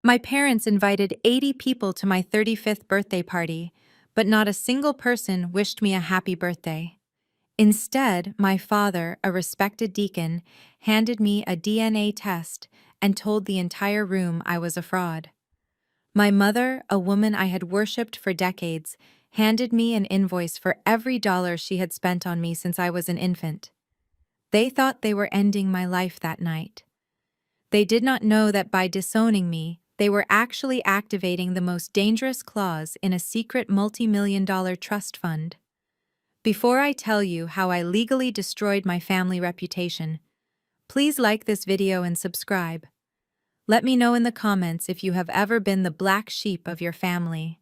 My parents invited 80 people to my 35th birthday party, but not a single person wished me a happy birthday. Instead, my father, a respected deacon, handed me a DNA test and told the entire room I was a fraud. My mother, a woman I had worshipped for decades, handed me an invoice for every dollar she had spent on me since I was an infant. They thought they were ending my life that night. They did not know that by disowning me, they were actually activating the most dangerous clause in a secret multi-million-dollar trust fund. Before I tell you how I legally destroyed my family reputation, please like this video and subscribe. Let me know in the comments if you have ever been the black sheep of your family.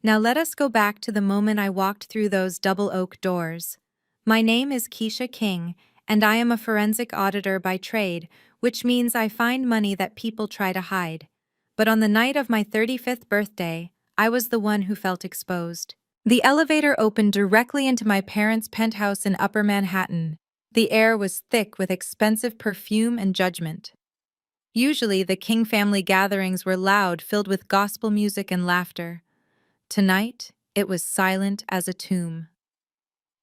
Now let us go back to the moment I walked through those double oak doors. My name is Keisha King, and I am a forensic auditor by trade, which means I find money that people try to hide. But on the night of my 35th birthday, I was the one who felt exposed. The elevator opened directly into my parents' penthouse in Upper Manhattan. The air was thick with expensive perfume and judgment. Usually, the King family gatherings were loud, filled with gospel music and laughter. Tonight, it was silent as a tomb.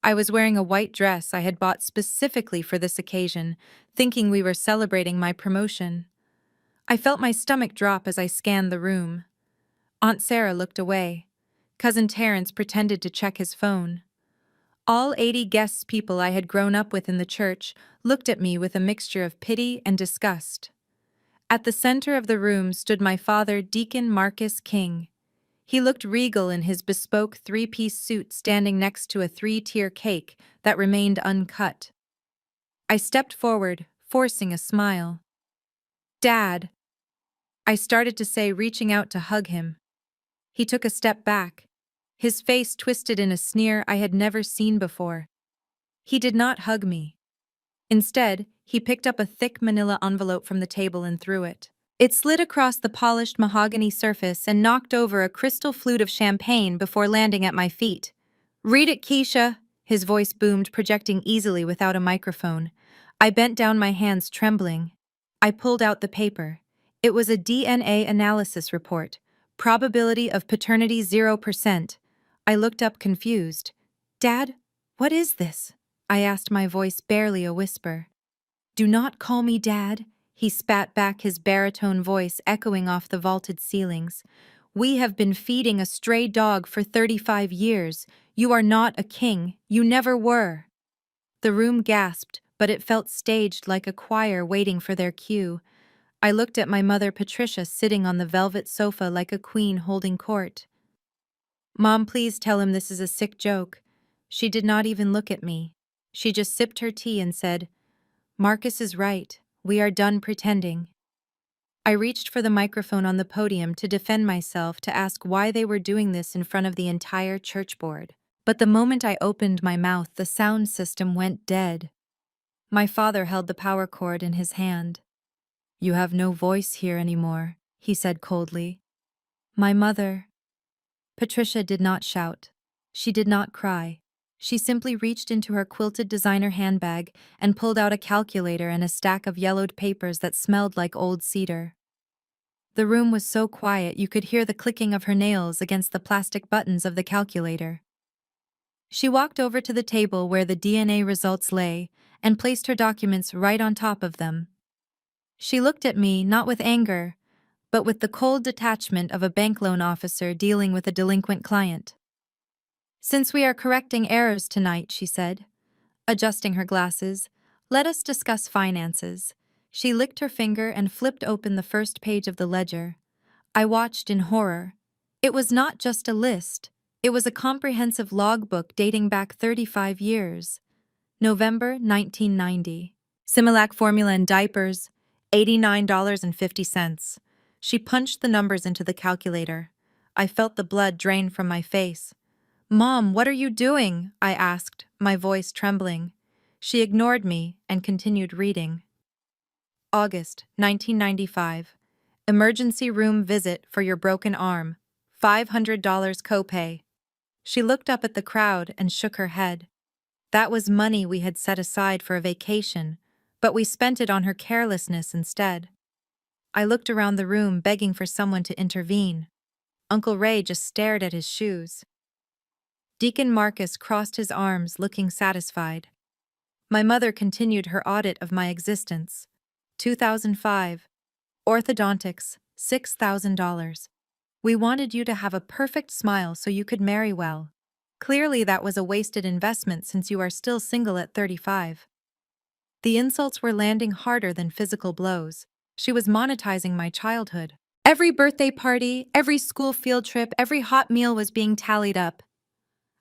I was wearing a white dress I had bought specifically for this occasion, thinking we were celebrating my promotion. I felt my stomach drop as I scanned the room. Aunt Sarah looked away. Cousin Terrence pretended to check his phone. All 80 guests people I had grown up with in the church looked at me with a mixture of pity and disgust. At the center of the room stood my father, Deacon Marcus King. He looked regal in his bespoke three-piece suit standing next to a three-tier cake that remained uncut. I stepped forward, forcing a smile. "Dad," I started to say, reaching out to hug him. He took a step back, his face twisted in a sneer I had never seen before. He did not hug me. Instead, he picked up a thick manila envelope from the table and threw it. It slid across the polished mahogany surface and knocked over a crystal flute of champagne before landing at my feet. "Read it, Keisha," his voice boomed, projecting easily without a microphone. I bent down, my hands trembling. I pulled out the paper. It was a DNA analysis report. Probability of paternity 0%. I looked up confused. "Dad, what is this?" I asked, my voice barely a whisper. "Do not call me Dad," he spat back, his baritone voice echoing off the vaulted ceilings. "We have been feeding a stray dog for 35 years. You are not a king. You never were." The room gasped, but it felt staged, like a choir waiting for their cue. I looked at my mother, Patricia, sitting on the velvet sofa like a queen holding court. "Mom, please tell him this is a sick joke." She did not even look at me. She just sipped her tea and said, "Marcus is right. We are done pretending." I reached for the microphone on the podium to defend myself, to ask why they were doing this in front of the entire church board. But the moment I opened my mouth, the sound system went dead. My father held the power cord in his hand. "You have no voice here anymore," he said coldly. My mother... Patricia did not shout. She did not cry. She simply reached into her quilted designer handbag and pulled out a calculator and a stack of yellowed papers that smelled like old cedar. The room was so quiet you could hear the clicking of her nails against the plastic buttons of the calculator. She walked over to the table where the DNA results lay and placed her documents right on top of them. She looked at me, not with anger, but with the cold detachment of a bank loan officer dealing with a delinquent client. "Since we are correcting errors tonight," she said, adjusting her glasses, "let us discuss finances." She licked her finger and flipped open the first page of the ledger. I watched in horror. It was not just a list. It was a comprehensive logbook dating back 35 years. November 1990. Similac formula and diapers, $89.50. She punched the numbers into the calculator. I felt the blood drain from my face. "Mom, what are you doing?" I asked, my voice trembling. She ignored me and continued reading. August 1995. Emergency room visit for your broken arm. $500 copay. She looked up at the crowd and shook her head. That was money we had set aside for a vacation, but we spent it on her carelessness instead. I looked around the room begging for someone to intervene. Uncle Ray just stared at his shoes. Deacon Marcus crossed his arms, looking satisfied. My mother continued her audit of my existence. 2005. Orthodontics, $6,000. We wanted you to have a perfect smile so you could marry well. Clearly that was a wasted investment since you are still single at 35. The insults were landing harder than physical blows. She was monetizing my childhood. Every birthday party, every school field trip, every hot meal was being tallied up.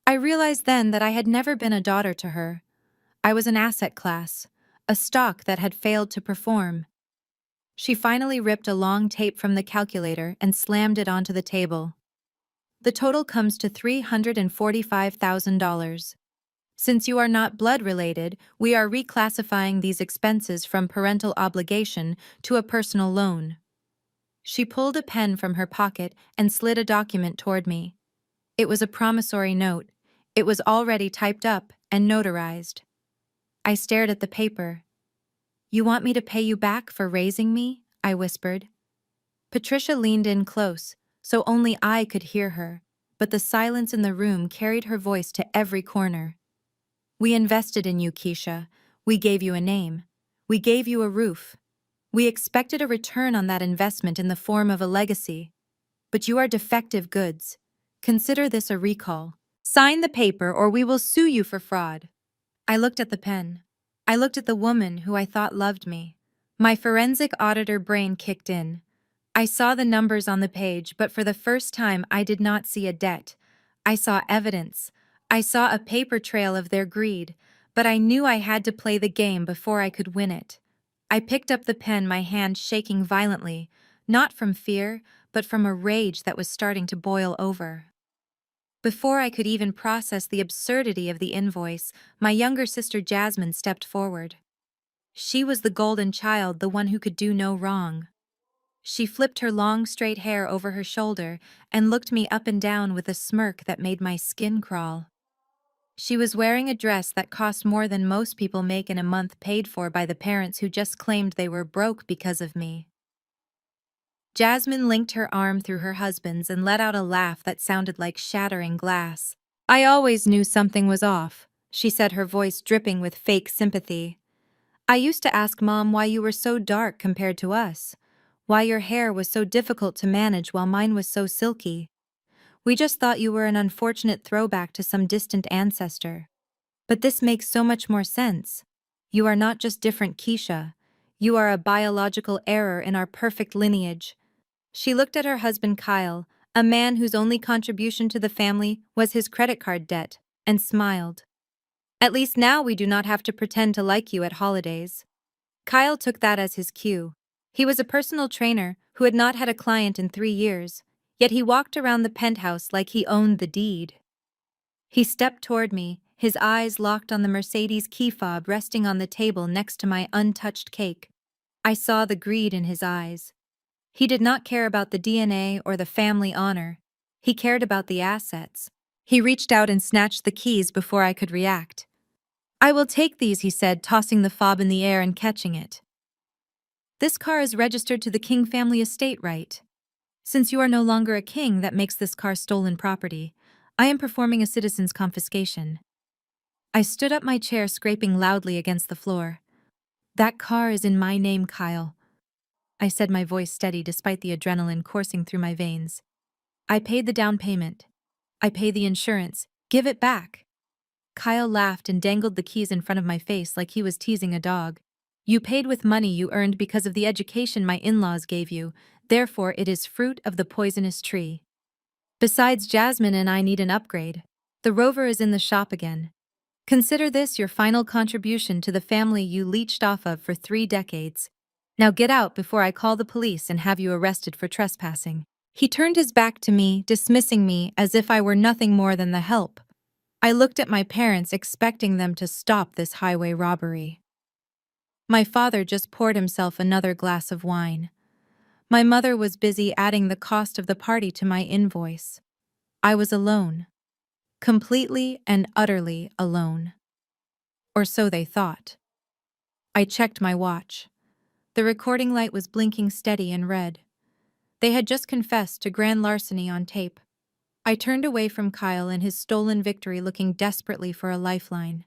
I realized then that I had never been a daughter to her. I was an asset class, a stock that had failed to perform. She finally ripped a long tape from the calculator and slammed it onto the table. The total comes to $345,000. Since you are not blood-related, we are reclassifying these expenses from parental obligation to a personal loan. She pulled a pen from her pocket and slid a document toward me. It was a promissory note. It was already typed up and notarized. I stared at the paper. "You want me to pay you back for raising me?" I whispered. Patricia leaned in close, so only I could hear her, but the silence in the room carried her voice to every corner. "We invested in you, Keisha. We gave you a name. We gave you a roof. We expected a return on that investment in the form of a legacy. But you are defective goods. Consider this a recall. Sign the paper or we will sue you for fraud." I looked at the pen. I looked at the woman who I thought loved me. My forensic auditor brain kicked in. I saw the numbers on the page, but for the first time I did not see a debt. I saw evidence. I saw a paper trail of their greed, but I knew I had to play the game before I could win it. I picked up the pen, my hand shaking violently, not from fear, but from a rage that was starting to boil over. Before I could even process the absurdity of the invoice, my younger sister Jasmine stepped forward. She was the golden child, the one who could do no wrong. She flipped her long, straight hair over her shoulder and looked me up and down with a smirk that made my skin crawl. She was wearing a dress that cost more than most people make in a month, paid for by the parents who just claimed they were broke because of me. Jasmine linked her arm through her husband's and let out a laugh that sounded like shattering glass. "I always knew something was off," she said, her voice dripping with fake sympathy. "I used to ask Mom why you were so dark compared to us, why your hair was so difficult to manage while mine was so silky. We just thought you were an unfortunate throwback to some distant ancestor. But this makes so much more sense. You are not just different, Keisha. You are a biological error in our perfect lineage." She looked at her husband Kyle, a man whose only contribution to the family was his credit card debt, and smiled. "At least now we do not have to pretend to like you at holidays." Kyle took that as his cue. He was a personal trainer who had not had a client in 3 years, yet he walked around the penthouse like he owned the deed. He stepped toward me, his eyes locked on the Mercedes key fob resting on the table next to my untouched cake. I saw the greed in his eyes. He did not care about the DNA or the family honor. He cared about the assets. He reached out and snatched the keys before I could react. "I will take these," he said, tossing the fob in the air and catching it. "This car is registered to the King family estate, right? Since you are no longer a king, that makes this car stolen property. I am performing a citizen's confiscation." I stood up, my chair scraping loudly against the floor. "That car is in my name, Kyle," I said, my voice steady despite the adrenaline coursing through my veins. "I paid the down payment. I pay the insurance. Give it back." Kyle laughed and dangled the keys in front of my face like he was teasing a dog. "You paid with money you earned because of the education my in-laws gave you, therefore it is fruit of the poisonous tree. Besides, Jasmine and I need an upgrade. The Rover is in the shop again. Consider this your final contribution to the family you leached off of for 3 decades. Now get out before I call the police and have you arrested for trespassing." He turned his back to me, dismissing me as if I were nothing more than the help. I looked at my parents, expecting them to stop this highway robbery. My father just poured himself another glass of wine. My mother was busy adding the cost of the party to my invoice. I was alone. Completely and utterly alone. Or so they thought. I checked my watch. The recording light was blinking steady and red. They had just confessed to grand larceny on tape. I turned away from Kyle and his stolen victory, looking desperately for a lifeline.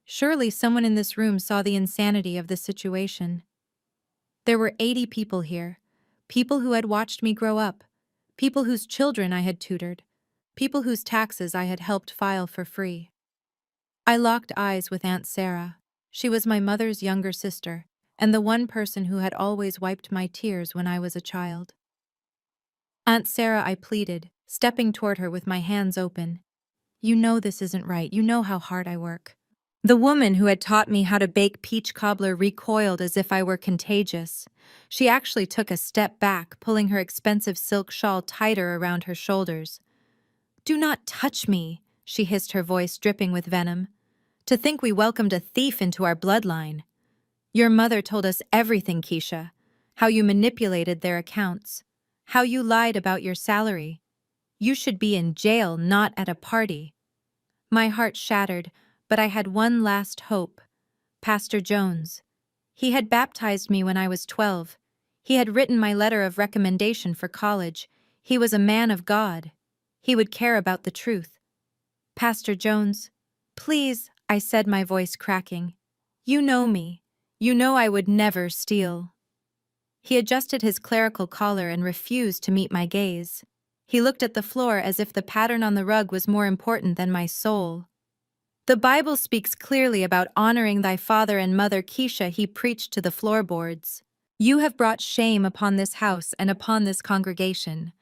Surely someone in this room saw the insanity of the situation. There were 80 people here. People who had watched me grow up. People whose children I had tutored. People whose taxes I had helped file for free. I locked eyes with Aunt Sarah. She was my mother's younger sister, and the one person who had always wiped my tears when I was a child. Aunt Sarah, I pleaded, stepping toward her with my hands open. You know this isn't right. You know how hard I work. The woman who had taught me how to bake peach cobbler recoiled as if I were contagious. She actually took a step back, pulling her expensive silk shawl tighter around her shoulders. Do not touch me, she hissed, her voice dripping with venom. To think we welcomed a thief into our bloodline. Your mother told us everything, Keisha. How you manipulated their accounts. How you lied about your salary. You should be in jail, not at a party. My heart shattered, but I had one last hope. Pastor Jones. He had baptized me when I was 12. He had written my letter of recommendation for college. He was a man of God. He would care about the truth. Pastor Jones, please, I said, my voice cracking. You know me. You know I would never steal. He adjusted his clerical collar and refused to meet my gaze. He looked at the floor as if the pattern on the rug was more important than my soul. The Bible speaks clearly about honoring thy father and mother, Keisha, he preached to the floorboards. You have brought shame upon this house and upon this congregation.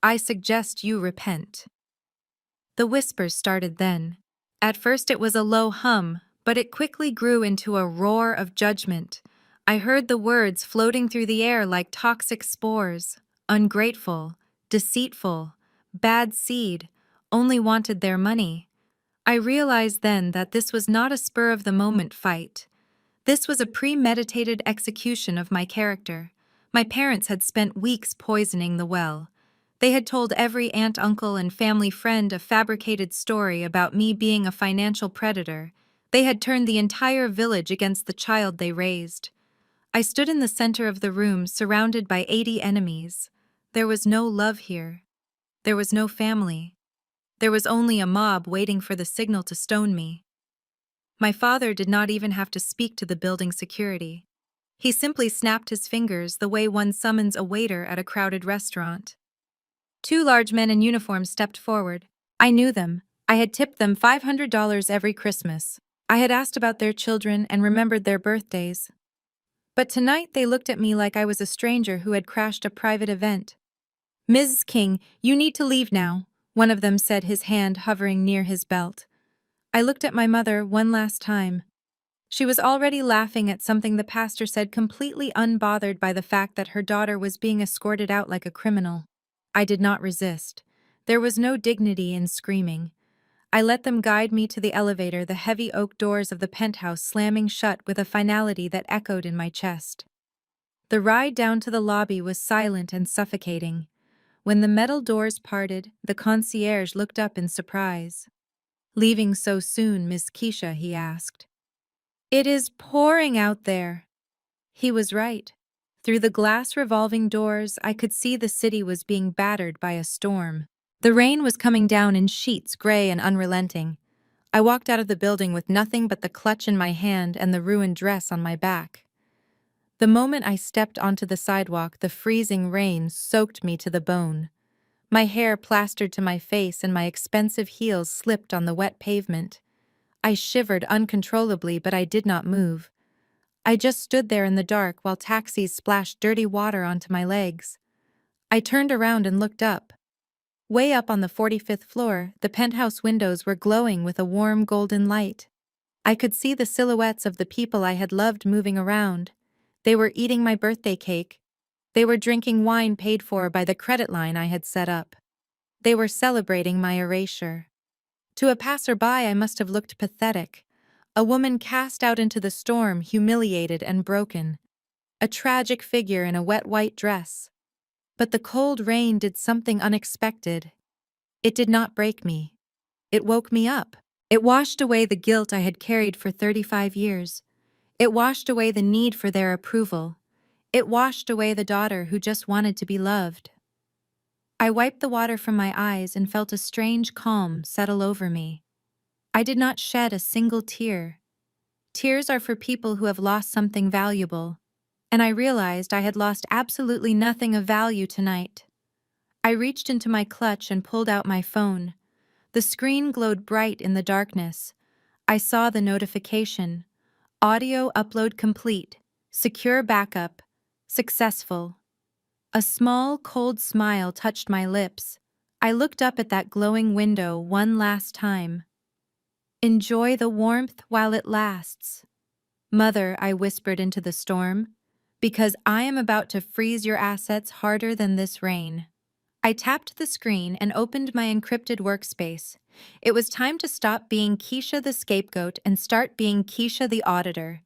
I suggest you repent. The whispers started then. At first it was a low hum, but it quickly grew into a roar of judgment. I heard the words floating through the air like toxic spores. Ungrateful, deceitful, bad seed, only wanted their money. I realized then that this was not a spur-of-the-moment fight. This was a premeditated execution of my character. My parents had spent weeks poisoning the well. They had told every aunt, uncle, and family friend a fabricated story about me being a financial predator. They had turned the entire village against the child they raised. I stood in the center of the room, surrounded by 80 enemies. There was no love here. There was no family. There was only a mob waiting for the signal to stone me. My father did not even have to speak to the building security. He simply snapped his fingers the way one summons a waiter at a crowded restaurant. 2 large men in uniform stepped forward. I knew them. I had tipped them $500 every Christmas. I had asked about their children and remembered their birthdays. But tonight they looked at me like I was a stranger who had crashed a private event. Ms. King, you need to leave now, one of them said, his hand hovering near his belt. I looked at my mother one last time. She was already laughing at something the pastor said, completely unbothered by the fact that her daughter was being escorted out like a criminal. I did not resist. There was no dignity in screaming. I let them guide me to the elevator, the heavy oak doors of the penthouse slamming shut with a finality that echoed in my chest. The ride down to the lobby was silent and suffocating. When the metal doors parted, the concierge looked up in surprise. Leaving so soon, Miss Keisha, he asked. It is pouring out there. He was right. Through the glass revolving doors, I could see the city was being battered by a storm. The rain was coming down in sheets, gray and unrelenting. I walked out of the building with nothing but the clutch in my hand and the ruined dress on my back. The moment I stepped onto the sidewalk, the freezing rain soaked me to the bone. My hair plastered to my face and my expensive heels slipped on the wet pavement. I shivered uncontrollably, but I did not move. I just stood there in the dark while taxis splashed dirty water onto my legs. I turned around and looked up. Way up on the 45th floor, the penthouse windows were glowing with a warm golden light. I could see the silhouettes of the people I had loved moving around. They were eating my birthday cake. They were drinking wine paid for by the credit line I had set up. They were celebrating my erasure. To a passerby, I must have looked pathetic. A woman cast out into the storm, humiliated and broken. A tragic figure in a wet white dress. But the cold rain did something unexpected. It did not break me. It woke me up. It washed away the guilt I had carried for 35 years. It washed away the need for their approval. It washed away the daughter who just wanted to be loved. I wiped the water from my eyes and felt a strange calm settle over me. I did not shed a single tear. Tears are for people who have lost something valuable, and I realized I had lost absolutely nothing of value tonight. I reached into my clutch and pulled out my phone. The screen glowed bright in the darkness. I saw the notification. Audio upload complete. Secure backup. Successful. A small, cold smile touched my lips. I looked up at that glowing window one last time. Enjoy the warmth while it lasts. Mother, I whispered into the storm, because I am about to freeze your assets harder than this rain. I tapped the screen and opened my encrypted workspace. It was time to stop being Keisha the scapegoat and start being Keisha the auditor.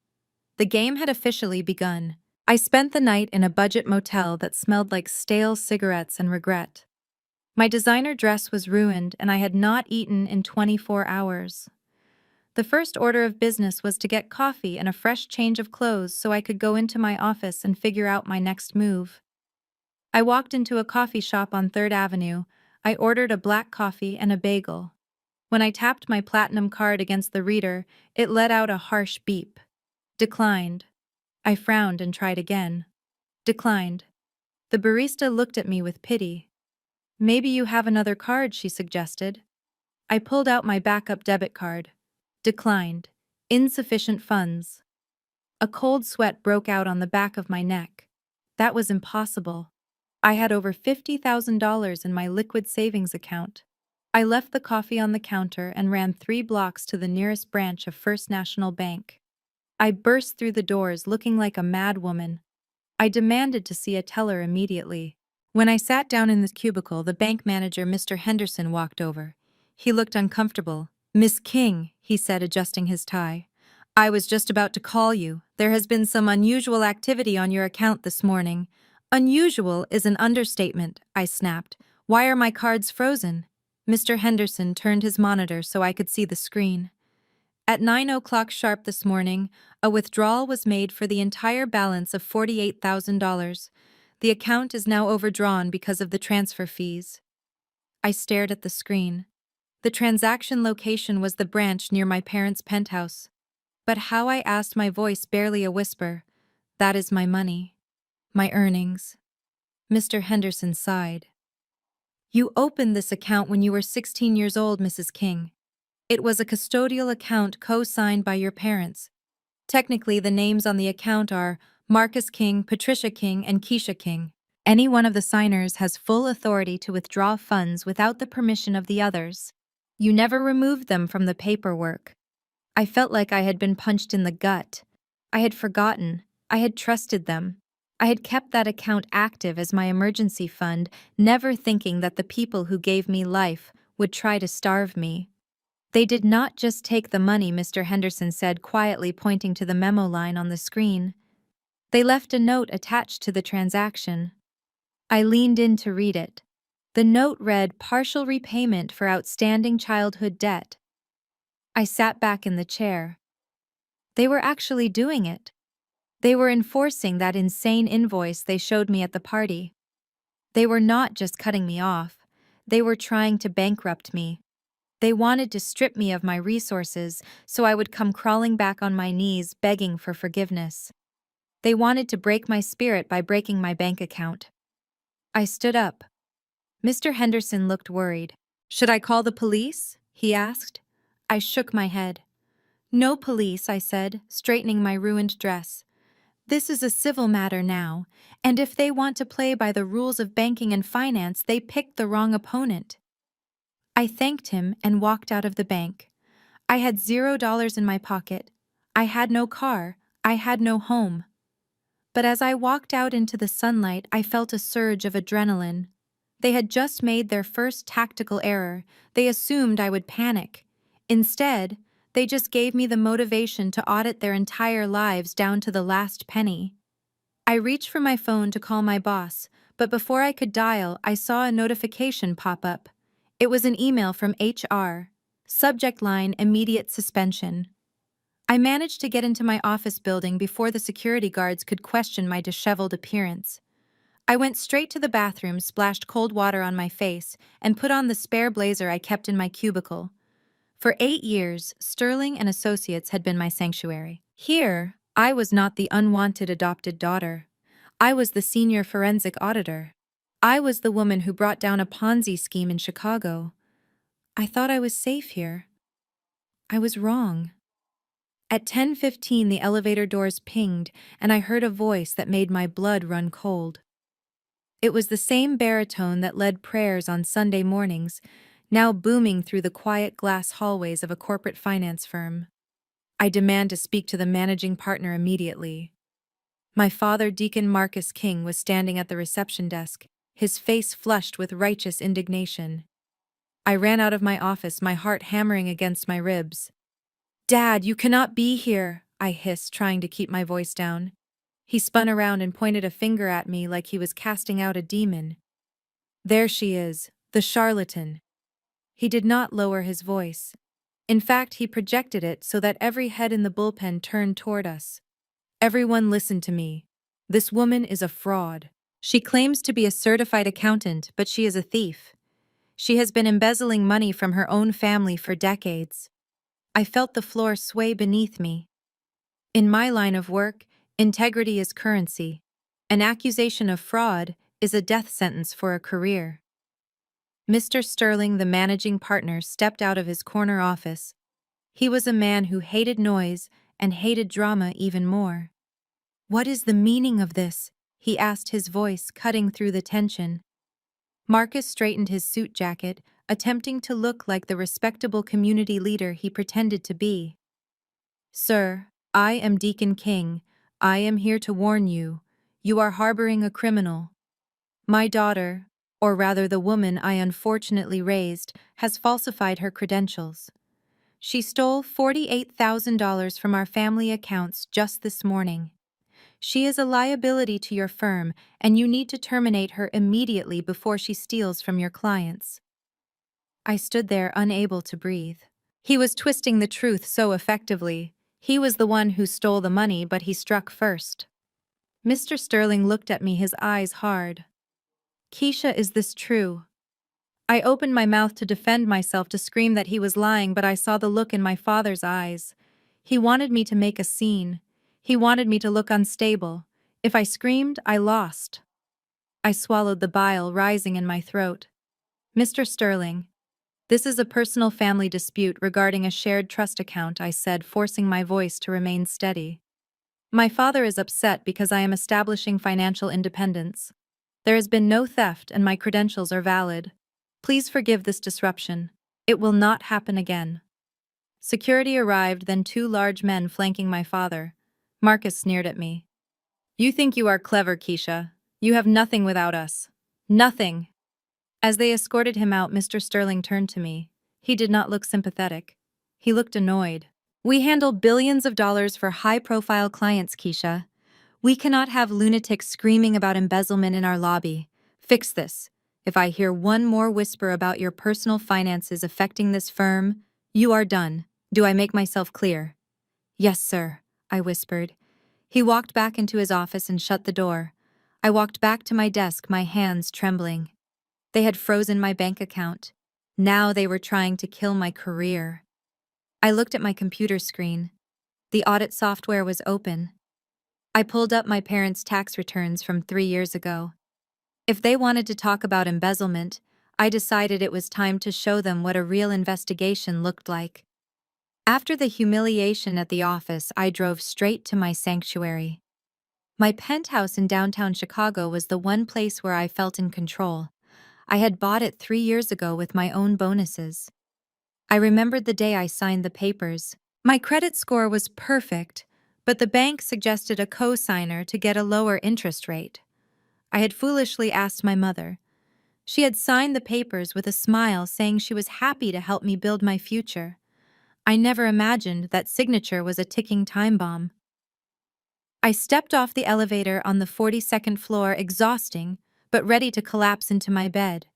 The game had officially begun. I spent the night in a budget motel that smelled like stale cigarettes and regret. My designer dress was ruined and I had not eaten in 24 hours. The first order of business was to get coffee and a fresh change of clothes so I could go into my office and figure out my next move. I walked into a coffee shop on 3rd Avenue. I ordered a black coffee and a bagel. When I tapped my platinum card against the reader, it let out a harsh beep. Declined. I frowned and tried again. Declined. The barista looked at me with pity. Maybe you have another card, she suggested. I pulled out my backup debit card. Declined. Insufficient funds. A cold sweat broke out on the back of my neck. That was impossible. I had over $50,000 in my liquid savings account. I left the coffee on the counter and ran 3 blocks to the nearest branch of First National Bank. I burst through the doors looking like a mad woman. I demanded to see a teller immediately. When I sat down in the cubicle, the bank manager, Mr. Henderson, walked over. He looked uncomfortable. "Miss King," he said, adjusting his tie. "I was just about to call you. There has been some unusual activity on your account this morning." "Unusual is an understatement," I snapped. "Why are my cards frozen?" Mr. Henderson turned his monitor so I could see the screen. At 9 o'clock sharp this morning, a withdrawal was made for the entire balance of $48,000. The account is now overdrawn because of the transfer fees. I stared at the screen. The transaction location was the branch near my parents' penthouse. But how, I asked, my voice barely a whisper. "That is my money. My earnings." Mr. Henderson sighed. "You opened this account when you were 16 years old, Mrs. King. It was a custodial account co-signed by your parents. Technically, the names on the account are Marcus King, Patricia King, and Keisha King. Any one of the signers has full authority to withdraw funds without the permission of the others. You never removed them from the paperwork." I felt like I had been punched in the gut. I had forgotten. I had trusted them. I had kept that account active as my emergency fund, never thinking that the people who gave me life would try to starve me. "They did not just take the money," Mr. Henderson said, quietly pointing to the memo line on the screen. "They left a note attached to the transaction." I leaned in to read it. The note read, "Partial repayment for outstanding childhood debt." I sat back in the chair. They were actually doing it. They were enforcing that insane invoice they showed me at the party. They were not just cutting me off. They were trying to bankrupt me. They wanted to strip me of my resources so I would come crawling back on my knees begging for forgiveness. They wanted to break my spirit by breaking my bank account. I stood up. Mr. Henderson looked worried. "Should I call the police?" he asked. I shook my head. "No police," I said, straightening my ruined dress. "This is a civil matter now, and if they want to play by the rules of banking and finance, they picked the wrong opponent." I thanked him and walked out of the bank. I had $0 in my pocket. I had no car. I had no home. But as I walked out into the sunlight, I felt a surge of adrenaline. They had just made their first tactical error. They assumed I would panic. Instead, they just gave me the motivation to audit their entire lives down to the last penny. I reached for my phone to call my boss, but before I could dial, I saw a notification pop up. It was an email from HR. Subject line, "Immediate suspension." I managed to get into my office building before the security guards could question my disheveled appearance. I went straight to the bathroom, splashed cold water on my face, and put on the spare blazer I kept in my cubicle. For 8 years, Sterling and Associates had been my sanctuary. Here, I was not the unwanted adopted daughter. I was the senior forensic auditor. I was the woman who brought down a Ponzi scheme in Chicago. I thought I was safe here. I was wrong. At 10:15, the elevator doors pinged, and I heard a voice that made my blood run cold. It was the same baritone that led prayers on Sunday mornings, now booming through the quiet glass hallways of a corporate finance firm. I demand to speak to the managing partner immediately. My father, Deacon Marcus King, was standing at the reception desk, his face flushed with righteous indignation. I ran out of my office, my heart hammering against my ribs. "Dad, you cannot be here," I hissed, trying to keep my voice down. He spun around and pointed a finger at me like he was casting out a demon. "There she is, the charlatan." He did not lower his voice. In fact, he projected it so that every head in the bullpen turned toward us. "Everyone listen to me. This woman is a fraud. She claims to be a certified accountant, but she is a thief. She has been embezzling money from her own family for decades." I felt the floor sway beneath me. In my line of work, integrity is currency. An accusation of fraud is a death sentence for a career. Mr. Sterling, the managing partner, stepped out of his corner office. He was a man who hated noise and hated drama even more. "What is the meaning of this?" he asked, his voice cutting through the tension. Marcus straightened his suit jacket, attempting to look like the respectable community leader he pretended to be. "Sir, I am Deacon King. I am here to warn you. You are harboring a criminal. My daughter, or rather the woman I unfortunately raised, has falsified her credentials. She stole $48,000 from our family accounts just this morning. She is a liability to your firm, and you need to terminate her immediately before she steals from your clients." I stood there, unable to breathe. He was twisting the truth so effectively. He was the one who stole the money, but he struck first. Mr. Sterling looked at me, his eyes hard. "Keisha, is this true?" I opened my mouth to defend myself, to scream that he was lying, but I saw the look in my father's eyes. He wanted me to make a scene. He wanted me to look unstable. If I screamed, I lost. I swallowed the bile rising in my throat. "Mr. Sterling, this is a personal family dispute regarding a shared trust account," I said, forcing my voice to remain steady. "My father is upset because I am establishing financial independence. There has been no theft and my credentials are valid. Please forgive this disruption. It will not happen again." Security arrived, then 2 large men flanking my father. Marcus sneered at me. "You think you are clever, Keisha. You have nothing without us. Nothing." As they escorted him out, Mr. Sterling turned to me. He did not look sympathetic. He looked annoyed. "We handle billions of dollars for high-profile clients, Keisha. We cannot have lunatics screaming about embezzlement in our lobby. Fix this. If I hear one more whisper about your personal finances affecting this firm, you are done. Do I make myself clear?" "Yes, sir," I whispered. He walked back into his office and shut the door. I walked back to my desk, my hands trembling. They had frozen my bank account. Now they were trying to kill my career. I looked at my computer screen. The audit software was open. I pulled up my parents' tax returns from 3 years ago. If they wanted to talk about embezzlement, I decided it was time to show them what a real investigation looked like. After the humiliation at the office, I drove straight to my sanctuary. My penthouse in downtown Chicago was the one place where I felt in control. I had bought it 3 years ago with my own bonuses. I remembered the day I signed the papers. My credit score was perfect, but the bank suggested a co-signer to get a lower interest rate. I had foolishly asked my mother. She had signed the papers with a smile, saying she was happy to help me build my future. I never imagined that signature was a ticking time bomb. I stepped off the elevator on the 42nd floor, exhausting, but ready to collapse into my bed.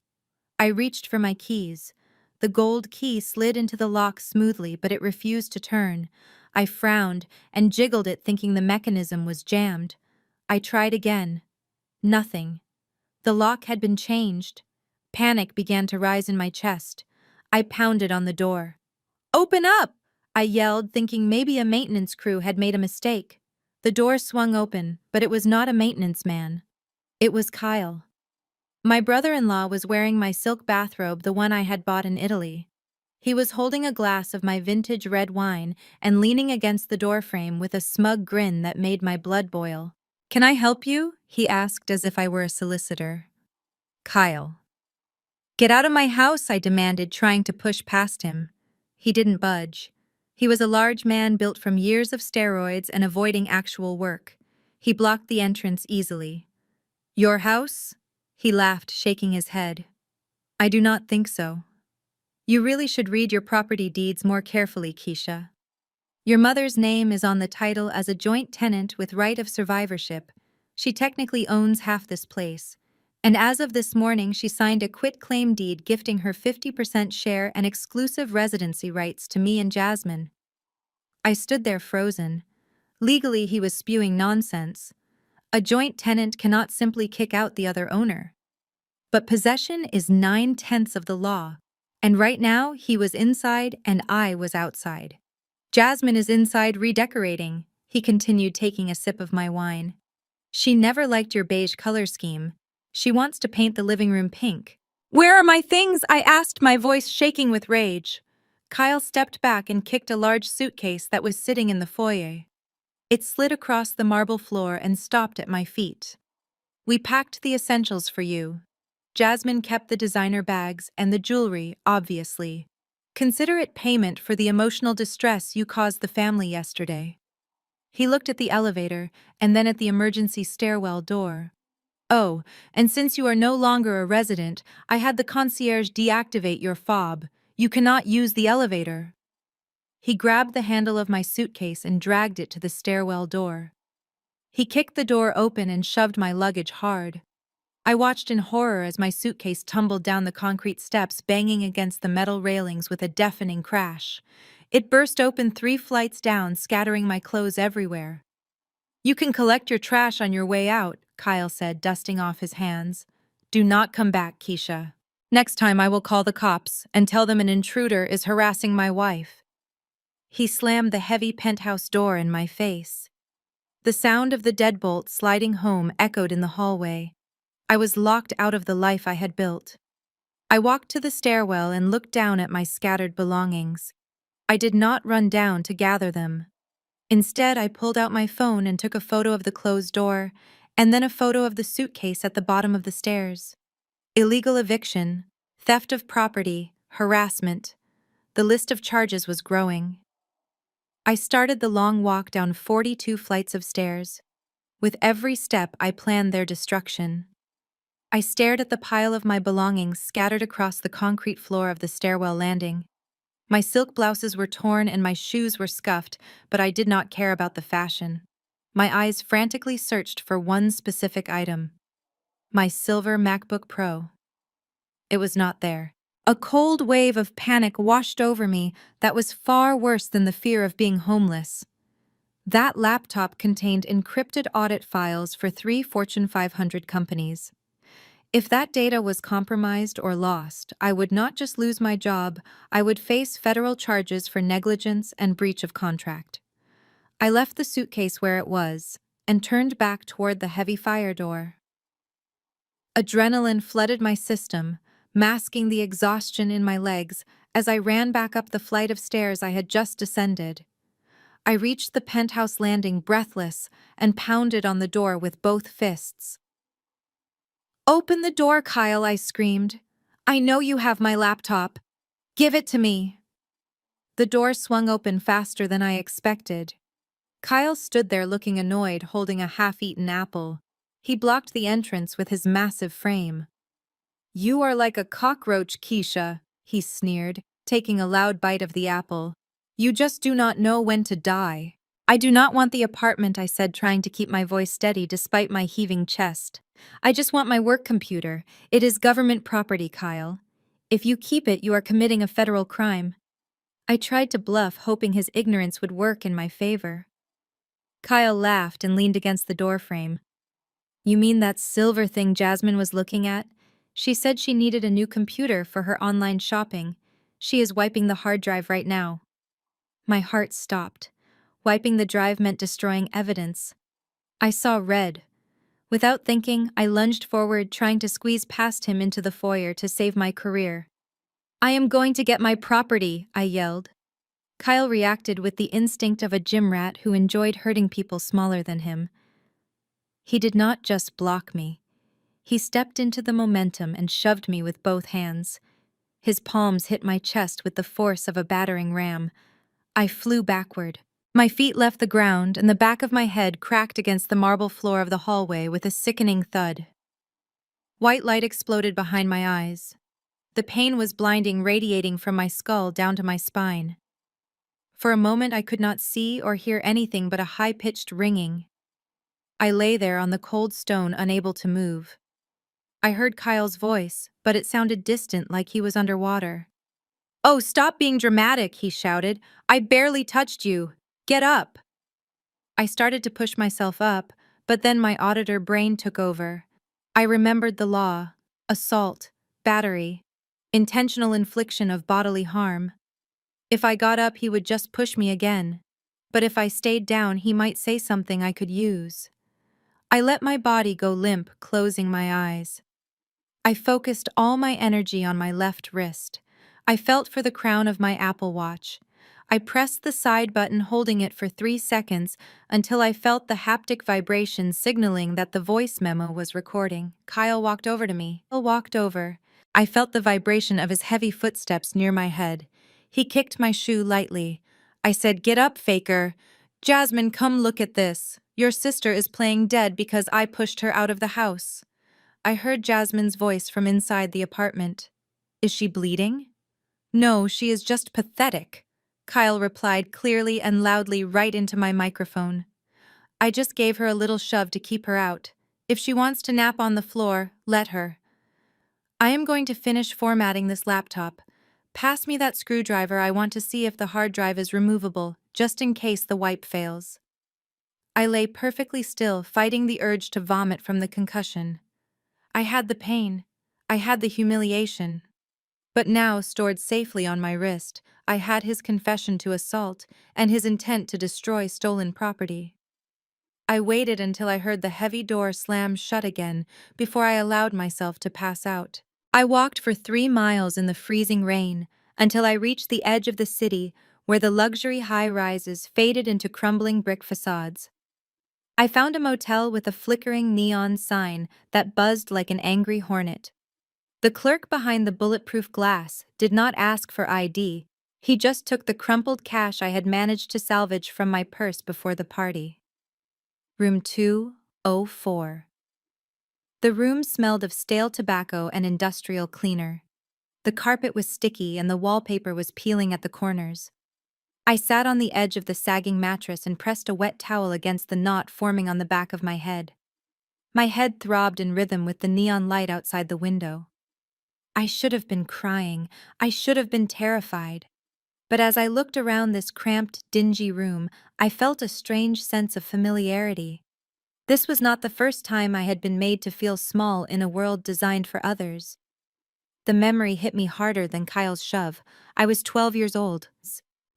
I reached for my keys. The gold key slid into the lock smoothly, but it refused to turn. I frowned and jiggled it, thinking the mechanism was jammed. I tried again. Nothing. The lock had been changed. Panic began to rise in my chest. I pounded on the door. "Open up!" I yelled, thinking maybe a maintenance crew had made a mistake. The door swung open, but it was not a maintenance man. It was Kyle. My brother-in-law was wearing my silk bathrobe, the one I had bought in Italy. He was holding a glass of my vintage red wine and leaning against the doorframe with a smug grin that made my blood boil. "Can I help you?" he asked as if I were a solicitor. "Kyle." "Get out of my house," I demanded, trying to push past him. He didn't budge. He was a large man built from years of steroids and avoiding actual work. He blocked the entrance easily. "Your house?" He laughed, shaking his head. "I do not think so. You really should read your property deeds more carefully, Keisha. Your mother's name is on the title as a joint tenant with right of survivorship. She technically owns half this place. And as of this morning, she signed a quit-claim deed gifting her 50% share and exclusive residency rights to me and Jasmine." I stood there frozen. Legally, he was spewing nonsense. A joint tenant cannot simply kick out the other owner. But possession is 9/10 of the law. And right now, he was inside and I was outside. "Jasmine is inside redecorating," he continued, taking a sip of my wine. "She never liked your beige color scheme. She wants to paint the living room pink." "Where are my things?" I asked, my voice shaking with rage. Kyle stepped back and kicked a large suitcase that was sitting in the foyer. It slid across the marble floor and stopped at my feet. "We packed the essentials for you." Jasmine kept the designer bags and the jewelry, obviously. "Consider it payment for the emotional distress you caused the family yesterday." He looked at the elevator and then at the emergency stairwell door. "Oh, and since you are no longer a resident, I had the concierge deactivate your fob. You cannot use the elevator." He grabbed the handle of my suitcase and dragged it to the stairwell door. He kicked the door open and shoved my luggage hard. I watched in horror as my suitcase tumbled down the concrete steps, banging against the metal railings with a deafening crash. It burst open 3 flights down, scattering my clothes everywhere. "You can collect your trash on your way out," Kyle said, dusting off his hands. "Do not come back, Keisha. Next time I will call the cops and tell them an intruder is harassing my wife." He slammed the heavy penthouse door in my face. The sound of the deadbolt sliding home echoed in the hallway. I was locked out of the life I had built. I walked to the stairwell and looked down at my scattered belongings. I did not run down to gather them. Instead, I pulled out my phone and took a photo of the closed door, and then a photo of the suitcase at the bottom of the stairs. Illegal eviction, theft of property, harassment. The list of charges was growing. I started the long walk down 42 flights of stairs. With every step, I planned their destruction. I stared at the pile of my belongings scattered across the concrete floor of the stairwell landing. My silk blouses were torn and my shoes were scuffed, but I did not care about the fashion. My eyes frantically searched for one specific item: my silver MacBook Pro. It was not there. A cold wave of panic washed over me that was far worse than the fear of being homeless. That laptop contained encrypted audit files for 3 Fortune 500 companies. If that data was compromised or lost, I would not just lose my job, I would face federal charges for negligence and breach of contract. I left the suitcase where it was and turned back toward the heavy fire door. Adrenaline flooded my system, masking the exhaustion in my legs as I ran back up the flight of stairs I had just descended. I reached the penthouse landing breathless and pounded on the door with both fists. "Open the door, Kyle," I screamed. "I know you have my laptop. Give it to me." The door swung open faster than I expected. Kyle stood there looking annoyed, holding a half-eaten apple. He blocked the entrance with his massive frame. "You are like a cockroach, Keisha," he sneered, taking a loud bite of the apple. "You just do not know when to die." "I do not want the apartment," I said, trying to keep my voice steady despite my heaving chest. "I just want my work computer. It is government property, Kyle. If you keep it, you are committing a federal crime." I tried to bluff, hoping his ignorance would work in my favor. Kyle laughed and leaned against the doorframe. You mean that silver thing Jasmine was looking at? She said she needed a new computer for her online shopping. She is wiping the hard drive right now. My heart stopped. Wiping the drive meant destroying evidence. I saw red. Without thinking, I lunged forward, trying to squeeze past him into the foyer to save my career. I am going to get my property, I yelled. Kyle reacted with the instinct of a gym rat who enjoyed hurting people smaller than him. He did not just block me. He stepped into the momentum and shoved me with both hands. His palms hit my chest with the force of a battering ram. I flew backward. My feet left the ground, and the back of my head cracked against the marble floor of the hallway with a sickening thud. White light exploded behind my eyes. The pain was blinding, radiating from my skull down to my spine. For a moment I could not see or hear anything but a high-pitched ringing. I lay there on the cold stone, unable to move. I heard Kyle's voice, but it sounded distant, like he was underwater. "Oh, stop being dramatic," he shouted. "I barely touched you. Get up." I started to push myself up, but then my auditor brain took over. I remembered the law: assault, battery, intentional infliction of bodily harm. If I got up, he would just push me again. But if I stayed down, he might say something I could use. I let my body go limp, closing my eyes. I focused all my energy on my left wrist. I felt for the crown of my Apple Watch. I pressed the side button, holding it for 3 seconds until I felt the haptic vibration signaling that the voice memo was recording. Kyle walked over to me. I felt the vibration of his heavy footsteps near my head. He kicked my shoe lightly. I said, "Get up, faker. Jasmine, come look at this. Your sister is playing dead because I pushed her out of the house." I heard Jasmine's voice from inside the apartment. "Is she bleeding?" "No, she is just pathetic," Kyle replied clearly and loudly right into my microphone. "I just gave her a little shove to keep her out. If she wants to nap on the floor, let her. I am going to finish formatting this laptop. Pass me that screwdriver. I want to see if the hard drive is removable, just in case the wipe fails." I lay perfectly still, fighting the urge to vomit from the concussion. I had the pain. I had the humiliation. But now, stored safely on my wrist, I had his confession to assault and his intent to destroy stolen property. I waited until I heard the heavy door slam shut again before I allowed myself to pass out. I walked for 3 miles in the freezing rain until I reached the edge of the city where the luxury high-rises faded into crumbling brick facades. I found a motel with a flickering neon sign that buzzed like an angry hornet. The clerk behind the bulletproof glass did not ask for ID. He just took the crumpled cash I had managed to salvage from my purse before the party. Room 204. The room smelled of stale tobacco and industrial cleaner. The carpet was sticky and the wallpaper was peeling at the corners. I sat on the edge of the sagging mattress and pressed a wet towel against the knot forming on the back of my head. My head throbbed in rhythm with the neon light outside the window. I should have been crying. I should have been terrified. But as I looked around this cramped, dingy room, I felt a strange sense of familiarity. This was not the first time I had been made to feel small in a world designed for others. The memory hit me harder than Kyle's shove. I was 12 years old.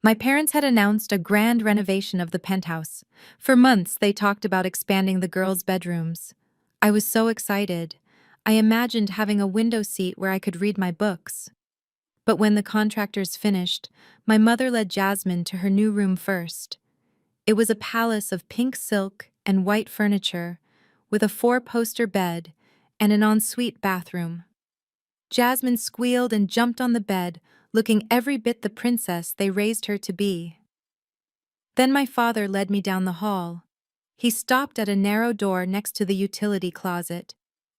My parents had announced a grand renovation of the penthouse. For months, they talked about expanding the girls' bedrooms. I was so excited. I imagined having a window seat where I could read my books. But when the contractors finished, my mother led Jasmine to her new room first. It was a palace of pink silk and white furniture, with a 4-poster bed and an ensuite bathroom. Jasmine squealed and jumped on the bed, looking every bit the princess they raised her to be. Then my father led me down the hall. He stopped at a narrow door next to the utility closet.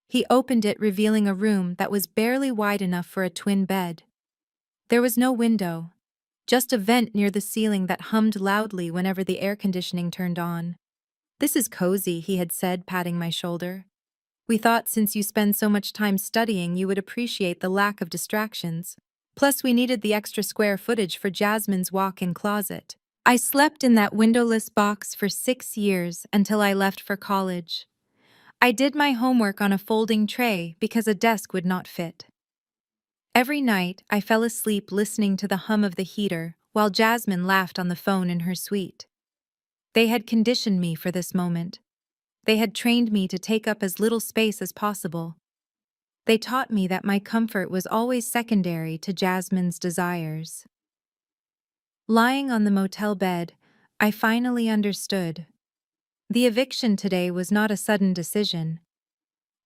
He opened it, revealing a room that was barely wide enough for a twin bed. There was no window, just a vent near the ceiling that hummed loudly whenever the air conditioning turned on. "This is cozy," he had said, patting my shoulder. "We thought since you spend so much time studying, you would appreciate the lack of distractions." Plus, we needed the extra square footage for Jasmine's walk-in closet. I slept in that windowless box for 6 years until I left for college. I did my homework on a folding tray because a desk would not fit. Every night, I fell asleep listening to the hum of the heater while Jasmine laughed on the phone in her suite. They had conditioned me for this moment. They had trained me to take up as little space as possible. They taught me that my comfort was always secondary to Jasmine's desires. Lying on the motel bed, I finally understood. The eviction today was not a sudden decision.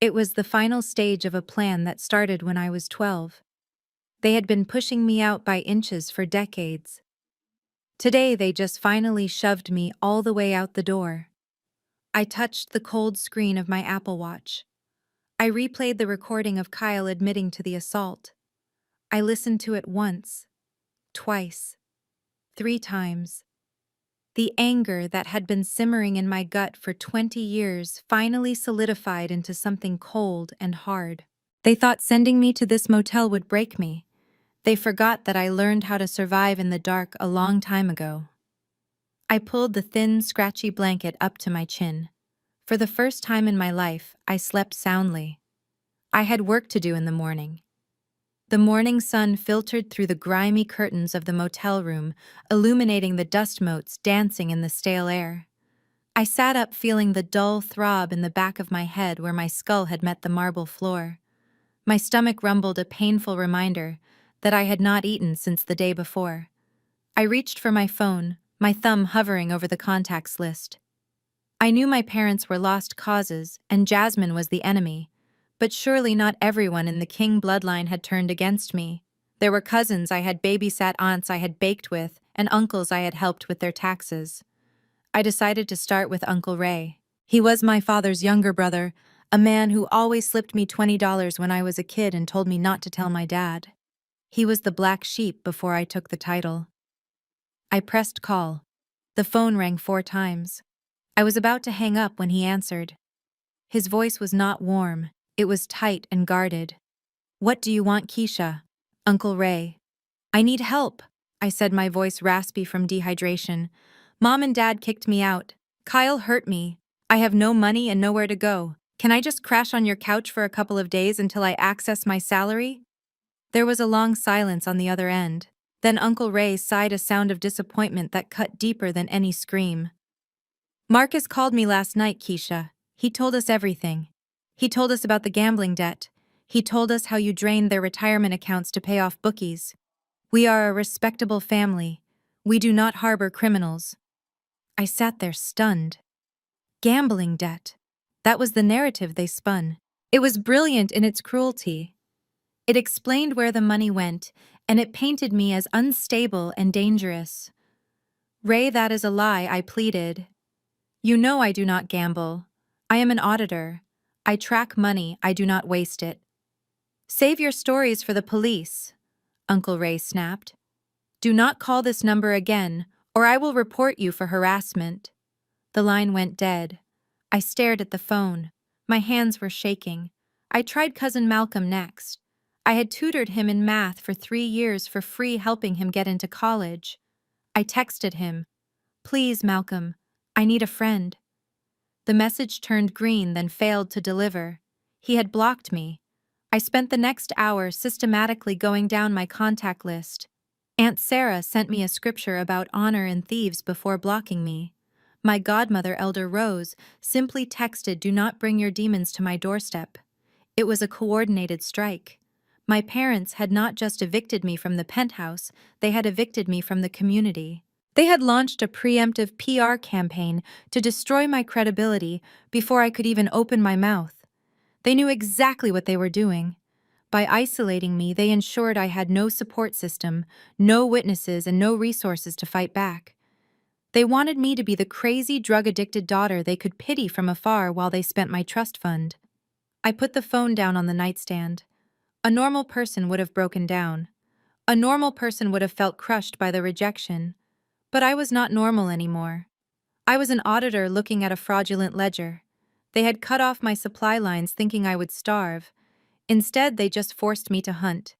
It was the final stage of a plan that started when I was 12. They had been pushing me out by inches for decades. Today they just finally shoved me all the way out the door. I touched the cold screen of my Apple Watch. I replayed the recording of Kyle admitting to the assault. I listened to it once, twice, 3 times. The anger that had been simmering in my gut for 20 years finally solidified into something cold and hard. They thought sending me to this motel would break me. They forgot that I learned how to survive in the dark a long time ago. I pulled the thin, scratchy blanket up to my chin. For the first time in my life, I slept soundly. I had work to do in the morning. The morning sun filtered through the grimy curtains of the motel room, illuminating the dust motes dancing in the stale air. I sat up feeling the dull throb in the back of my head where my skull had met the marble floor. My stomach rumbled a painful reminder that I had not eaten since the day before. I reached for my phone, my thumb hovering over the contacts list. I knew my parents were lost causes and Jasmine was the enemy, but surely not everyone in the King bloodline had turned against me. There were cousins I had babysat, aunts I had baked with, and uncles I had helped with their taxes. I decided to start with Uncle Ray. He was my father's younger brother, a man who always slipped me $20 when I was a kid and told me not to tell my dad. He was the black sheep before I took the title. I pressed call. The phone rang 4 times. I was about to hang up when he answered. His voice was not warm, it was tight and guarded. "What do you want, Keisha?" "Uncle Ray." "I need help," I said, my voice raspy from dehydration. "Mom and Dad kicked me out. Kyle hurt me. I have no money and nowhere to go. Can I just crash on your couch for a couple of days until I access my salary?" There was a long silence on the other end. Then Uncle Ray sighed a sound of disappointment that cut deeper than any scream. "Marcus called me last night, Keisha. He told us everything. He told us about the gambling debt. He told us how you drained their retirement accounts to pay off bookies. We are a respectable family. We do not harbor criminals." I sat there stunned. Gambling debt. That was the narrative they spun. It was brilliant in its cruelty. It explained where the money went, and it painted me as unstable and dangerous. "Ray, that is a lie," I pleaded. "You know I do not gamble. I am an auditor. I track money, I do not waste it." "Save your stories for the police," Uncle Ray snapped. "Do not call this number again, or I will report you for harassment." The line went dead. I stared at the phone. My hands were shaking. I tried Cousin Malcolm next. I had tutored him in math for 3 years for free, helping him get into college. I texted him, "Please, Malcolm, I need a friend." The message turned green, then failed to deliver. He had blocked me. I spent the next hour systematically going down my contact list. Aunt Sarah sent me a scripture about honor and thieves before blocking me. My godmother, Elder Rose, simply texted, "Do not bring your demons to my doorstep." It was a coordinated strike. My parents had not just evicted me from the penthouse, they had evicted me from the community. They had launched a preemptive PR campaign to destroy my credibility before I could even open my mouth. They knew exactly what they were doing. By isolating me, they ensured I had no support system, no witnesses, and no resources to fight back. They wanted me to be the crazy, drug-addicted daughter they could pity from afar while they spent my trust fund. I put the phone down on the nightstand. A normal person would have broken down. A normal person would have felt crushed by the rejection. But I was not normal anymore. I was an auditor looking at a fraudulent ledger. They had cut off my supply lines thinking I would starve. Instead, they just forced me to hunt.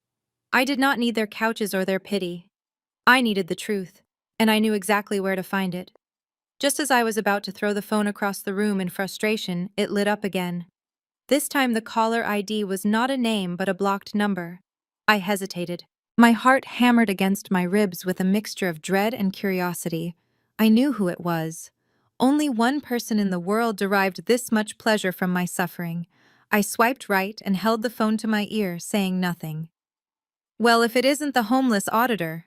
I did not need their couches or their pity. I needed the truth, and I knew exactly where to find it. Just as I was about to throw the phone across the room in frustration, it lit up again. This time the caller ID was not a name but a blocked number. I hesitated. My heart hammered against my ribs with a mixture of dread and curiosity. I knew who it was. Only one person in the world derived this much pleasure from my suffering. I swiped right and held the phone to my ear, saying nothing. Well, if it isn't the homeless auditor.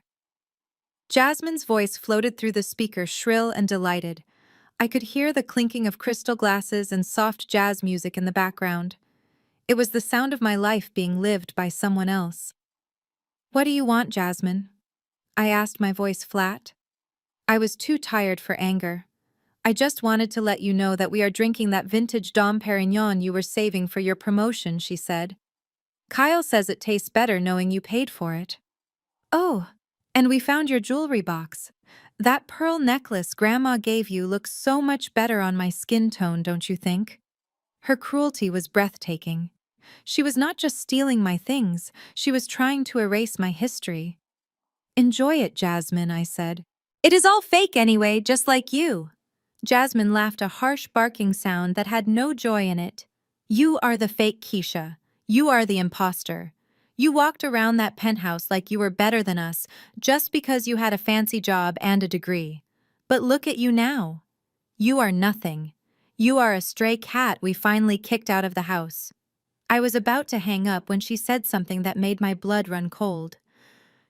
Jasmine's voice floated through the speaker, shrill and delighted. I could hear the clinking of crystal glasses and soft jazz music in the background. It was the sound of my life being lived by someone else. "What do you want, Jasmine?" I asked, my voice flat. I was too tired for anger. "I just wanted to let you know that we are drinking that vintage Dom Perignon you were saving for your promotion," she said. "Kyle says it tastes better knowing you paid for it." "Oh, and we found your jewelry box. That pearl necklace Grandma gave you looks so much better on my skin tone, don't you think?" Her cruelty was breathtaking. She was not just stealing my things, she was trying to erase my history. "Enjoy it, Jasmine," I said. "It is all fake anyway, just like you." Jasmine laughed, a harsh barking sound that had no joy in it. "You are the fake Keisha. You are the imposter. You walked around that penthouse like you were better than us just because you had a fancy job and a degree. But look at you now. You are nothing. You are a stray cat we finally kicked out of the house." I was about to hang up when she said something that made my blood run cold.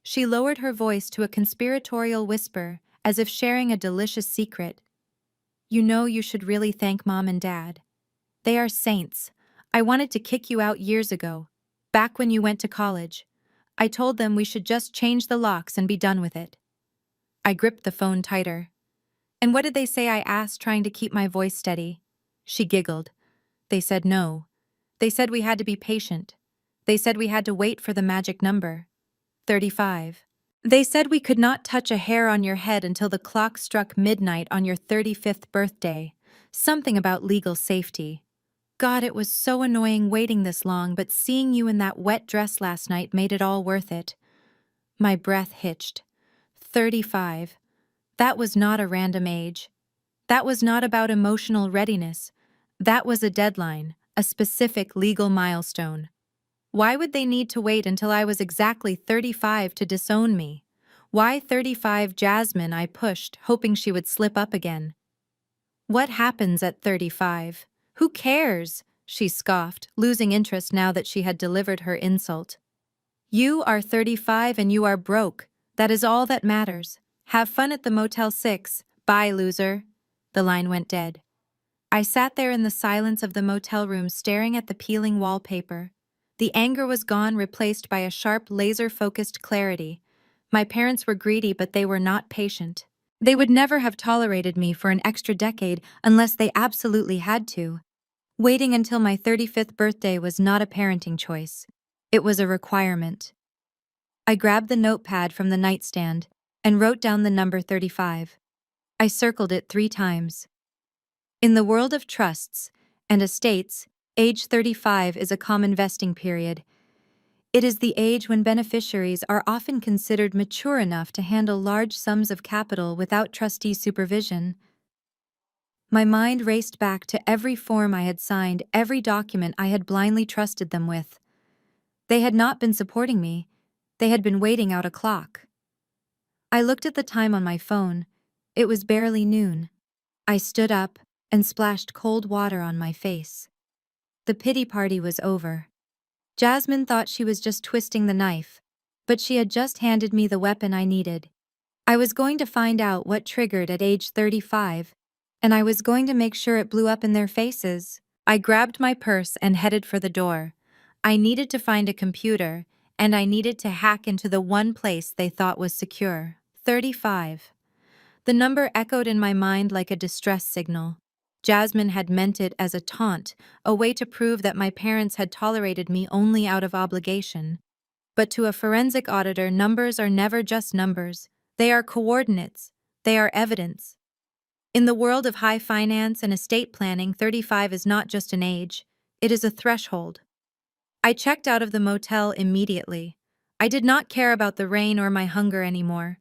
She lowered her voice to a conspiratorial whisper, as if sharing a delicious secret. "You know you should really thank Mom and Dad. They are saints. I wanted to kick you out years ago, back when you went to college. I told them we should just change the locks and be done with it." I gripped the phone tighter. "And what did they say?" I asked, trying to keep my voice steady. She giggled. "They said no. They said we had to be patient. They said we had to wait for the magic number. 35. They said we could not touch a hair on your head until the clock struck midnight on your 35th birthday. Something about legal safety. God, it was so annoying waiting this long, but seeing you in that wet dress last night made it all worth it." My breath hitched. 35. That was not a random age. That was not about emotional readiness. That was a deadline, a specific legal milestone. Why would they need to wait until I was exactly 35 to disown me? "Why 35, Jasmine?" I pushed, hoping she would slip up again. "What happens at 35? Who cares?" she scoffed, losing interest now that she had delivered her insult. "You are 35 and you are broke. That is all that matters. Have fun at the Motel 6. Bye, loser." The line went dead. I sat there in the silence of the motel room, staring at the peeling wallpaper. The anger was gone, replaced by a sharp, laser-focused clarity. My parents were greedy, but they were not patient. They would never have tolerated me for an extra decade unless they absolutely had to. Waiting until my 35th birthday was not a parenting choice. It was a requirement. I grabbed the notepad from the nightstand and wrote down the number 35. I circled it 3 times. In the world of trusts and estates, age 35 is a common vesting period. It is the age when beneficiaries are often considered mature enough to handle large sums of capital without trustee supervision. My mind raced back to every form I had signed, every document I had blindly trusted them with. They had not been supporting me. They had been waiting out a clock. I looked at the time on my phone. It was barely noon. I stood up and splashed cold water on my face. The pity party was over. Jasmine thought she was just twisting the knife, but she had just handed me the weapon I needed. I was going to find out what triggered at age 35, and I was going to make sure it blew up in their faces. I grabbed my purse and headed for the door. I needed to find a computer, and I needed to hack into the one place they thought was secure. 35. The number echoed in my mind like a distress signal. Jasmine had meant it as a taunt, a way to prove that my parents had tolerated me only out of obligation. But to a forensic auditor, numbers are never just numbers. They are coordinates. They are evidence. In the world of high finance and estate planning, 35 is not just an age. It is a threshold. I checked out of the motel immediately. I did not care about the rain or my hunger anymore.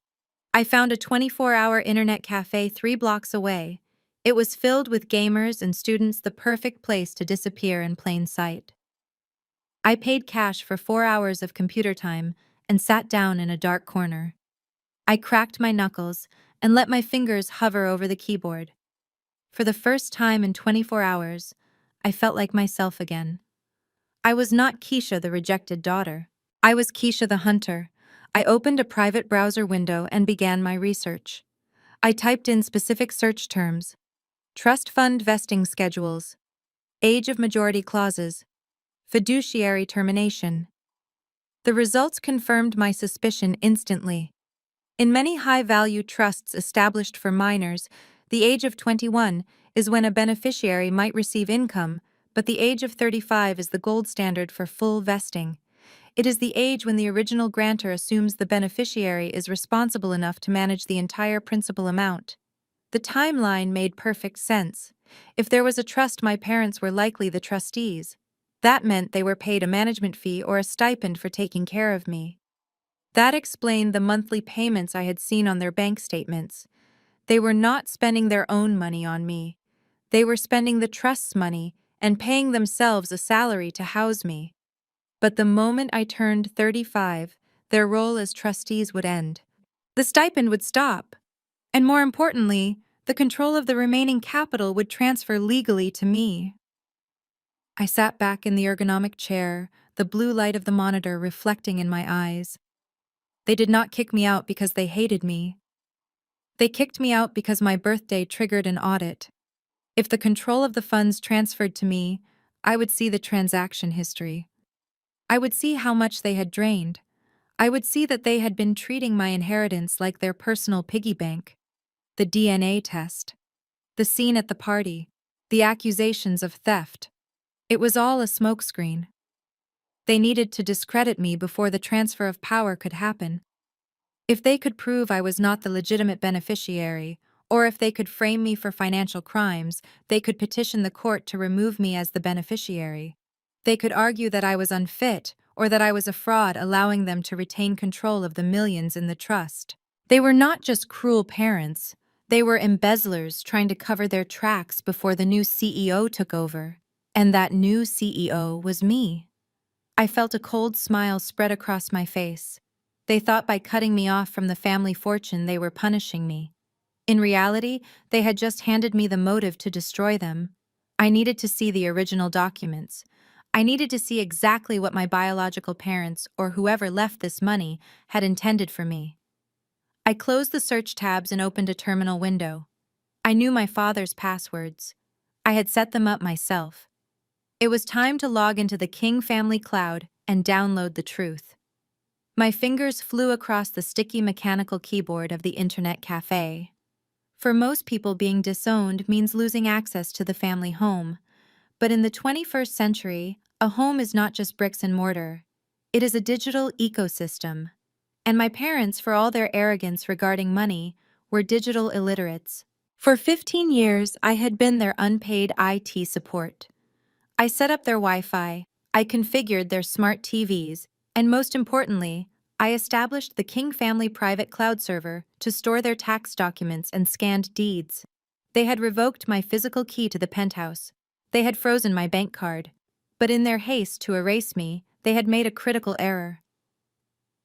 I found a 24-hour internet cafe 3 blocks away. It was filled with gamers and students, the perfect place to disappear in plain sight. I paid cash for 4 hours of computer time and sat down in a dark corner. I cracked my knuckles and let my fingers hover over the keyboard. For the first time in 24 hours, I felt like myself again. I was not Keisha, the rejected daughter. I was Keisha, the hunter. I opened a private browser window and began my research. I typed in specific search terms: trust fund vesting schedules, age of majority clauses, fiduciary termination. The results confirmed my suspicion instantly. In many high-value trusts established for minors, the age of 21 is when a beneficiary might receive income, but the age of 35 is the gold standard for full vesting. It is the age when the original grantor assumes the beneficiary is responsible enough to manage the entire principal amount. The timeline made perfect sense. If there was a trust, my parents were likely the trustees. That meant they were paid a management fee or a stipend for taking care of me. That explained the monthly payments I had seen on their bank statements. They were not spending their own money on me. They were spending the trust's money and paying themselves a salary to house me. But the moment I turned 35, their role as trustees would end. The stipend would stop. And more importantly, the control of the remaining capital would transfer legally to me. I sat back in the ergonomic chair, the blue light of the monitor reflecting in my eyes. They did not kick me out because they hated me. They kicked me out because my birthday triggered an audit. If the control of the funds transferred to me, I would see the transaction history. I would see how much they had drained. I would see that they had been treating my inheritance like their personal piggy bank. The DNA test, the scene at the party, the accusations of theft. It was all a smokescreen. They needed to discredit me before the transfer of power could happen. If they could prove I was not the legitimate beneficiary, or if they could frame me for financial crimes, they could petition the court to remove me as the beneficiary. They could argue that I was unfit, or that I was a fraud, allowing them to retain control of the millions in the trust. They were not just cruel parents, they were embezzlers trying to cover their tracks before the new CEO took over. And that new CEO was me. I felt a cold smile spread across my face. They thought by cutting me off from the family fortune they were punishing me. In reality, they had just handed me the motive to destroy them. I needed to see the original documents. I needed to see exactly what my biological parents, or whoever left this money, had intended for me. I closed the search tabs and opened a terminal window. I knew my father's passwords. I had set them up myself. It was time to log into the King family cloud and download the truth. My fingers flew across the sticky mechanical keyboard of the internet cafe. For most people, being disowned means losing access to the family home. But in the 21st century, a home is not just bricks and mortar. It is a digital ecosystem. And my parents, for all their arrogance regarding money, were digital illiterates. For 15 years, I had been their unpaid IT support. I set up their Wi-Fi, I configured their smart TVs, and most importantly, I established the King family private cloud server to store their tax documents and scanned deeds. They had revoked my physical key to the penthouse. They had frozen my bank card. But in their haste to erase me, they had made a critical error.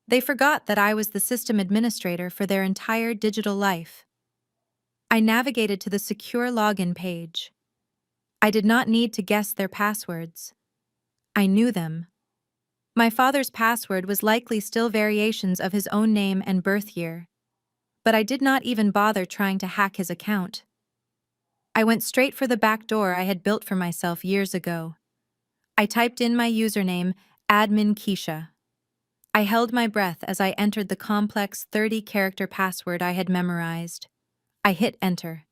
They forgot that I was the system administrator for their entire digital life. I navigated to the secure login page. I did not need to guess their passwords. I knew them. My father's password was likely still variations of his own name and birth year. But I did not even bother trying to hack his account. I went straight for the back door I had built for myself years ago. I typed in my username, Admin Keisha. I held my breath as I entered the complex 30-character password I had memorized. I hit enter.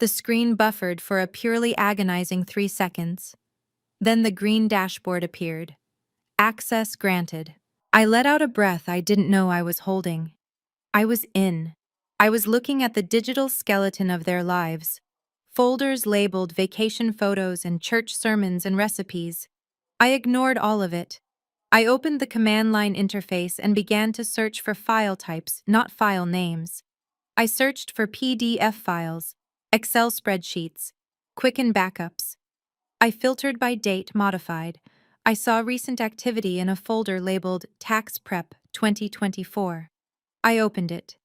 The screen buffered for a purely agonizing 3 seconds. Then the green dashboard appeared. Access granted. I let out a breath I didn't know I was holding. I was in. I was looking at the digital skeleton of their lives. Folders labeled vacation photos and church sermons and recipes. I ignored all of it. I opened the command line interface and began to search for file types, not file names. I searched for PDF files, Excel spreadsheets, Quicken backups. I filtered by date modified. I saw recent activity in a folder labeled Tax Prep 2024. I opened it.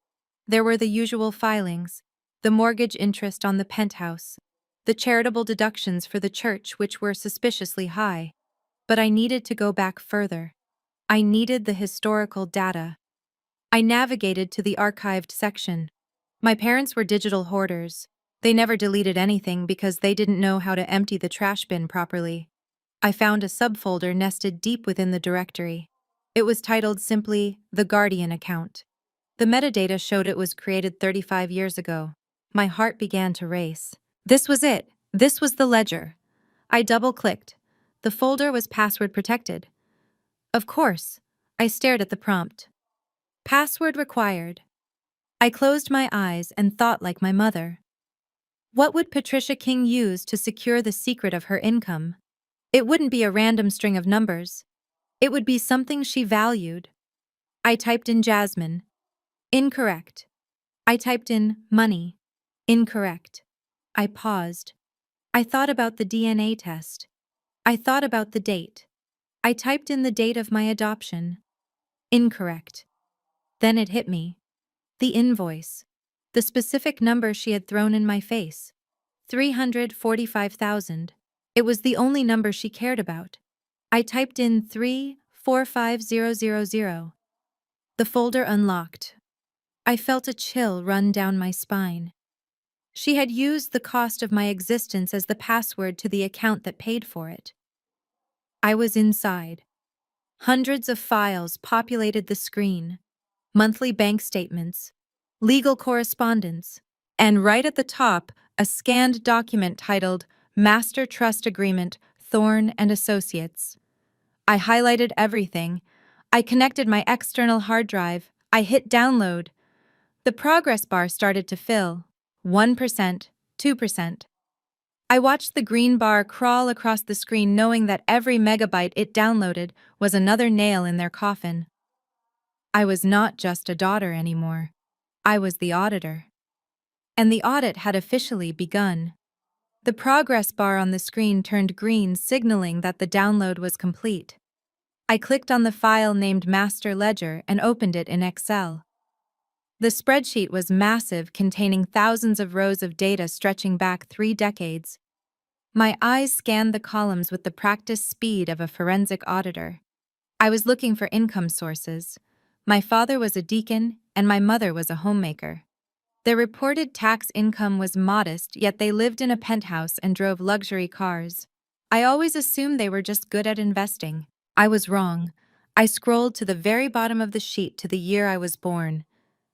There were the usual filings, the mortgage interest on the penthouse, the charitable deductions for the church, which were suspiciously high. But I needed to go back further. I needed the historical data. I navigated to the archived section. My parents were digital hoarders. They never deleted anything because they didn't know how to empty the trash bin properly. I found a subfolder nested deep within the directory. It was titled simply The Guardian Account. The metadata showed it was created 35 years ago. My heart began to race. This was it. This was the ledger. I double-clicked. The folder was password protected. Of course. I stared at the prompt. Password required. I closed my eyes and thought like my mother. What would Patricia King use to secure the secret of her income? It wouldn't be a random string of numbers. It would be something she valued. I typed in Jasmine. Incorrect. I typed in money. Incorrect. I paused. I thought about the DNA test. I thought about the date. I typed in the date of my adoption. Incorrect. Then it hit me. The invoice. The specific number she had thrown in my face. 345,000. It was the only number she cared about. I typed in 345000. The folder unlocked. I felt a chill run down my spine. She had used the cost of my existence as the password to the account that paid for it. I was inside. Hundreds of files populated the screen. Monthly bank statements, legal correspondence, and right at the top, a scanned document titled Master Trust Agreement, Thorne and Associates. I highlighted everything. I connected my external hard drive. I hit download. The progress bar started to fill. 1%, 2%. I watched the green bar crawl across the screen, knowing that every megabyte it downloaded was another nail in their coffin. I was not just a daughter anymore. I was the auditor. And the audit had officially begun. The progress bar on the screen turned green, signaling that the download was complete. I clicked on the file named Master Ledger and opened it in Excel. The spreadsheet was massive, containing thousands of rows of data stretching back 3 decades. My eyes scanned the columns with the practiced speed of a forensic auditor. I was looking for income sources. My father was a deacon, and my mother was a homemaker. Their reported tax income was modest, yet they lived in a penthouse and drove luxury cars. I always assumed they were just good at investing. I was wrong. I scrolled to the very bottom of the sheet to the year I was born.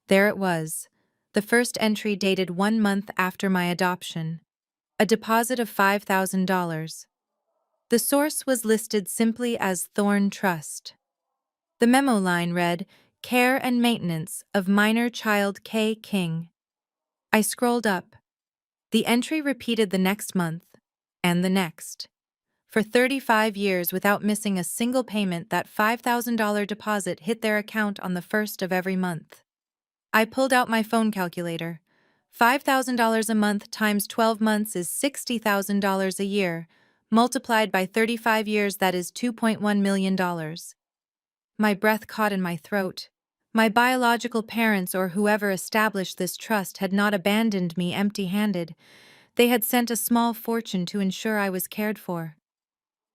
There it was. The first entry dated 1 month after my adoption. A deposit of $5,000. The source was listed simply as Thorne Trust. The memo line read, Care and Maintenance of Minor Child K. King. I scrolled up. The entry repeated the next month, and the next. For 35 years without missing a single payment, that $5,000 deposit hit their account on the first of every month. I pulled out my phone calculator. $5,000 a month times 12 months is $60,000 a year. Multiplied by 35 years, that is $2.1 million. My breath caught in my throat. My biological parents or whoever established this trust had not abandoned me empty-handed. They had sent a small fortune to ensure I was cared for.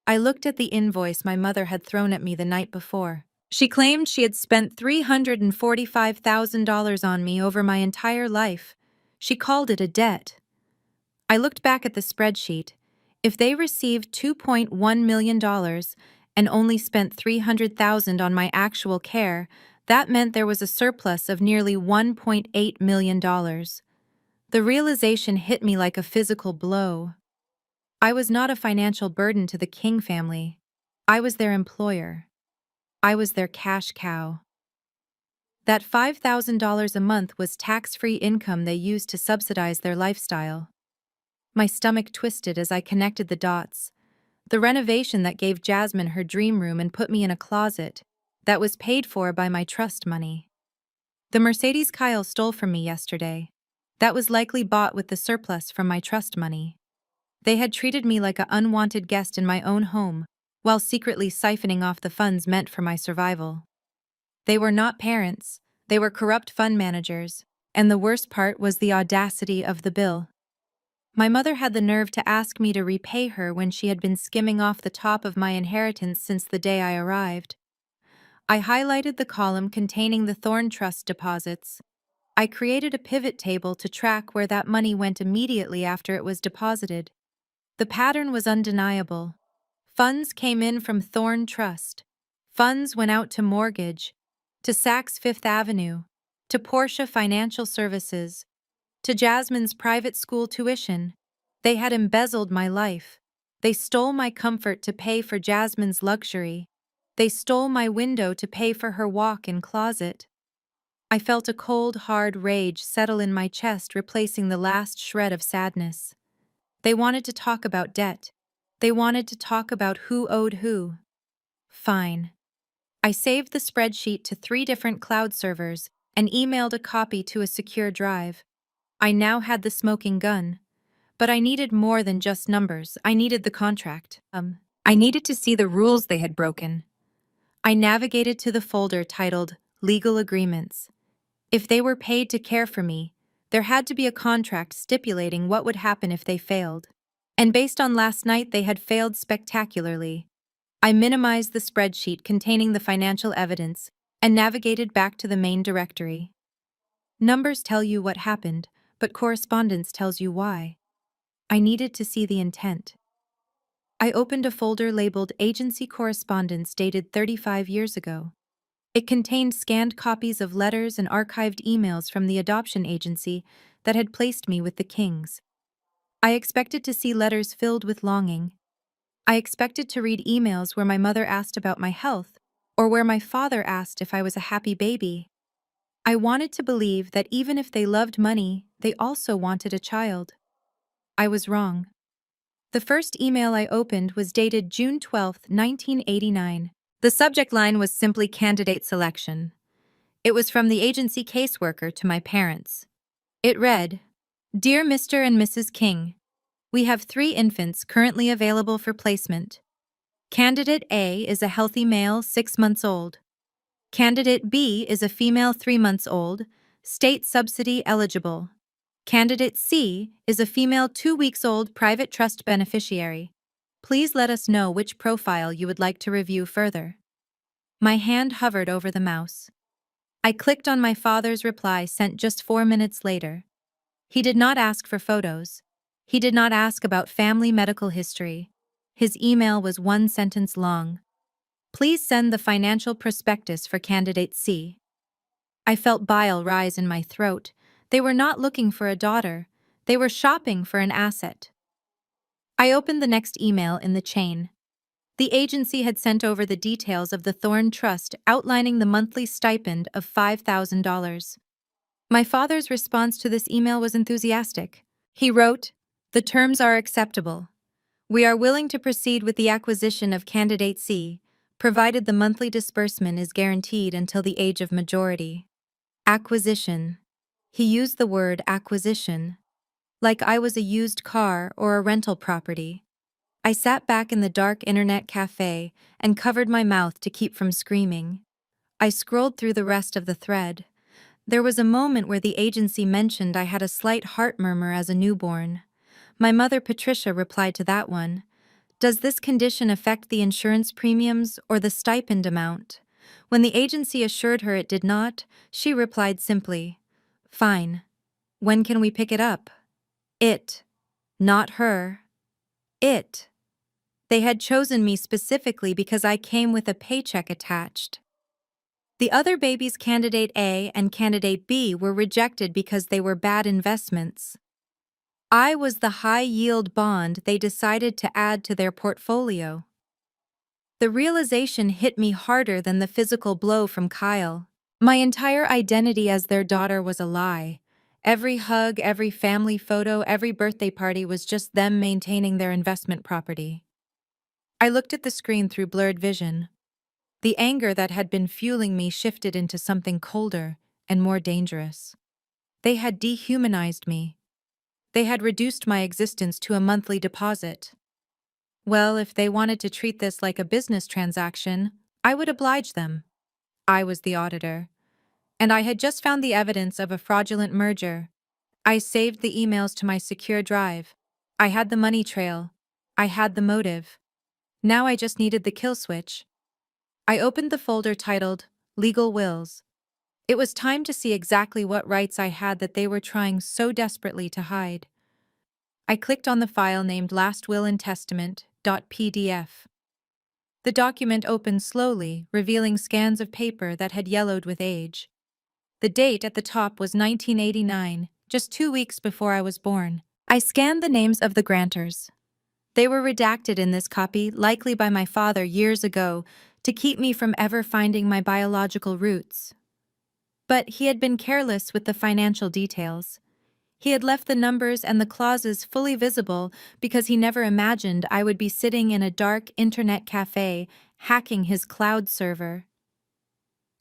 I looked at the invoice my mother had thrown at me the night before. She claimed she had spent $345,000 on me over my entire life. She called it a debt. I looked back at the spreadsheet. If they received $2.1 million and only spent $300,000 on my actual care, that meant there was a surplus of nearly $1.8 million. The realization hit me like a physical blow. I was not a financial burden to the King family. I was their employer. I was their cash cow. That $5,000 a month was tax-free income they used to subsidize their lifestyle. My stomach twisted as I connected the dots. The renovation that gave Jasmine her dream room and put me in a closet that was paid for by my trust money. The Mercedes Kyle stole from me yesterday. That was likely bought with the surplus from my trust money. They had treated me like an unwanted guest in my own home, while secretly siphoning off the funds meant for my survival. They were not parents, they were corrupt fund managers, and the worst part was the audacity of the bill. My mother had the nerve to ask me to repay her when she had been skimming off the top of my inheritance since the day I arrived. I highlighted the column containing the Thorn Trust deposits. I created a pivot table to track where that money went immediately after it was deposited. The pattern was undeniable. Funds came in from Thorn Trust. Funds went out to mortgage, to Saks Fifth Avenue, to Portia Financial Services, to Jasmine's private school tuition. They had embezzled my life. They stole my comfort to pay for Jasmine's luxury. They stole my window to pay for her walk-in closet. I felt a cold, hard rage settle in my chest, replacing the last shred of sadness. They wanted to talk about debt. They wanted to talk about who owed who. Fine. I saved the spreadsheet to 3 different cloud servers and emailed a copy to a secure drive. I now had the smoking gun. But I needed more than just numbers. I needed the contract. I needed to see the rules they had broken. I navigated to the folder titled Legal Agreements. If they were paid to care for me, there had to be a contract stipulating what would happen if they failed. And based on last night, they had failed spectacularly. I minimized the spreadsheet containing the financial evidence and navigated back to the main directory. Numbers tell you what happened, but correspondence tells you why. I needed to see the intent. I opened a folder labeled Agency Correspondence dated 35 years ago. It contained scanned copies of letters and archived emails from the adoption agency that had placed me with the Kings. I expected to see letters filled with longing. I expected to read emails where my mother asked about my health, or where my father asked if I was a happy baby. I wanted to believe that even if they loved money, they also wanted a child. I was wrong. The first email I opened was dated June 12, 1989. The subject line was simply candidate selection. It was from the agency caseworker to my parents. It read, Dear Mr. and Mrs. King, we have 3 infants currently available for placement. Candidate A is a healthy male 6 months old. Candidate B is a female 3 months old, state subsidy eligible. Candidate C is a female 2 weeks old private trust beneficiary. Please let us know which profile you would like to review further. My hand hovered over the mouse. I clicked on my father's reply sent just 4 minutes later. He did not ask for photos. He did not ask about family medical history. His email was 1 sentence long. Please send the financial prospectus for candidate C. I felt bile rise in my throat. They were not looking for a daughter. They were shopping for an asset. I opened the next email in the chain. The agency had sent over the details of the Thorn Trust outlining the monthly stipend of $5,000. My father's response to this email was enthusiastic. He wrote, The terms are acceptable. We are willing to proceed with the acquisition of candidate C, provided the monthly disbursement is guaranteed until the age of majority. Acquisition. He used the word acquisition, like I was a used car or a rental property. I sat back in the dark internet cafe and covered my mouth to keep from screaming. I scrolled through the rest of the thread. There was a moment where the agency mentioned I had a slight heart murmur as a newborn. My mother Patricia replied to that one. Does this condition affect the insurance premiums or the stipend amount? When the agency assured her it did not, she replied simply, Fine. When can we pick it up? It. Not her. It. They had chosen me specifically because I came with a paycheck attached. The other babies, candidate A and candidate B, were rejected because they were bad investments. I was the high-yield bond they decided to add to their portfolio. The realization hit me harder than the physical blow from Kyle. My entire identity as their daughter was a lie. Every hug, every family photo, every birthday party was just them maintaining their investment property. I looked at the screen through blurred vision. The anger that had been fueling me shifted into something colder and more dangerous. They had dehumanized me. They had reduced my existence to a monthly deposit. Well, if they wanted to treat this like a business transaction, I would oblige them. I was the auditor, and I had just found the evidence of a fraudulent merger. I saved the emails to my secure drive. I had the money trail. I had the motive. Now I just needed the kill switch. I opened the folder titled Legal Wills. It was time to see exactly what rights I had that they were trying so desperately to hide. I clicked on the file named Last Will and Testament.pdf. The document opened slowly, revealing scans of paper that had yellowed with age. The date at the top was 1989, just 2 weeks before I was born. I scanned the names of the grantors. They were redacted in this copy, likely by my father years ago, to keep me from ever finding my biological roots. But he had been careless with the financial details. He had left the numbers and the clauses fully visible because he never imagined I would be sitting in a dark internet cafe hacking his cloud server.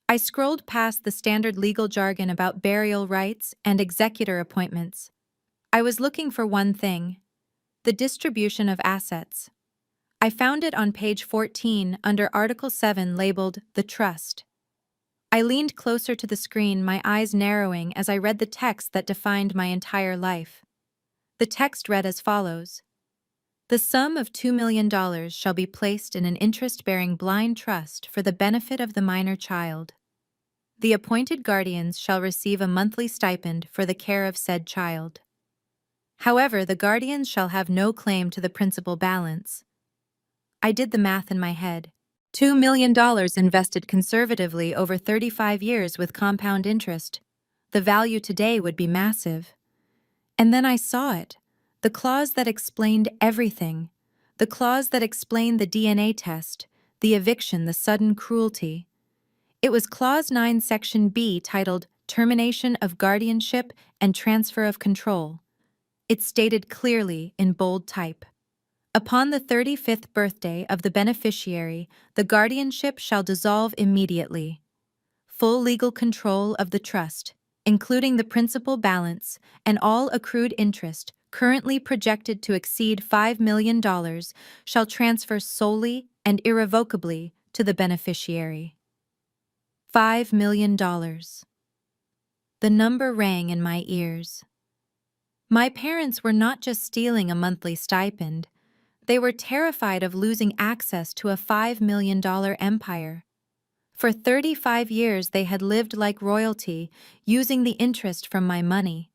I scrolled past the standard legal jargon about burial rights and executor appointments. I was looking for one thing: the distribution of assets. I found it on page 14 under Article 7 labeled The Trust. I leaned closer to the screen, my eyes narrowing as I read the text that defined my entire life. The text read as follows: The sum of $2 million shall be placed in an interest-bearing blind trust for the benefit of the minor child. The appointed guardians shall receive a monthly stipend for the care of said child. However, the guardians shall have no claim to the principal balance. I did the math in my head. $2 million invested conservatively over 35 years with compound interest. The value today would be massive. And then I saw it. The clause that explained everything. The clause that explained the DNA test, the eviction, the sudden cruelty. It was Clause 9, Section B, titled Termination of Guardianship and Transfer of Control. It stated clearly in bold type: Upon the 35th birthday of the beneficiary, the guardianship shall dissolve immediately. Full legal control of the trust, including the principal balance and all accrued interest currently projected to exceed $5 million, shall transfer solely and irrevocably to the beneficiary. $5 million. The number rang in my ears. My parents were not just stealing a monthly stipend. They were terrified of losing access to a $5 million empire. For 35 years they had lived like royalty, using the interest from my money.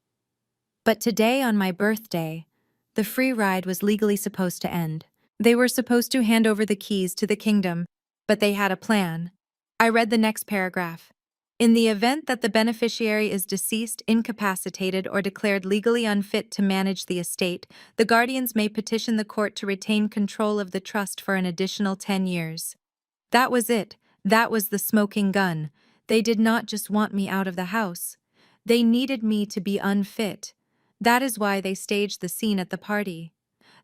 But today, on my birthday, the free ride was legally supposed to end. They were supposed to hand over the keys to the kingdom, but they had a plan. I read the next paragraph. In the event that the beneficiary is deceased, incapacitated, or declared legally unfit to manage the estate, the guardians may petition the court to retain control of the trust for an additional 10 years. That was it. That was the smoking gun. They did not just want me out of the house. They needed me to be unfit. That is why they staged the scene at the party.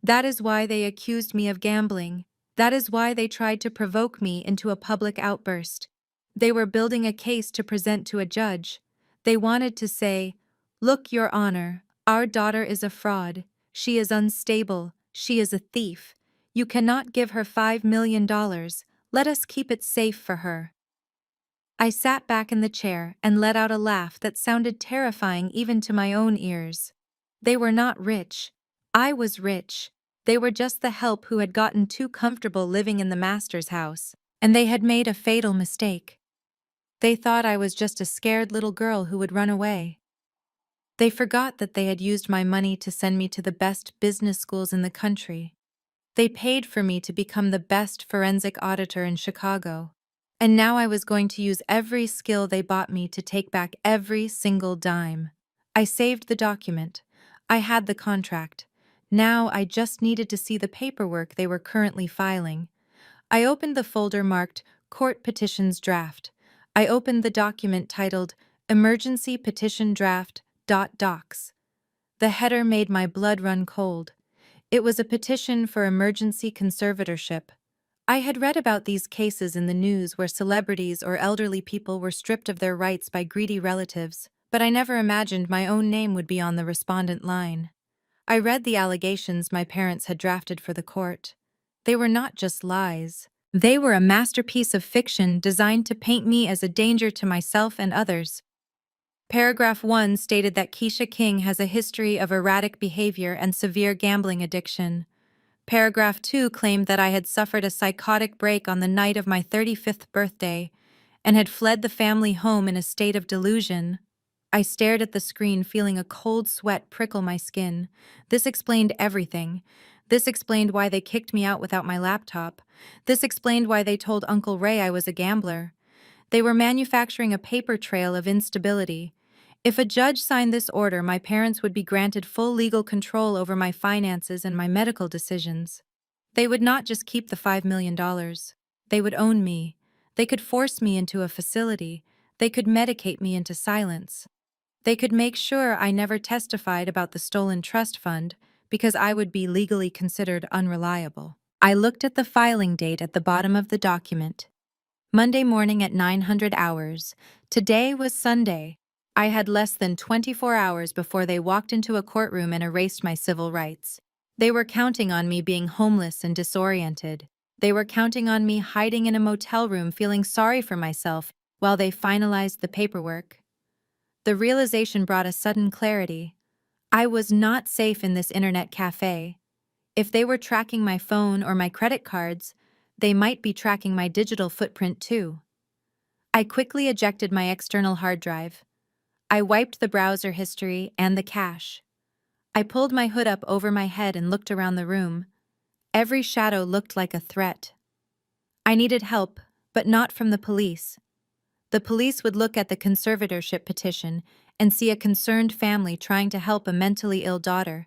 That is why they accused me of gambling. That is why they tried to provoke me into a public outburst. They were building a case to present to a judge. They wanted to say, "Look, Your Honor, our daughter is a fraud. She is unstable. She is a thief. You cannot give her $5 million. Let us keep it safe for her." I sat back in the chair and let out a laugh that sounded terrifying even to my own ears. They were not rich. I was rich. They were just the help who had gotten too comfortable living in the master's house, and they had made a fatal mistake. They thought I was just a scared little girl who would run away. They forgot that they had used my money to send me to the best business schools in the country. They paid for me to become the best forensic auditor in Chicago. And now I was going to use every skill they bought me to take back every single dime. I saved the document. I had the contract. Now I just needed to see the paperwork they were currently filing. I opened the folder marked Court Petitions Draft. I opened the document titled Emergency Petition Draft .docs. The header made my blood run cold. It was a petition for emergency conservatorship. I had read about these cases in the news where celebrities or elderly people were stripped of their rights by greedy relatives, but I never imagined my own name would be on the respondent line. I read the allegations my parents had drafted for the court. They were not just lies. They were a masterpiece of fiction designed to paint me as a danger to myself and others. Paragraph 1 stated that Keisha King has a history of erratic behavior and severe gambling addiction. Paragraph 2 claimed that I had suffered a psychotic break on the night of my 35th birthday and had fled the family home in a state of delusion. I stared at the screen, feeling a cold sweat prickle my skin. This explained everything. This explained why they kicked me out without my laptop. This explained why they told Uncle Ray I was a gambler. They were manufacturing a paper trail of instability. If a judge signed this order, my parents would be granted full legal control over my finances and my medical decisions. They would not just keep the $5 million. They would own me. They could force me into a facility. They could medicate me into silence. They could make sure I never testified about the stolen trust fund because I would be legally considered unreliable. I looked at the filing date at the bottom of the document. Monday morning at 900 hours. Today was Sunday. I had less than 24 hours before they walked into a courtroom and erased my civil rights. They were counting on me being homeless and disoriented. They were counting on me hiding in a motel room feeling sorry for myself while they finalized the paperwork. The realization brought a sudden clarity. I was not safe in this internet cafe. If they were tracking my phone or my credit cards, they might be tracking my digital footprint too. I quickly ejected my external hard drive. I wiped the browser history and the cache. I pulled my hood up over my head and looked around the room. Every shadow looked like a threat. I needed help, but not from the police. The police would look at the conservatorship petition and see a concerned family trying to help a mentally ill daughter.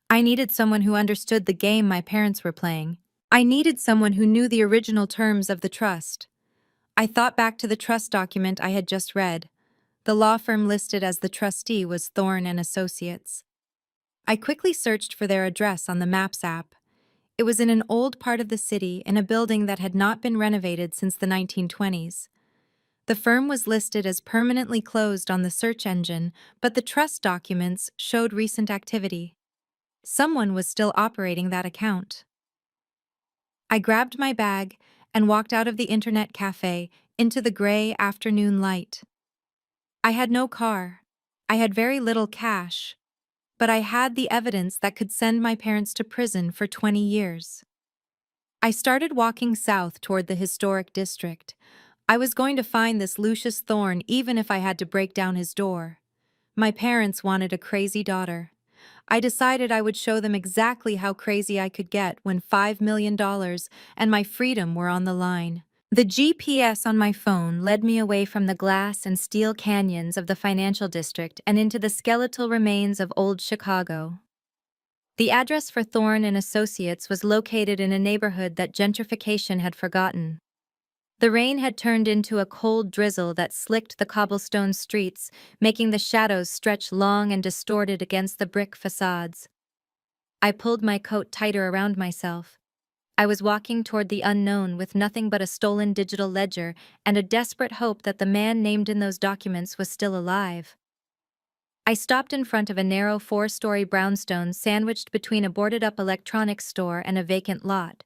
I needed someone who understood the game my parents were playing. I needed someone who knew the original terms of the trust. I thought back to the trust document I had just read. The law firm listed as the trustee was Thorne and Associates. I quickly searched for their address on the Maps app. It was in an old part of the city in a building that had not been renovated since the 1920s. The firm was listed as permanently closed on the search engine, but the trust documents showed recent activity. Someone was still operating that account. I grabbed my bag and walked out of the internet cafe into the gray afternoon light. I had no car. I had very little cash, but I had the evidence that could send my parents to prison for 20 years. I started walking south toward the historic district. I was going to find this Lucius Thorne even if I had to break down his door. My parents wanted a crazy daughter. I decided I would show them exactly how crazy I could get when $5 million and my freedom were on the line. The GPS on my phone led me away from the glass and steel canyons of the financial district and into the skeletal remains of old Chicago. The address for Thorne and Associates was located in a neighborhood that gentrification had forgotten. The rain had turned into a cold drizzle that slicked the cobblestone streets, making the shadows stretch long and distorted against the brick facades. I pulled my coat tighter around myself. I was walking toward the unknown with nothing but a stolen digital ledger and a desperate hope that the man named in those documents was still alive. I stopped in front of a narrow 4-story brownstone sandwiched between a boarded-up electronics store and a vacant lot.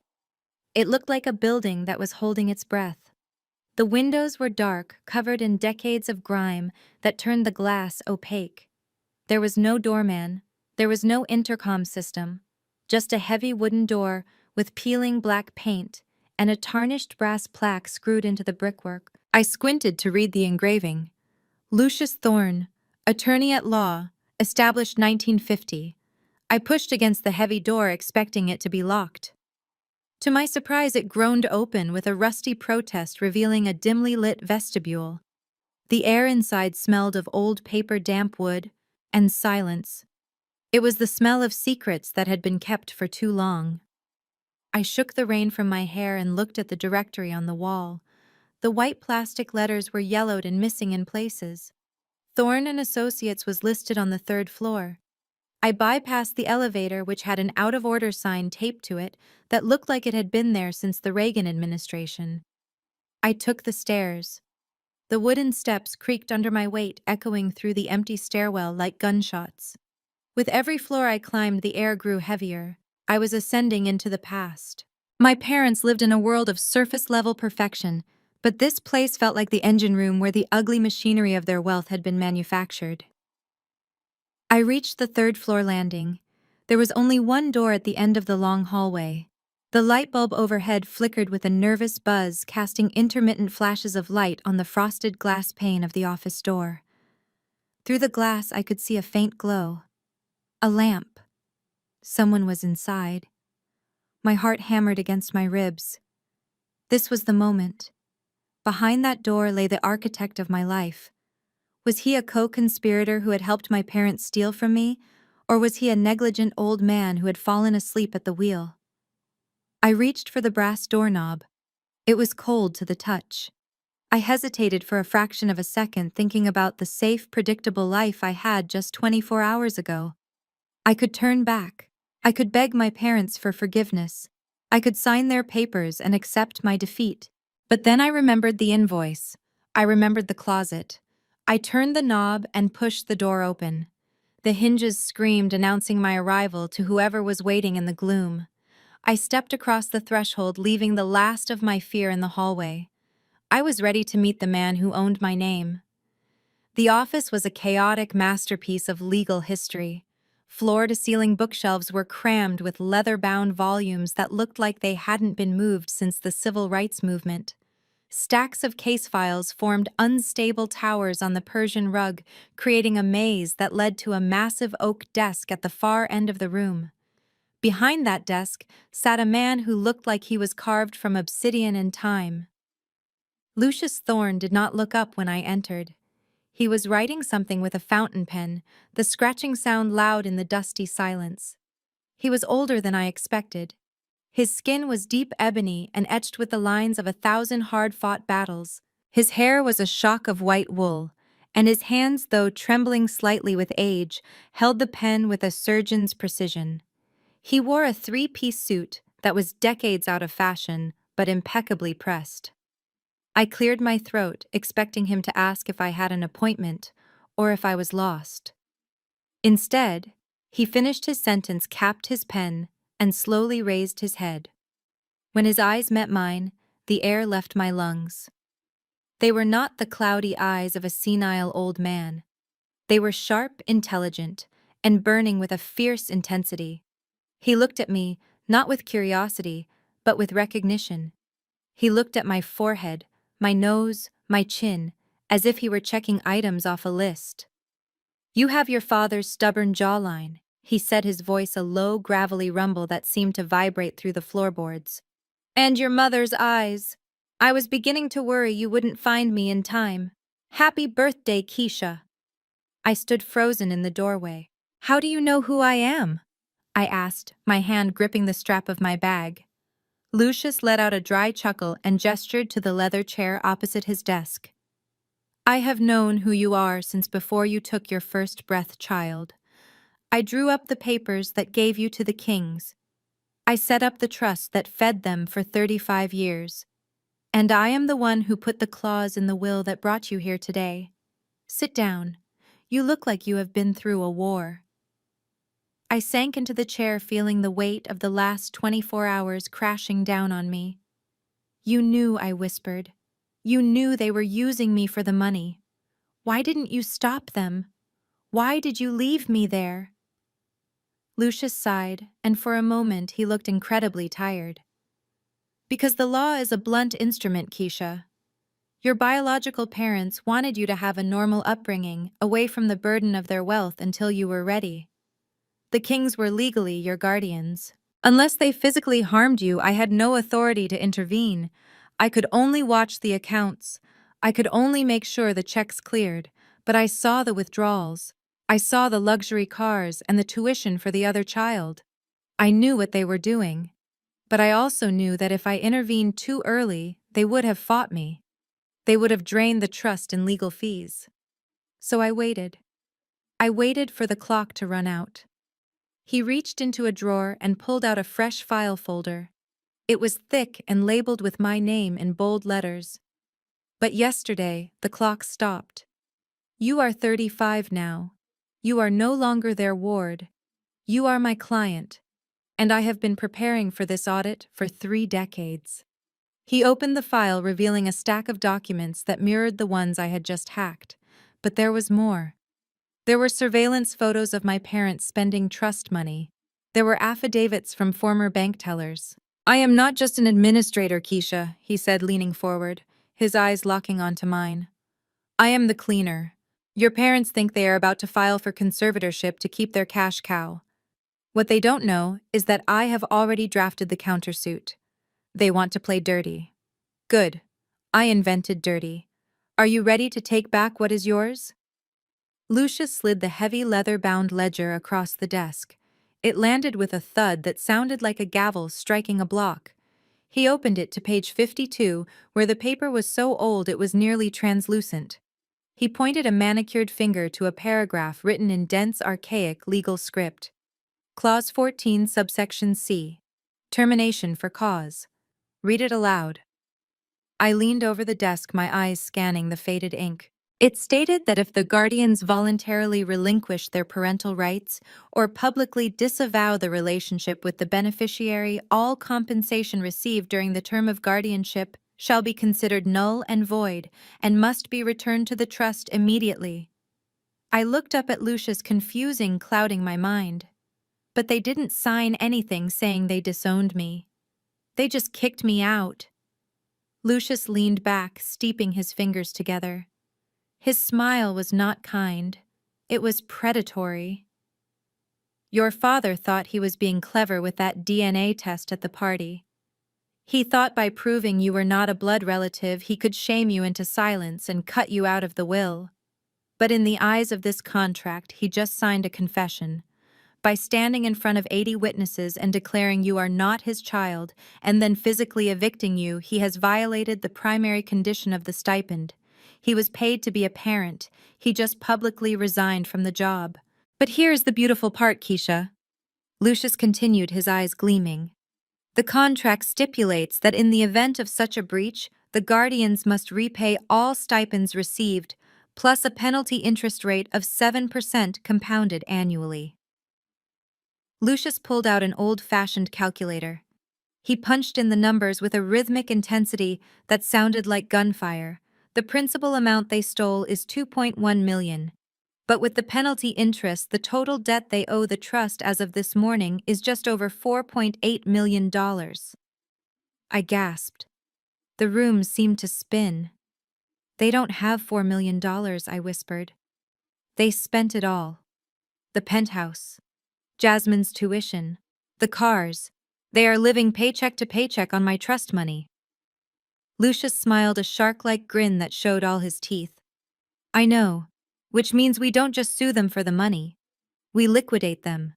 It looked like a building that was holding its breath. The windows were dark, covered in decades of grime that turned the glass opaque. There was no doorman. There was no intercom system. Just a heavy wooden door with peeling black paint and a tarnished brass plaque screwed into the brickwork. I squinted to read the engraving. Lucius Thorne, attorney at law, established 1950. I pushed against the heavy door expecting it to be locked. To my surprise, it groaned open with a rusty protest revealing a dimly lit vestibule. The air inside smelled of old paper, damp wood, and silence. It was the smell of secrets that had been kept for too long. I shook the rain from my hair and looked at the directory on the wall. The white plastic letters were yellowed and missing in places. Thorne and Associates was listed on the 3rd floor. I bypassed the elevator, which had an out-of-order sign taped to it that looked like it had been there since the Reagan administration. I took the stairs. The wooden steps creaked under my weight, echoing through the empty stairwell like gunshots. With every floor I climbed, the air grew heavier. I was ascending into the past. My parents lived in a world of surface-level perfection, but this place felt like the engine room where the ugly machinery of their wealth had been manufactured. I reached the third-floor landing. There was only one door at the end of the long hallway. The light bulb overhead flickered with a nervous buzz, casting intermittent flashes of light on the frosted glass pane of the office door. Through the glass, I could see a faint glow. A lamp. Someone was inside. My heart hammered against my ribs. This was the moment. Behind that door lay the architect of my life. Was he a co-conspirator who had helped my parents steal from me, or was he a negligent old man who had fallen asleep at the wheel? I reached for the brass doorknob. It was cold to the touch. I hesitated for a fraction of a second, thinking about the safe, predictable life I had just 24 hours ago. I could turn back. I could beg my parents for forgiveness. I could sign their papers and accept my defeat. But then I remembered the invoice. I remembered the closet. I turned the knob and pushed the door open. The hinges screamed, announcing my arrival to whoever was waiting in the gloom. I stepped across the threshold, leaving the last of my fear in the hallway. I was ready to meet the man who owned my name. The office was a chaotic masterpiece of legal history. Floor-to-ceiling bookshelves were crammed with leather-bound volumes that looked like they hadn't been moved since the civil rights movement. Stacks of case files formed unstable towers on the Persian rug, creating a maze that led to a massive oak desk at the far end of the room. Behind that desk sat a man who looked like he was carved from obsidian and time. Lucius Thorne did not look up when I entered. He was writing something with a fountain pen, the scratching sound loud in the dusty silence. He was older than I expected. His skin was deep ebony and etched with the lines of 1,000 hard-fought battles. His hair was a shock of white wool, and his hands, though trembling slightly with age, held the pen with a surgeon's precision. He wore a three-piece suit that was decades out of fashion, but impeccably pressed. I cleared my throat, expecting him to ask if I had an appointment or if I was lost. Instead, he finished his sentence, capped his pen, and slowly raised his head. When his eyes met mine, the air left my lungs. They were not the cloudy eyes of a senile old man. They were sharp, intelligent, and burning with a fierce intensity. He looked at me, not with curiosity, but with recognition. He looked at my forehead, my nose, my chin, as if he were checking items off a list. "You have your father's stubborn jawline," he said, his voice a low, gravelly rumble that seemed to vibrate through the floorboards. "And your mother's eyes. I was beginning to worry you wouldn't find me in time. Happy birthday, Keisha." I stood frozen in the doorway. "How do you know who I am?" I asked, my hand gripping the strap of my bag. Lucius let out a dry chuckle and gestured to the leather chair opposite his desk. "I have known who you are since before you took your first breath, child. I drew up the papers that gave you to the kings. I set up the trust that fed them for 35 years. And I am the one who put the clause in the will that brought you here today. Sit down. You look like you have been through a war." I sank into the chair, feeling the weight of the last 24 hours crashing down on me. "You knew," I whispered. "You knew they were using me for the money. Why didn't you stop them? Why did you leave me there?" Lucius sighed, and for a moment he looked incredibly tired. "Because the law is a blunt instrument, Keisha. Your biological parents wanted you to have a normal upbringing, away from the burden of their wealth until you were ready. The kings were legally your guardians. Unless they physically harmed you, I had no authority to intervene. I could only watch the accounts. I could only make sure the checks cleared, but I saw the withdrawals. I saw the luxury cars and the tuition for the other child. I knew what they were doing. But I also knew that if I intervened too early, they would have fought me. They would have drained the trust in legal fees. So I waited. I waited for the clock to run out. He reached into a drawer and pulled out a fresh file folder. It was thick and labeled with my name in bold letters. But yesterday, the clock stopped. You are 35 now. You are no longer their ward. You are my client. And I have been preparing for this audit for 3 decades. He opened the file, revealing a stack of documents that mirrored the ones I had just hacked. But there was more. There were surveillance photos of my parents spending trust money. There were affidavits from former bank tellers. I am not just an administrator, Keisha, he said, leaning forward, his eyes locking onto mine. I am the cleaner. Your parents think they are about to file for conservatorship to keep their cash cow. What they don't know is that I have already drafted the countersuit. They want to play dirty. Good. I invented dirty. Are you ready to take back what is yours? Lucius slid the heavy leather-bound ledger across the desk. It landed with a thud that sounded like a gavel striking a block. He opened it to page 52, where the paper was so old it was nearly translucent. He pointed a manicured finger to a paragraph written in dense, archaic legal script. Clause 14, subsection C. Termination for cause. Read it aloud. I leaned over the desk, my eyes scanning the faded ink. It stated that if the guardians voluntarily relinquish their parental rights or publicly disavow the relationship with the beneficiary, all compensation received during the term of guardianship shall be considered null and void and must be returned to the trust immediately. I looked up at Lucius, confusing clouding my mind. But they didn't sign anything saying they disowned me. They just kicked me out. Lucius leaned back, steeping his fingers together. His smile was not kind. It was predatory. Your father thought he was being clever with that DNA test at the party. He thought by proving you were not a blood relative, he could shame you into silence and cut you out of the will. But in the eyes of this contract, he just signed a confession. By standing in front of 80 witnesses and declaring you are not his child, and then physically evicting you, he has violated the primary condition of the stipend. He was paid to be a parent. He just publicly resigned from the job. But here's the beautiful part, Keisha. Lucius continued, his eyes gleaming. The contract stipulates that in the event of such a breach, the guardians must repay all stipends received, plus a penalty interest rate of 7% compounded annually. Lucius pulled out an old-fashioned calculator. He punched in the numbers with a rhythmic intensity that sounded like gunfire. The principal amount they stole is $2.1 million. But with the penalty interest, the total debt they owe the trust as of this morning is just over $4.8 million. I gasped. The room seemed to spin. They don't have $4 million, I whispered. They spent it all. The penthouse. Jasmine's tuition, the cars. They are living paycheck to paycheck on my trust money. Lucius smiled, a shark-like grin that showed all his teeth. I know, which means we don't just sue them for the money. We liquidate them.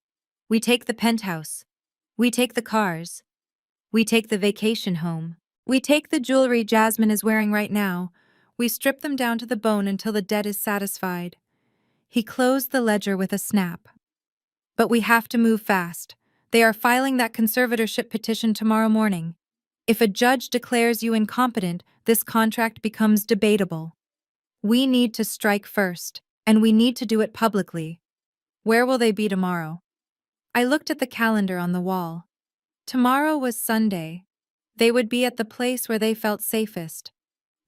We take the penthouse. We take the cars. We take the vacation home. We take the jewelry Jasmine is wearing right now. We strip them down to the bone until the debt is satisfied. He closed the ledger with a snap. But we have to move fast. They are filing that conservatorship petition tomorrow morning. If a judge declares you incompetent, this contract becomes debatable. We need to strike first, and we need to do it publicly. Where will they be tomorrow? I looked at the calendar on the wall. Tomorrow was Sunday. They would be at the place where they felt safest.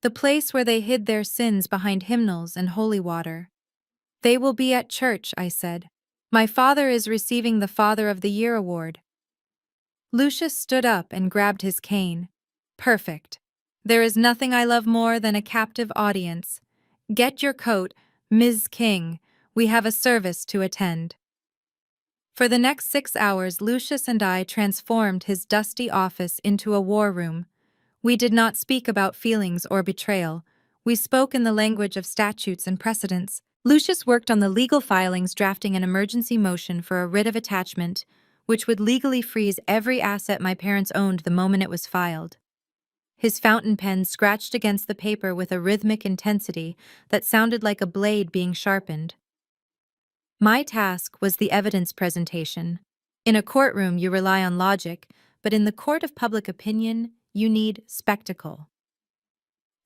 The place where they hid their sins behind hymnals and holy water. They will be at church, I said. My father is receiving the Father of the Year award. Lucius stood up and grabbed his cane. Perfect. There is nothing I love more than a captive audience. Get your coat, Ms. King. We have a service to attend. For the next 6 hours, Lucius and I transformed his dusty office into a war room. We did not speak about feelings or betrayal. We spoke in the language of statutes and precedents. Lucius worked on the legal filings, drafting an emergency motion for a writ of attachment, which would legally freeze every asset my parents owned the moment it was filed. His fountain pen scratched against the paper with a rhythmic intensity that sounded like a blade being sharpened. My task was the evidence presentation. In a courtroom, you rely on logic, but in the court of public opinion, you need spectacle.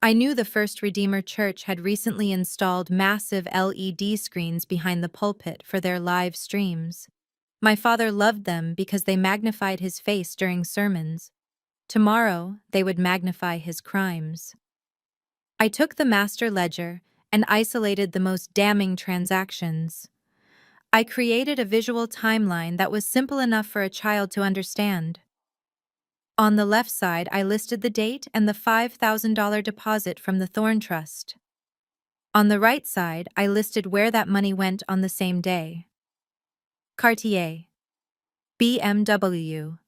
I knew the First Redeemer Church had recently installed massive LED screens behind the pulpit for their live streams. My father loved them because they magnified his face during sermons. Tomorrow, they would magnify his crimes. I took the master ledger and isolated the most damning transactions. I created a visual timeline that was simple enough for a child to understand. On the left side, I listed the date and the $5,000 deposit from the Thorn Trust. On the right side, I listed where that money went on the same day. Cartier, BMW,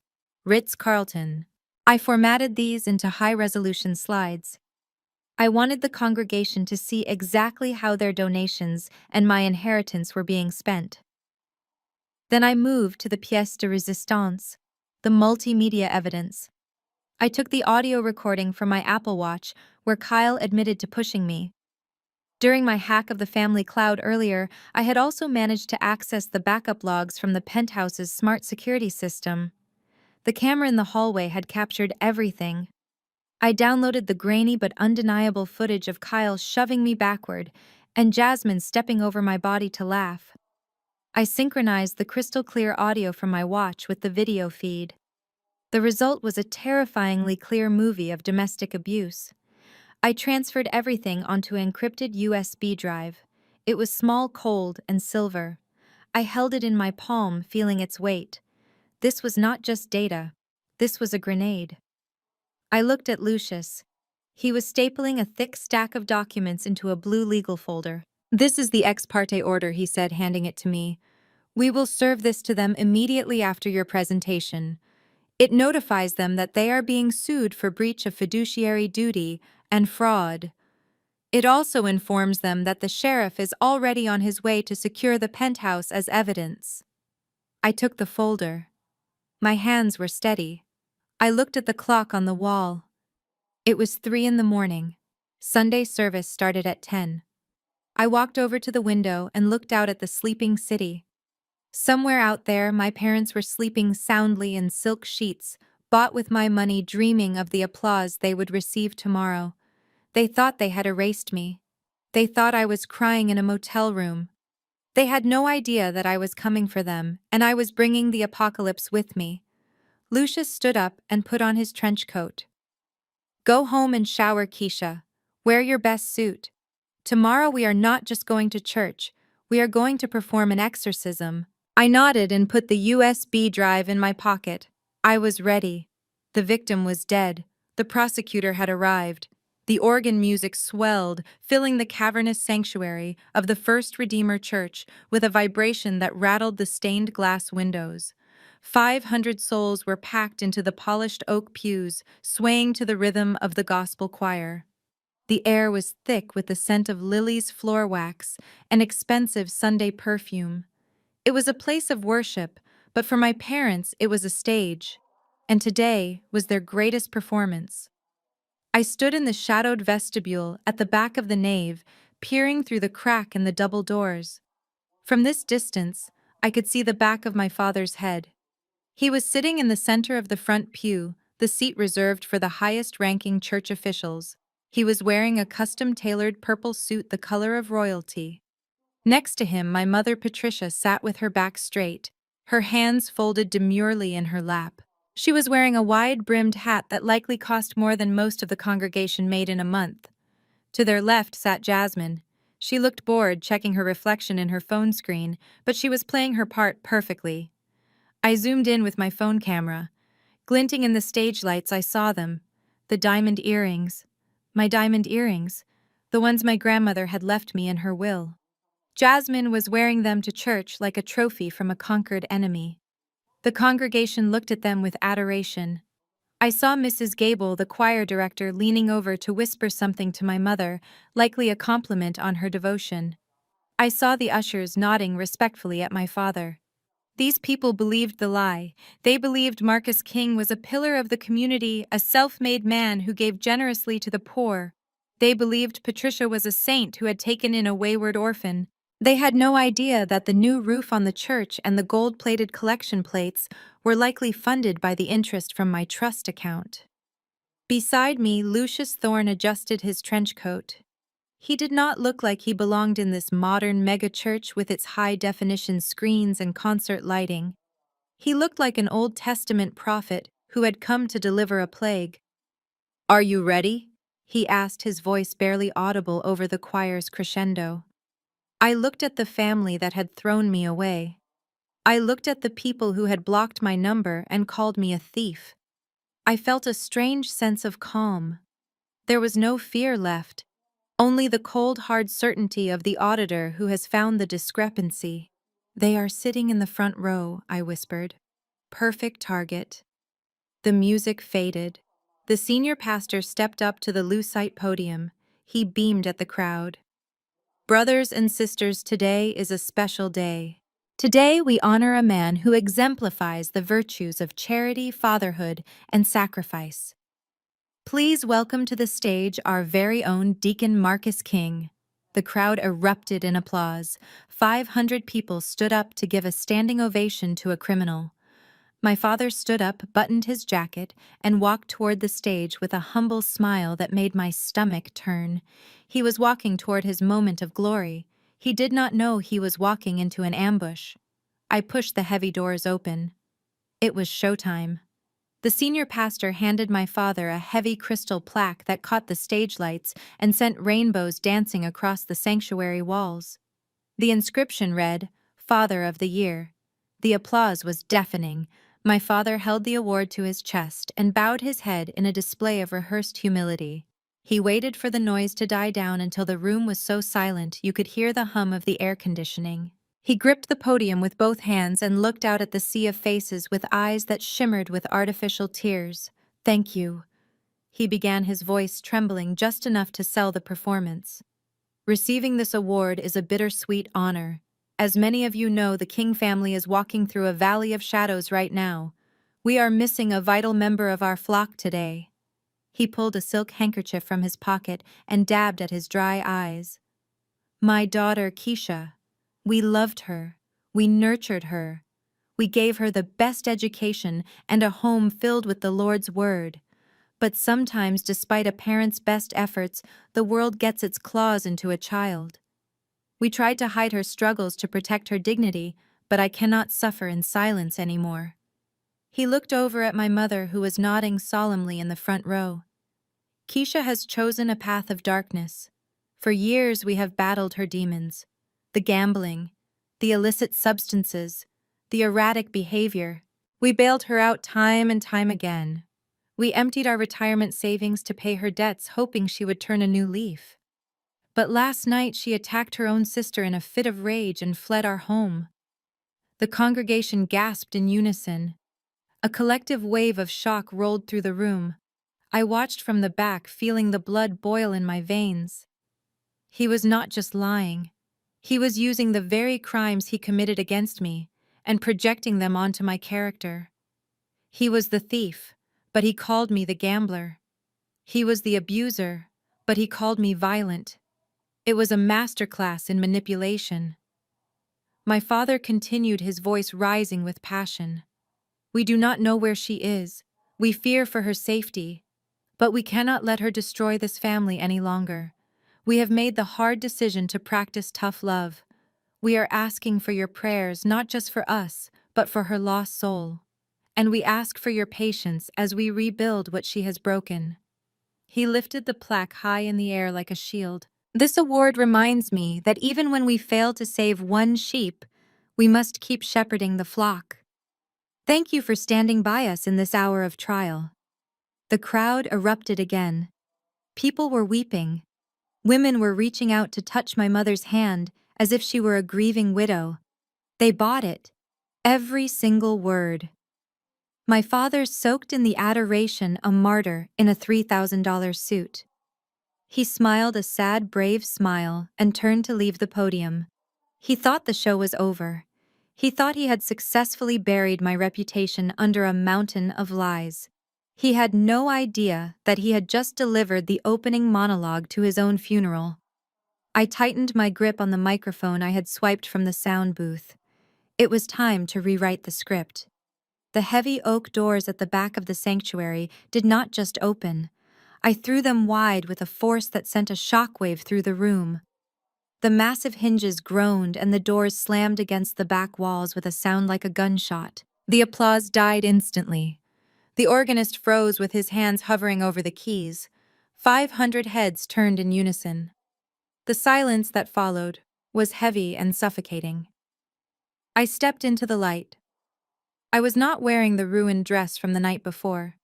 Ritz-Carlton. I formatted these into high-resolution slides. I wanted the congregation to see exactly how their donations and my inheritance were being spent. Then I moved to the pièce de résistance, the multimedia evidence. I took the audio recording from my Apple Watch, where Kyle admitted to pushing me. During my hack of the family cloud earlier, I had also managed to access the backup logs from the penthouse's smart security system. The camera in the hallway had captured everything. I downloaded the grainy but undeniable footage of Kyle shoving me backward and Jasmine stepping over my body to laugh. I synchronized the crystal-clear audio from my watch with the video feed. The result was a terrifyingly clear movie of domestic abuse. I transferred everything onto an encrypted USB drive. It was small, cold, and silver. I held it in my palm, feeling its weight. This was not just data. This was a grenade. I looked at Lucius. He was stapling a thick stack of documents into a blue legal folder. "This is the ex parte order," he said, handing it to me. "We will serve this to them immediately after your presentation. It notifies them that they are being sued for breach of fiduciary duty and fraud. It also informs them that the sheriff is already on his way to secure the penthouse as evidence." I took the folder. My hands were steady. I looked at the clock on the wall. It was 3 in the morning. Sunday service started at 10. I walked over to the window and looked out at the sleeping city. Somewhere out there, my parents were sleeping soundly in silk sheets, bought with my money, dreaming of the applause they would receive tomorrow. They thought they had erased me. They thought I was crying in a motel room. They had no idea that I was coming for them, and I was bringing the apocalypse with me. Lucius stood up and put on his trench coat. "Go home and shower, Keisha. Wear your best suit. Tomorrow we are not just going to church, we are going to perform an exorcism." I nodded and put the USB drive in my pocket. I was ready. The victim was dead. The prosecutor had arrived. The organ music swelled, filling the cavernous sanctuary of the First Redeemer Church with a vibration that rattled the stained glass windows. 500 souls were packed into the polished oak pews, swaying to the rhythm of the gospel choir. The air was thick with the scent of lilies, floor wax, and expensive Sunday perfume. It was a place of worship, but for my parents it was a stage, and today was their greatest performance. I stood in the shadowed vestibule at the back of the nave, peering through the crack in the double doors. From this distance, I could see the back of my father's head. He was sitting in the center of the front pew, the seat reserved for the highest-ranking church officials. He was wearing a custom-tailored purple suit the color of royalty. Next to him, my mother Patricia sat with her back straight, her hands folded demurely in her lap. She was wearing a wide-brimmed hat that likely cost more than most of the congregation made in a month. To their left sat Jasmine. She looked bored, checking her reflection in her phone screen, but she was playing her part perfectly. I zoomed in with my phone camera. Glinting in the stage lights, I saw them. The diamond earrings. My diamond earrings. The ones my grandmother had left me in her will. Jasmine was wearing them to church like a trophy from a conquered enemy. The congregation looked at them with adoration. I saw Mrs. Gable, the choir director, leaning over to whisper something to my mother, likely a compliment on her devotion. I saw the ushers nodding respectfully at my father. These people believed the lie. They believed Marcus King was a pillar of the community, a self-made man who gave generously to the poor. They believed Patricia was a saint who had taken in a wayward orphan. They had no idea that the new roof on the church and the gold-plated collection plates were likely funded by the interest from my trust account. Beside me, Lucius Thorne adjusted his trench coat. He did not look like he belonged in this modern megachurch with its high-definition screens and concert lighting. He looked like an Old Testament prophet who had come to deliver a plague. "Are you ready?" he asked, his voice barely audible over the choir's crescendo. I looked at the family that had thrown me away. I looked at the people who had blocked my number and called me a thief. I felt a strange sense of calm. There was no fear left, only the cold, hard certainty of the auditor who has found the discrepancy. "They are sitting in the front row," I whispered. "Perfect target." The music faded. The senior pastor stepped up to the lucite podium. He beamed at the crowd. "Brothers and sisters, today is a special day. Today we honor a man who exemplifies the virtues of charity, fatherhood, and sacrifice. Please welcome to the stage our very own Deacon Marcus King." The crowd erupted in applause. 500 people stood up to give a standing ovation to a criminal. My father stood up, buttoned his jacket, and walked toward the stage with a humble smile that made my stomach turn. He was walking toward his moment of glory. He did not know he was walking into an ambush. I pushed the heavy doors open. It was showtime. The senior pastor handed my father a heavy crystal plaque that caught the stage lights and sent rainbows dancing across the sanctuary walls. The inscription read, "Father of the Year." The applause was deafening. My father held the award to his chest and bowed his head in a display of rehearsed humility. He waited for the noise to die down until the room was so silent you could hear the hum of the air conditioning. He gripped the podium with both hands and looked out at the sea of faces with eyes that shimmered with artificial tears. "Thank you." He began, his voice trembling just enough to sell the performance. "Receiving this award is a bittersweet honor. As many of you know, the King family is walking through a valley of shadows right now. We are missing a vital member of our flock today." He pulled a silk handkerchief from his pocket and dabbed at his dry eyes. "My daughter, Keisha. We loved her. We nurtured her. We gave her the best education and a home filled with the Lord's word. But sometimes, despite a parent's best efforts, the world gets its claws into a child. We tried to hide her struggles to protect her dignity, but I cannot suffer in silence anymore." He looked over at my mother, who was nodding solemnly in the front row. "Keisha has chosen a path of darkness. For years we have battled her demons. The gambling, the illicit substances, the erratic behavior. We bailed her out time and time again. We emptied our retirement savings to pay her debts, hoping she would turn a new leaf. But last night she attacked her own sister in a fit of rage and fled our home." The congregation gasped in unison. A collective wave of shock rolled through the room. I watched from the back, feeling the blood boil in my veins. He was not just lying. He was using the very crimes he committed against me and projecting them onto my character. He was the thief, but he called me the gambler. He was the abuser, but he called me violent. It was a masterclass in manipulation. My father continued, his voice rising with passion. "We do not know where she is. We fear for her safety. But we cannot let her destroy this family any longer. We have made the hard decision to practice tough love. We are asking for your prayers, not just for us, but for her lost soul. And we ask for your patience as we rebuild what she has broken." He lifted the plaque high in the air like a shield. "This award reminds me that even when we fail to save one sheep, we must keep shepherding the flock. Thank you for standing by us in this hour of trial." The crowd erupted again. People were weeping. Women were reaching out to touch my mother's hand as if she were a grieving widow. They bought it. Every single word. My father soaked in the adoration, a martyr in a $3,000 suit. He smiled a sad, brave smile and turned to leave the podium. He thought the show was over. He thought he had successfully buried my reputation under a mountain of lies. He had no idea that he had just delivered the opening monologue to his own funeral. I tightened my grip on the microphone I had swiped from the sound booth. It was time to rewrite the script. The heavy oak doors at the back of the sanctuary did not just open. I threw them wide with a force that sent a shockwave through the room. The massive hinges groaned and the doors slammed against the back walls with a sound like a gunshot. The applause died instantly. The organist froze with his hands hovering over the keys. 500 heads turned in unison. The silence that followed was heavy and suffocating. I stepped into the light. I was not wearing the ruined dress from the night before.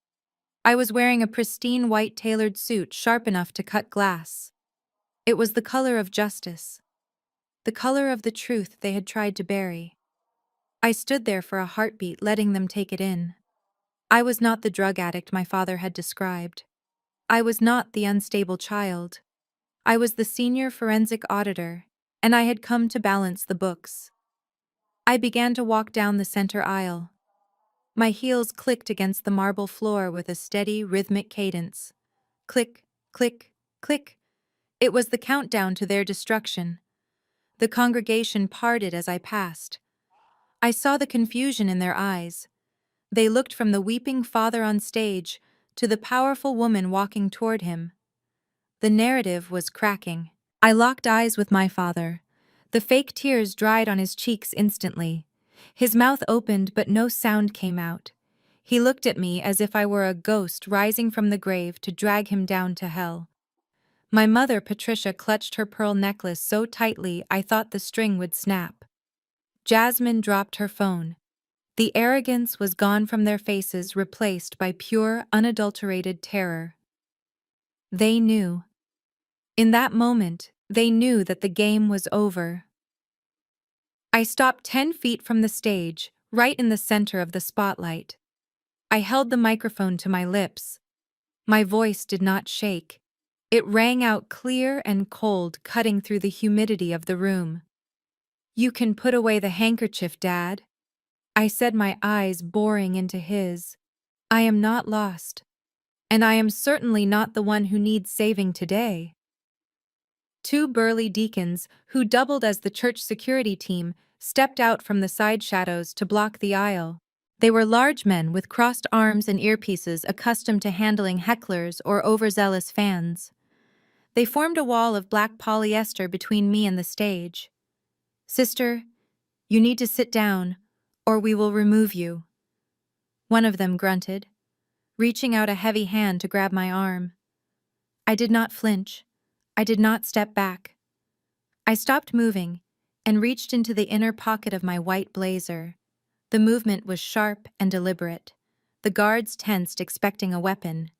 I was wearing a pristine white tailored suit sharp enough to cut glass. It was the color of justice, the color of the truth they had tried to bury. I stood there for a heartbeat, letting them take it in. I was not the drug addict my father had described. I was not the unstable child. I was the senior forensic auditor, and I had come to balance the books. I began to walk down the center aisle. My heels clicked against the marble floor with a steady, rhythmic cadence. Click, click, click. It was the countdown to their destruction. The congregation parted as I passed. I saw the confusion in their eyes. They looked from the weeping father on stage to the powerful woman walking toward him. The narrative was cracking. I locked eyes with my father. The fake tears dried on his cheeks instantly. His mouth opened, but no sound came out. He looked at me as if I were a ghost rising from the grave to drag him down to hell. My mother, Patricia, clutched her pearl necklace so tightly I thought the string would snap. Jasmine dropped her phone. The arrogance was gone from their faces, replaced by pure, unadulterated terror. They knew. In that moment, they knew that the game was over. I stopped 10 feet from the stage, right in the center of the spotlight. I held the microphone to my lips. My voice did not shake. It rang out clear and cold, cutting through the humidity of the room. "You can put away the handkerchief, Dad," I said, my eyes boring into his. "I am not lost. And I am certainly not the one who needs saving today." Two burly deacons, who doubled as the church security team, stepped out from the side shadows to block the aisle. They were large men with crossed arms and earpieces, accustomed to handling hecklers or overzealous fans. They formed a wall of black polyester between me and the stage. "Sister, you need to sit down, or we will remove you," one of them grunted, reaching out a heavy hand to grab my arm. I did not flinch. I did not step back. I stopped moving and reached into the inner pocket of my white blazer. The movement was sharp and deliberate. The guards tensed, expecting a weapon.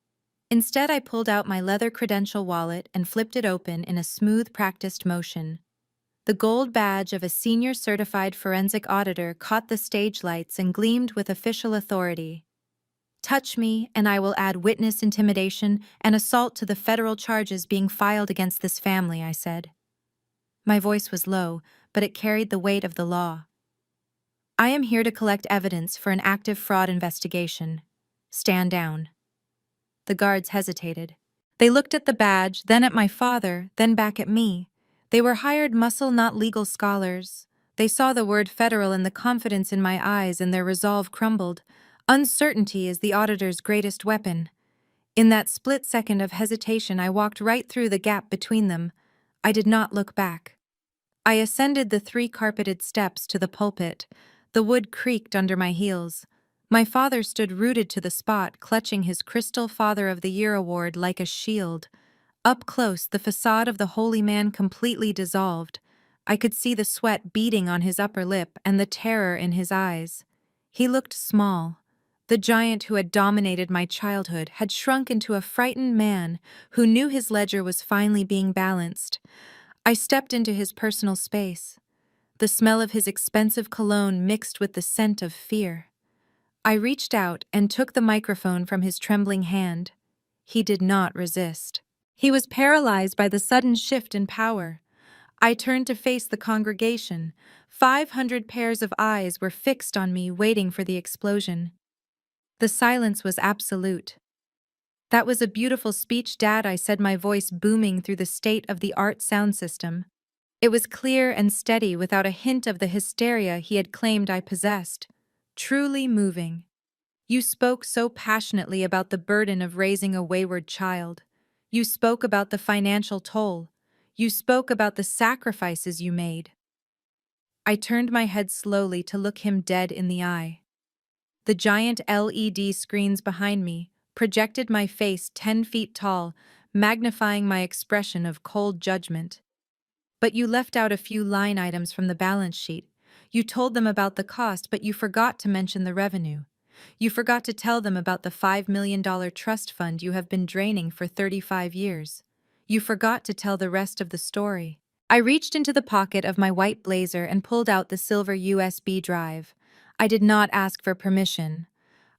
Instead, I pulled out my leather credential wallet and flipped it open in a smooth, practiced motion. The gold badge of a senior certified forensic auditor caught the stage lights and gleamed with official authority. "Touch me, and I will add witness intimidation and assault to the federal charges being filed against this family," I said. My voice was low, but it carried the weight of the law. "I am here to collect evidence for an active fraud investigation. Stand down." The guards hesitated. They looked at the badge, then at my father, then back at me. They were hired muscle, not legal scholars. They saw the word federal and the confidence in my eyes, and their resolve crumbled. Uncertainty is the auditor's greatest weapon. In that split second of hesitation, I walked right through the gap between them. I did not look back. I ascended the 3 carpeted steps to the pulpit. The wood creaked under my heels. My father stood rooted to the spot, clutching his Crystal Father of the Year award like a shield. Up close, the facade of the holy man completely dissolved. I could see the sweat beading on his upper lip and the terror in his eyes. He looked small. The giant who had dominated my childhood had shrunk into a frightened man who knew his ledger was finally being balanced. I stepped into his personal space. The smell of his expensive cologne mixed with the scent of fear. I reached out and took the microphone from his trembling hand. He did not resist. He was paralyzed by the sudden shift in power. I turned to face the congregation. 500 pairs of eyes were fixed on me, waiting for the explosion. The silence was absolute. That was a beautiful speech, Dad, I said, my voice booming through the state-of-the-art sound system. It was clear and steady without a hint of the hysteria he had claimed I possessed. Truly moving. You spoke so passionately about the burden of raising a wayward child. You spoke about the financial toll. You spoke about the sacrifices you made. I turned my head slowly to look him dead in the eye. The giant LED screens behind me projected my face 10 feet tall, magnifying my expression of cold judgment. But you left out a few line items from the balance sheet. You told them about the cost, but you forgot to mention the revenue. You forgot to tell them about the $5 million trust fund you have been draining for 35 years. You forgot to tell the rest of the story. I reached into the pocket of my white blazer and pulled out the silver USB drive. I did not ask for permission.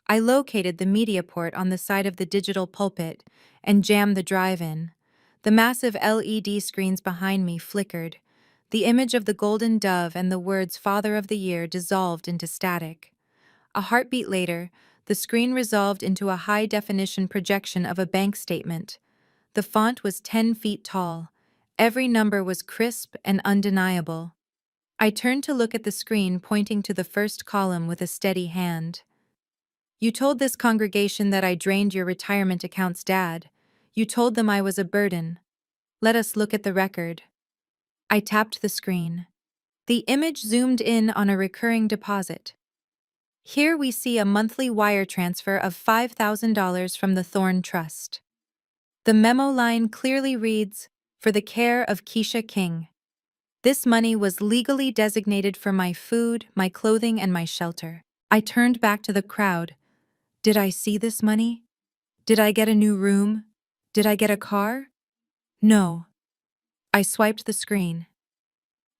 I located the media port on the side of the digital pulpit and jammed the drive in. The massive LED screens behind me flickered. The image of the golden dove and the words Father of the Year dissolved into static. A heartbeat later, the screen resolved into a high-definition projection of a bank statement. The font was 10 feet tall. Every number was crisp and undeniable. I turned to look at the screen, pointing to the first column with a steady hand. You told this congregation that I drained your retirement accounts, Dad. You told them I was a burden. Let us look at the record. I tapped the screen. The image zoomed in on a recurring deposit. Here we see a monthly wire transfer of $5,000 from the Thorn Trust. The memo line clearly reads, "For the care of Keisha King." This money was legally designated for my food, my clothing, and my shelter. I turned back to the crowd. Did I see this money? Did I get a new room? Did I get a car? No. I swiped the screen.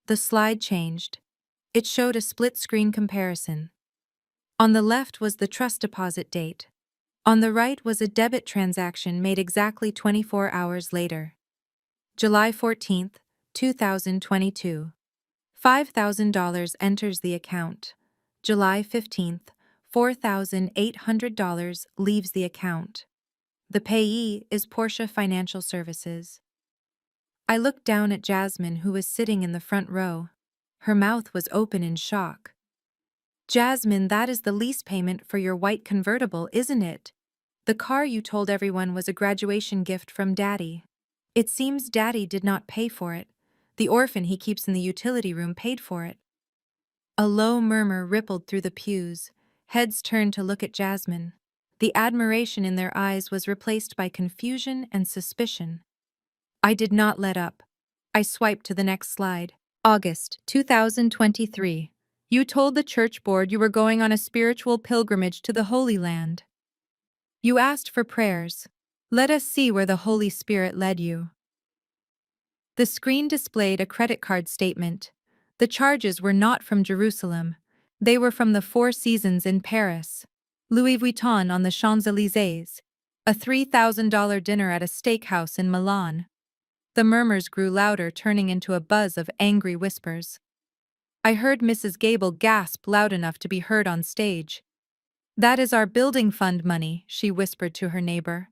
The slide changed. It showed a split-screen comparison. On the left was the trust deposit date. On the right was a debit transaction made exactly 24 hours later. July 14th, 2022. $5,000 enters the account. July 15th, $4,800 leaves the account. The payee is Portia Financial Services. I looked down at Jasmine, who was sitting in the front row. Her mouth was open in shock. Jasmine, that is the lease payment for your white convertible, isn't it? The car you told everyone was a graduation gift from Daddy. It seems Daddy did not pay for it. The orphan he keeps in the utility room paid for it. A low murmur rippled through the pews. Heads turned to look at Jasmine. The admiration in their eyes was replaced by confusion and suspicion. I did not let up. I swiped to the next slide. August 2023. You told the church board you were going on a spiritual pilgrimage to the Holy Land. You asked for prayers. Let us see where the Holy Spirit led you. The screen displayed a credit card statement. The charges were not from Jerusalem. They were from the Four Seasons in Paris, Louis Vuitton on the Champs-Élysées, a $3,000 dinner at a steakhouse in Milan. The murmurs grew louder, turning into a buzz of angry whispers. I heard Mrs. Gable gasp loud enough to be heard on stage. That is our building fund money, she whispered to her neighbor.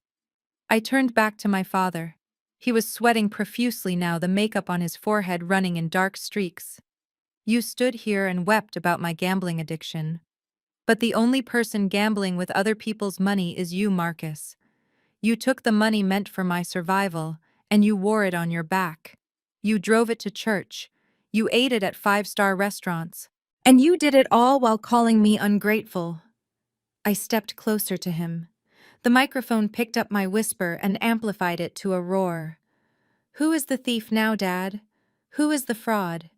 I turned back to my father. He was sweating profusely now, the makeup on his forehead running in dark streaks. You stood here and wept about my gambling addiction. But the only person gambling with other people's money is you, Marcus. You took the money meant for my survival, and you wore it on your back. You drove it to church. You ate it at five-star restaurants. And you did it all while calling me ungrateful. I stepped closer to him. The microphone picked up my whisper and amplified it to a roar. Who is the thief now, Dad? Who is the fraud?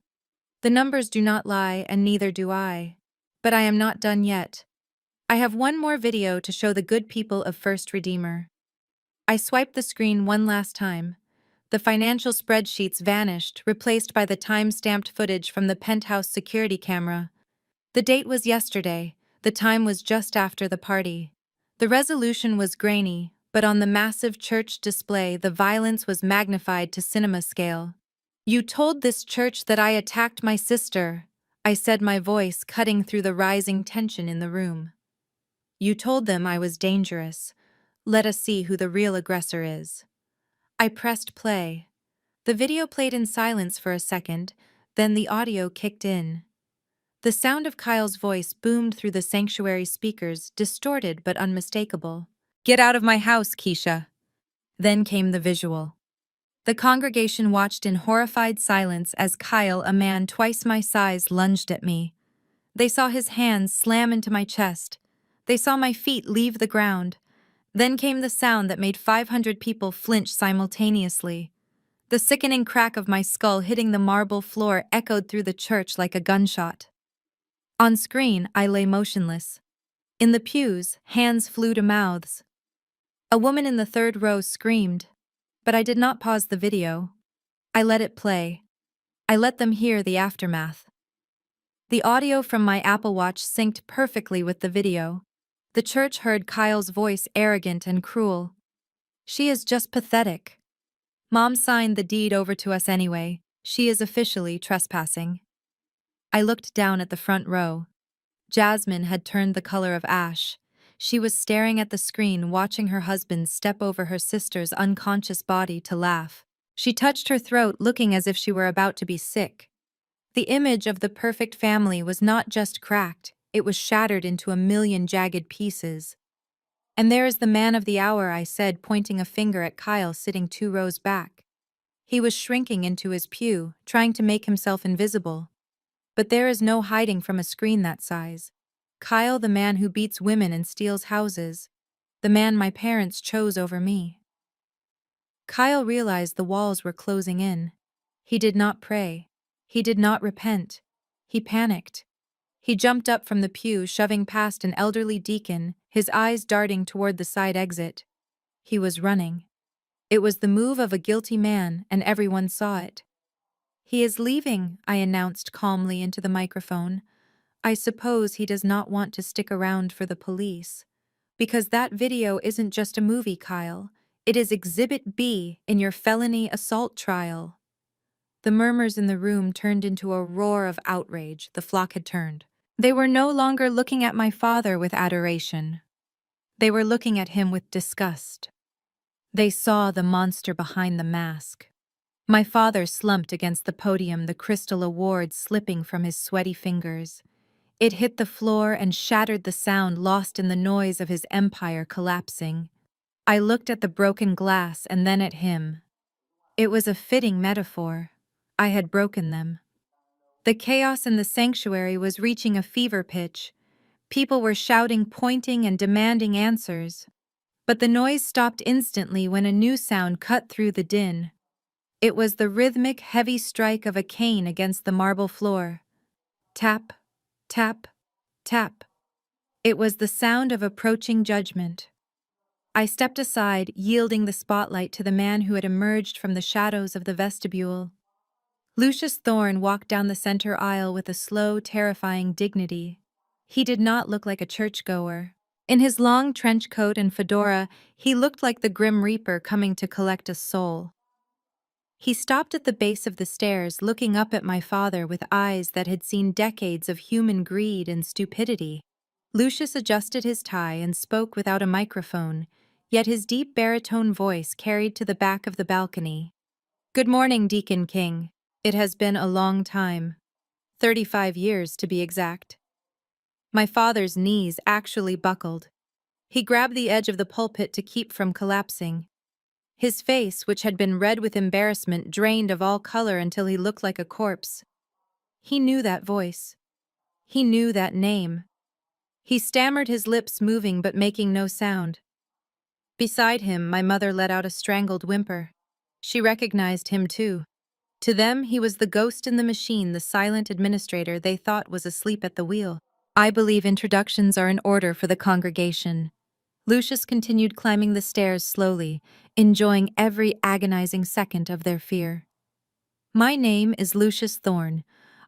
The numbers do not lie, and neither do I. But I am not done yet. I have one more video to show the good people of First Redeemer. I swiped the screen one last time. The financial spreadsheets vanished, replaced by the time-stamped footage from the penthouse security camera. The date was yesterday. The time was just after the party. The resolution was grainy, but on the massive church display, the violence was magnified to cinema scale. You told this church that I attacked my sister, I said, my voice cutting through the rising tension in the room. You told them I was dangerous. Let us see who the real aggressor is. I pressed play. The video played in silence for a second, then the audio kicked in. The sound of Kyle's voice boomed through the sanctuary speakers, distorted but unmistakable. "Get out of my house, Keisha." Then came the visual. The congregation watched in horrified silence as Kyle, a man twice my size, lunged at me. They saw his hands slam into my chest. They saw my feet leave the ground. Then came the sound that made 500 people flinch simultaneously. The sickening crack of my skull hitting the marble floor echoed through the church like a gunshot. On screen, I lay motionless. In the pews, hands flew to mouths. A woman in the third row screamed, but I did not pause the video. I let it play. I let them hear the aftermath. The audio from my Apple Watch synced perfectly with the video. The church heard Kyle's voice, arrogant and cruel. "She is just pathetic. Mom signed the deed over to us anyway. She is officially trespassing." I looked down at the front row. Jasmine had turned the color of ash. She was staring at the screen, watching her husband step over her sister's unconscious body to laugh. She touched her throat, looking as if she were about to be sick. The image of the perfect family was not just cracked, it was shattered into a million jagged pieces. "And there is the man of the hour," I said, pointing a finger at Kyle sitting 2 rows back. He was shrinking into his pew, trying to make himself invisible. But there is no hiding from a screen that size. Kyle, the man who beats women and steals houses. The man my parents chose over me. Kyle realized the walls were closing in. He did not pray. He did not repent. He panicked. He jumped up from the pew, shoving past an elderly deacon, his eyes darting toward the side exit. He was running. It was the move of a guilty man, and everyone saw it. "He is leaving," I announced calmly into the microphone. "I suppose he does not want to stick around for the police. Because that video isn't just a movie, Kyle. It is Exhibit B in your felony assault trial." The murmurs in the room turned into a roar of outrage. The flock had turned. They were no longer looking at my father with adoration. They were looking at him with disgust. They saw the monster behind the mask. My father slumped against the podium, the crystal award slipping from his sweaty fingers. It hit the floor and shattered the sound, lost in the noise of his empire collapsing. I looked at the broken glass and then at him. It was a fitting metaphor. I had broken them. The chaos in the sanctuary was reaching a fever pitch. People were shouting, pointing, and demanding answers. But the noise stopped instantly when a new sound cut through the din. It was the rhythmic, heavy strike of a cane against the marble floor. Tap, tap, tap. It was the sound of approaching judgment. I stepped aside, yielding the spotlight to the man who had emerged from the shadows of the vestibule. Lucius Thorne walked down the center aisle with a slow, terrifying dignity. He did not look like a churchgoer. In his long trench coat and fedora, he looked like the Grim Reaper coming to collect a soul. He stopped at the base of the stairs, looking up at my father with eyes that had seen decades of human greed and stupidity. Lucius adjusted his tie and spoke without a microphone, yet his deep baritone voice carried to the back of the balcony. "Good morning, Deacon King. It has been a long time. 35 years, to be exact." My father's knees actually buckled. He grabbed the edge of the pulpit to keep from collapsing. His face, which had been red with embarrassment, drained of all color until he looked like a corpse. He knew that voice. He knew that name. He stammered, his lips moving but making no sound. Beside him, my mother let out a strangled whimper. She recognized him too. To them, he was the ghost in the machine, the silent administrator they thought was asleep at the wheel. "I believe introductions are in order for the congregation." Lucius continued climbing the stairs slowly, enjoying every agonizing second of their fear. "My name is Lucius Thorne.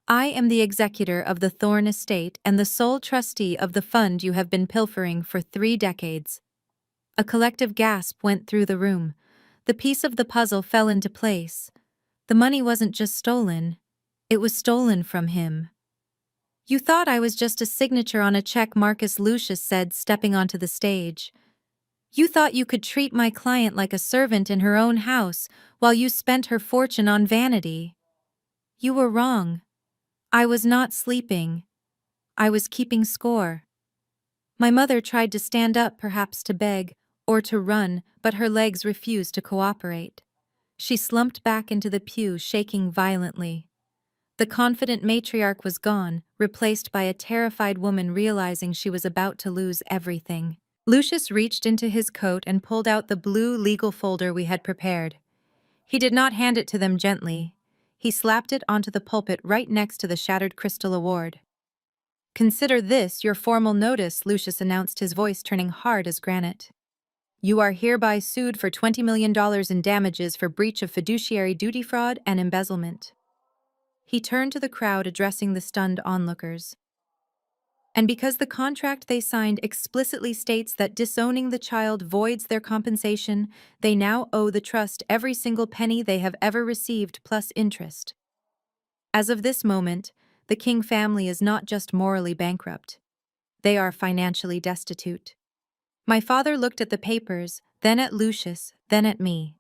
I am the executor of the Thorne estate and the sole trustee of the fund you have been pilfering for 3 decades. A collective gasp went through the room. The piece of the puzzle fell into place. The money wasn't just stolen. It was stolen from him. "You thought I was just a signature on a check," Marcus Lucius said, stepping onto the stage. You thought you could treat my client like a servant in her own house while you spent her fortune on vanity. You were wrong. I was not sleeping. I was keeping score. My mother tried to stand up, perhaps to beg, or to run, but her legs refused to cooperate. She slumped back into the pew, shaking violently. The confident matriarch was gone, replaced by a terrified woman realizing she was about to lose everything. Lucius reached into his coat and pulled out the blue legal folder we had prepared. He did not hand it to them gently. He slapped it onto the pulpit right next to the shattered crystal award. "Consider this your formal notice," Lucius announced, his voice turning hard as granite. "You are hereby sued for $20 million in damages for breach of fiduciary duty, fraud, and embezzlement." He turned to the crowd, addressing the stunned onlookers. "And because the contract they signed explicitly states that disowning the child voids their compensation, they now owe the trust every single penny they have ever received plus interest. As of this moment, the King family is not just morally bankrupt. They are financially destitute." My father looked at the papers, then at Lucius, then at me.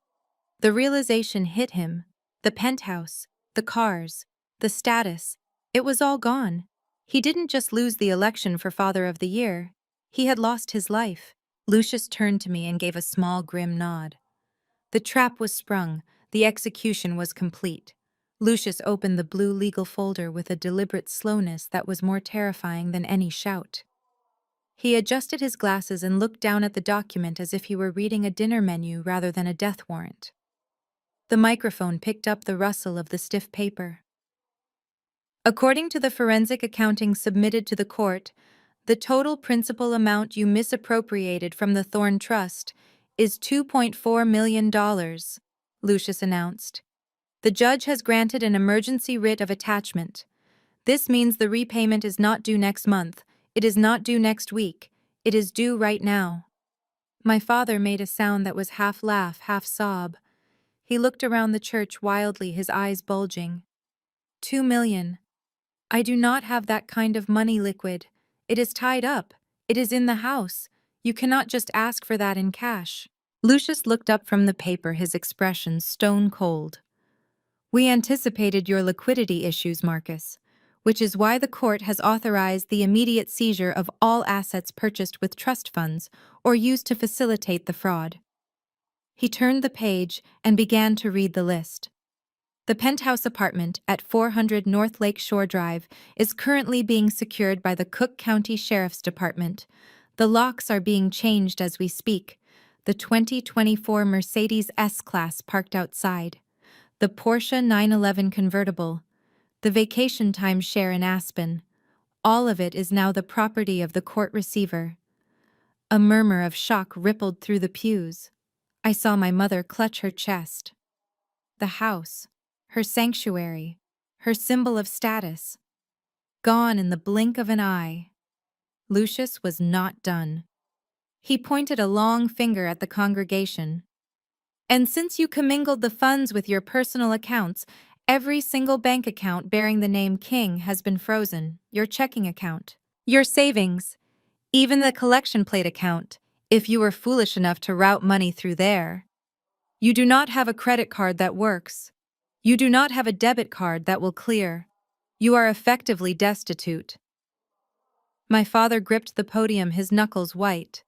The realization hit him. The penthouse, the cars, the status, it was all gone. He didn't just lose the election for Father of the Year. He had lost his life. Lucius turned to me and gave a small, grim nod. The trap was sprung. The execution was complete. Lucius opened the blue legal folder with a deliberate slowness that was more terrifying than any shout. He adjusted his glasses and looked down at the document as if he were reading a dinner menu rather than a death warrant. The microphone picked up the rustle of the stiff paper. "According to the forensic accounting submitted to the court, the total principal amount you misappropriated from the Thorn Trust is $2.4 million, Lucius announced. "The judge has granted an emergency writ of attachment. This means the repayment is not due next month. It is not due next week. It is due right now." My father made a sound that was half laugh, half sob. He looked around the church wildly, his eyes bulging. "2 million. I do not have that kind of money, Liquid. It is tied up. It is in the house. You cannot just ask for that in cash." Lucius looked up from the paper, his expression stone cold. "We anticipated your liquidity issues, Marcus, which is why the court has authorized the immediate seizure of all assets purchased with trust funds or used to facilitate the fraud." He turned the page and began to read the list. "The penthouse apartment at 400 North Lake Shore Drive is currently being secured by the Cook County Sheriff's Department. The locks are being changed as we speak. The 2024 Mercedes S-Class parked outside. The Porsche 911 convertible. The vacation timeshare in Aspen. All of it is now the property of the court receiver." A murmur of shock rippled through the pews. I saw my mother clutch her chest. The house, her sanctuary, her symbol of status, gone in the blink of an eye. Lucius was not done. He pointed a long finger at the congregation. "And since you commingled the funds with your personal accounts, every single bank account bearing the name King has been frozen, your checking account, your savings, even the collection plate account, if you were foolish enough to route money through there. You do not have a credit card that works. You do not have a debit card that will clear. You are effectively destitute." My father gripped the podium, his knuckles white.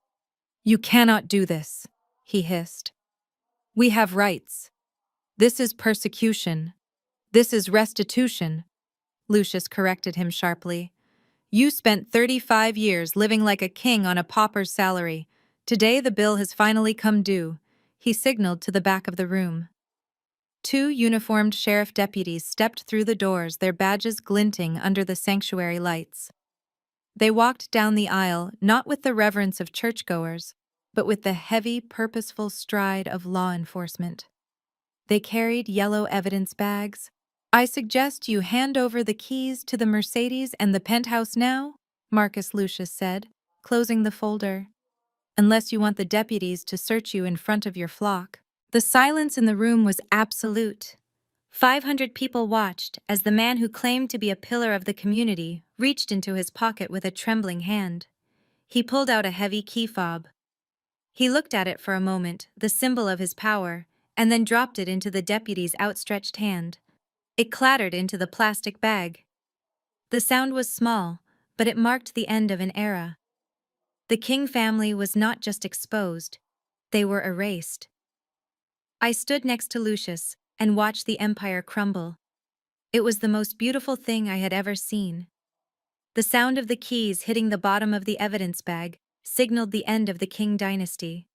"You cannot do this," he hissed. "We have rights. This is persecution. This is restitution." Lucius corrected him sharply. "You spent 35 years living like a king on a pauper's salary. Today the bill has finally come due." He signaled to the back of the room. Two uniformed sheriff deputies stepped through the doors, their badges glinting under the sanctuary lights. They walked down the aisle, not with the reverence of churchgoers, but with the heavy, purposeful stride of law enforcement. They carried yellow evidence bags. "I suggest you hand over the keys to the Mercedes and the penthouse now," Marcus Lucius said, closing the folder, "unless you want the deputies to search you in front of your flock." The silence in the room was absolute. 500 people watched as the man who claimed to be a pillar of the community reached into his pocket with a trembling hand. He pulled out a heavy key fob. He looked at it for a moment, the symbol of his power, and then dropped it into the deputy's outstretched hand. It clattered into the plastic bag. The sound was small, but it marked the end of an era. The King family was not just exposed, they were erased. I stood next to Lucius and watched the empire crumble. It was the most beautiful thing I had ever seen. The sound of the keys hitting the bottom of the evidence bag signaled the end of the King dynasty.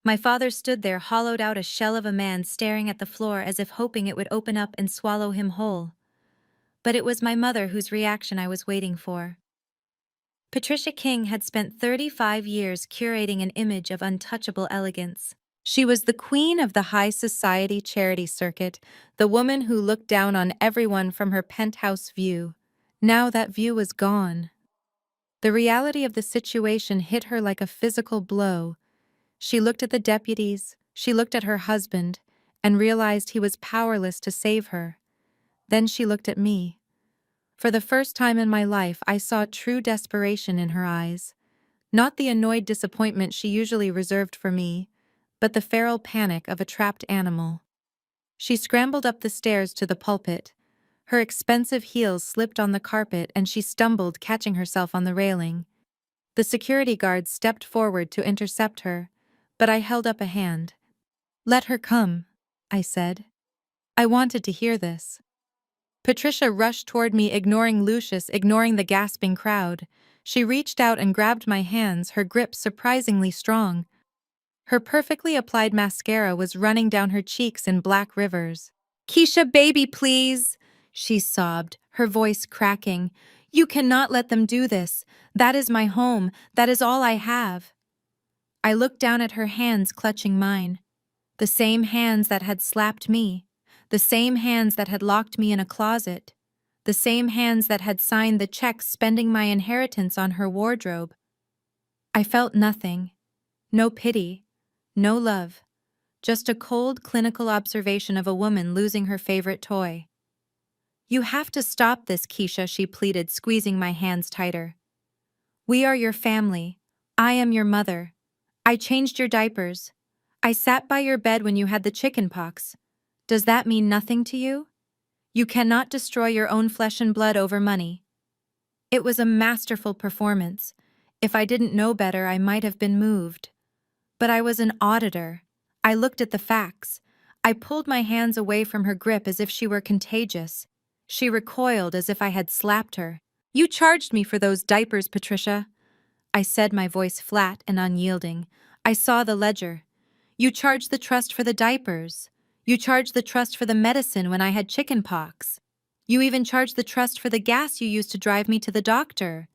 My father stood there, hollowed out, a shell of a man, staring at the floor as if hoping it would open up and swallow him whole. But it was my mother whose reaction I was waiting for. Patricia King had spent 35 years curating an image of untouchable elegance. She was the queen of the high society charity circuit, the woman who looked down on everyone from her penthouse view. Now that view was gone. The reality of the situation hit her like a physical blow. She looked at the deputies, she looked at her husband, and realized he was powerless to save her. Then she looked at me. For the first time in my life, I saw true desperation in her eyes. Not the annoyed disappointment she usually reserved for me, but the feral panic of a trapped animal. She scrambled up the stairs to the pulpit. Her expensive heels slipped on the carpet and she stumbled, catching herself on the railing. The security guard stepped forward to intercept her, but I held up a hand. "Let her come," I said. I wanted to hear this. Patricia rushed toward me, ignoring Lucius, ignoring the gasping crowd. She reached out and grabbed my hands, her grip surprisingly strong. Her perfectly applied mascara was running down her cheeks in black rivers. "Keisha, baby, please," she sobbed, her voice cracking. "You cannot let them do this. That is my home. That is all I have." I looked down at her hands clutching mine. The same hands that had slapped me. The same hands that had locked me in a closet. The same hands that had signed the checks spending my inheritance on her wardrobe. I felt nothing. No pity. No love. Just a cold, clinical observation of a woman losing her favorite toy. "You have to stop this, Keisha," she pleaded, squeezing my hands tighter. "We are your family. I am your mother. I changed your diapers. I sat by your bed when you had the chicken pox. Does that mean nothing to you? You cannot destroy your own flesh and blood over money." It was a masterful performance. If I didn't know better, I might have been moved. But I was an auditor. I looked at the facts. I pulled my hands away from her grip as if she were contagious. She recoiled as if I had slapped her. "You charged me for those diapers, Patricia," I said, my voice flat and unyielding. "I saw the ledger. You charged the trust for the diapers. You charged the trust for the medicine when I had chicken pox. You even charged the trust for the gas you used to drive me to the doctor.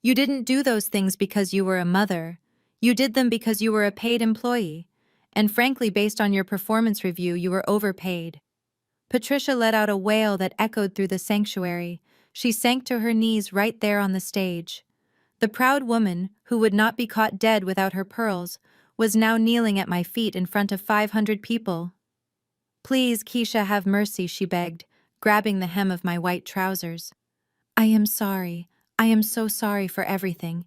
You didn't do those things because you were a mother. You did them because you were a paid employee. And frankly, based on your performance review, you were overpaid." Patricia let out a wail that echoed through the sanctuary. She sank to her knees right there on the stage. The proud woman, who would not be caught dead without her pearls, was now kneeling at my feet in front of 500 people. "Please, Keisha, have mercy," she begged, grabbing the hem of my white trousers. "I am sorry. I am so sorry for everything.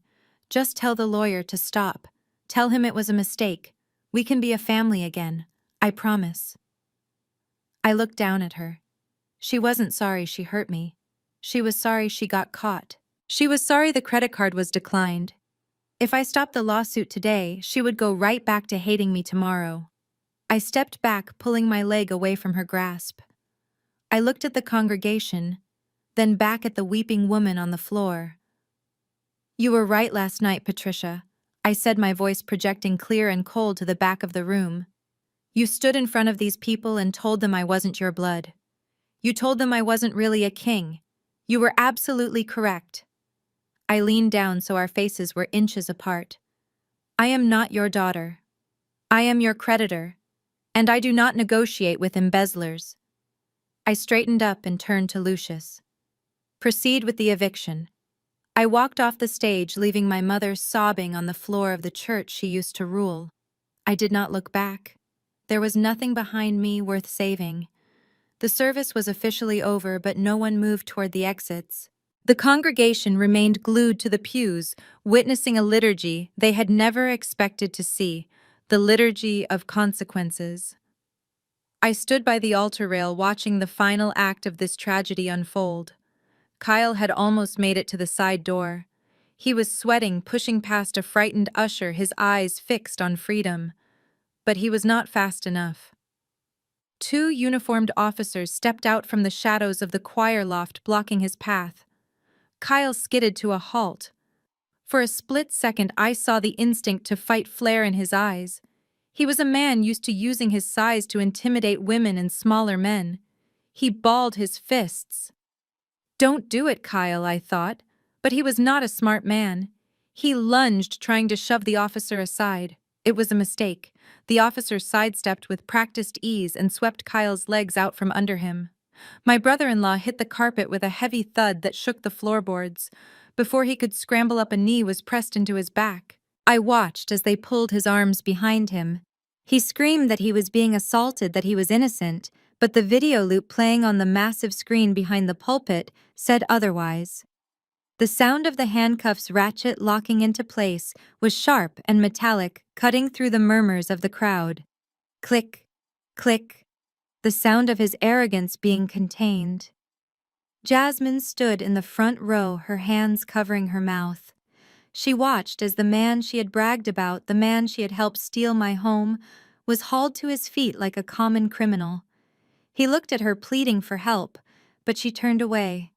Just tell the lawyer to stop. Tell him it was a mistake. We can be a family again. I promise." I looked down at her. She wasn't sorry she hurt me. She was sorry she got caught. She was sorry the credit card was declined. If I stopped the lawsuit today, she would go right back to hating me tomorrow. I stepped back, pulling my leg away from her grasp. I looked at the congregation, then back at the weeping woman on the floor. "You were right last night, Patricia," I said, my voice projecting clear and cold to the back of the room. "You stood in front of these people and told them I wasn't your blood. You told them I wasn't really a king. You were absolutely correct." I leaned down so our faces were inches apart. "I am not your daughter. I am your creditor, and I do not negotiate with embezzlers." I straightened up and turned to Lucius. "Proceed with the eviction." I walked off the stage, leaving my mother sobbing on the floor of the church she used to rule. I did not look back. There was nothing behind me worth saving. The service was officially over, but no one moved toward the exits. The congregation remained glued to the pews, witnessing a liturgy they had never expected to see, the liturgy of consequences. I stood by the altar rail watching the final act of this tragedy unfold. Kyle had almost made it to the side door. He was sweating, pushing past a frightened usher, his eyes fixed on freedom. But he was not fast enough. Two uniformed officers stepped out from the shadows of the choir loft, blocking his path. Kyle skidded to a halt. For a split second, I saw the instinct to fight flare in his eyes. He was a man used to using his size to intimidate women and smaller men. He balled his fists. Don't do it, Kyle, I thought. But he was not a smart man. He lunged, trying to shove the officer aside. It was a mistake. The officer sidestepped with practiced ease and swept Kyle's legs out from under him. My brother-in-law hit the carpet with a heavy thud that shook the floorboards. Before he could scramble up, a knee was pressed into his back. I watched as they pulled his arms behind him. He screamed that he was being assaulted, that he was innocent, but the video loop playing on the massive screen behind the pulpit said otherwise. The sound of the handcuffs ratchet locking into place was sharp and metallic, cutting through the murmurs of the crowd. Click, click, the sound of his arrogance being contained. Jasmine stood in the front row, her hands covering her mouth. She watched as the man she had bragged about, the man she had helped steal my home, was hauled to his feet like a common criminal. He looked at her, pleading for help, but she turned away.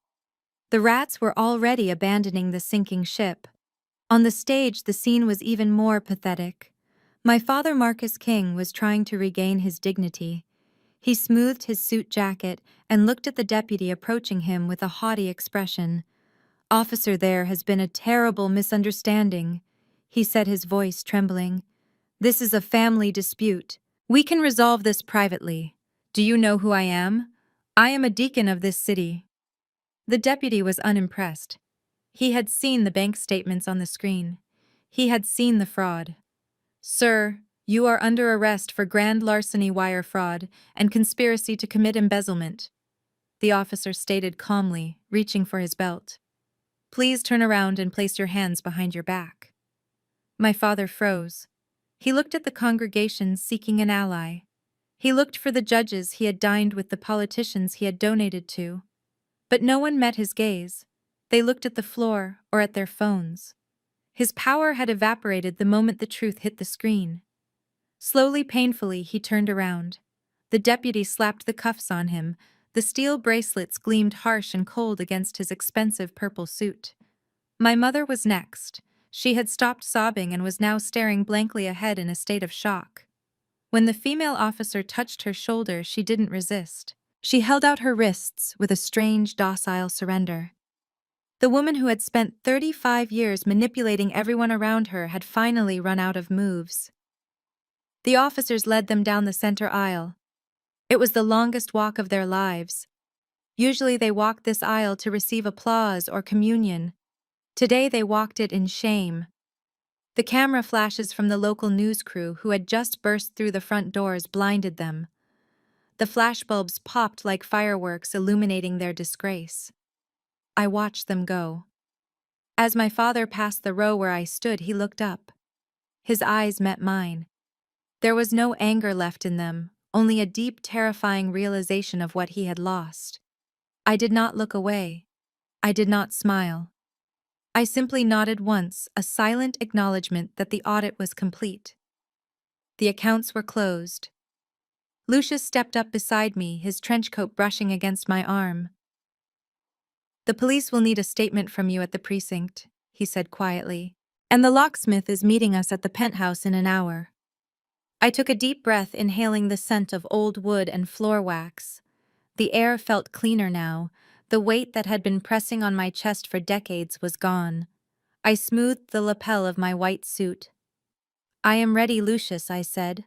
The rats were already abandoning the sinking ship. On the stage, the scene was even more pathetic. My father, Marcus King, was trying to regain his dignity. He smoothed his suit jacket and looked at the deputy approaching him with a haughty expression. "Officer, there has been a terrible misunderstanding," he said, his voice trembling. "This is a family dispute. We can resolve this privately. Do you know who I am? I am a deacon of this city." The deputy was unimpressed. He had seen the bank statements on the screen. He had seen the fraud. "Sir, you are under arrest for grand larceny, wire fraud, and conspiracy to commit embezzlement," the officer stated calmly, reaching for his belt. "Please turn around and place your hands behind your back." My father froze. He looked at the congregation, seeking an ally. He looked for the judges he had dined with, the politicians he had donated to. But no one met his gaze. They looked at the floor or at their phones. His power had evaporated the moment the truth hit the screen. Slowly, painfully, he turned around. The deputy slapped the cuffs on him. The steel bracelets gleamed harsh and cold against his expensive purple suit. My mother was next. She had stopped sobbing and was now staring blankly ahead in a state of shock. When the female officer touched her shoulder, she didn't resist. She held out her wrists with a strange, docile surrender. The woman who had spent 35 years manipulating everyone around her had finally run out of moves. The officers led them down the center aisle. It was the longest walk of their lives. Usually they walked this aisle to receive applause or communion. Today they walked it in shame. The camera flashes from the local news crew who had just burst through the front doors blinded them. The flashbulbs popped like fireworks, illuminating their disgrace. I watched them go. As my father passed the row where I stood, he looked up. His eyes met mine. There was no anger left in them, only a deep, terrifying realization of what he had lost. I did not look away. I did not smile. I simply nodded once, a silent acknowledgement that the audit was complete. The accounts were closed. Lucius stepped up beside me, his trench coat brushing against my arm. "The police will need a statement from you at the precinct," he said quietly. "And the locksmith is meeting us at the penthouse in an hour." I took a deep breath, inhaling the scent of old wood and floor wax. The air felt cleaner now. The weight that had been pressing on my chest for decades was gone. I smoothed the lapel of my white suit. "I am ready, Lucius," I said.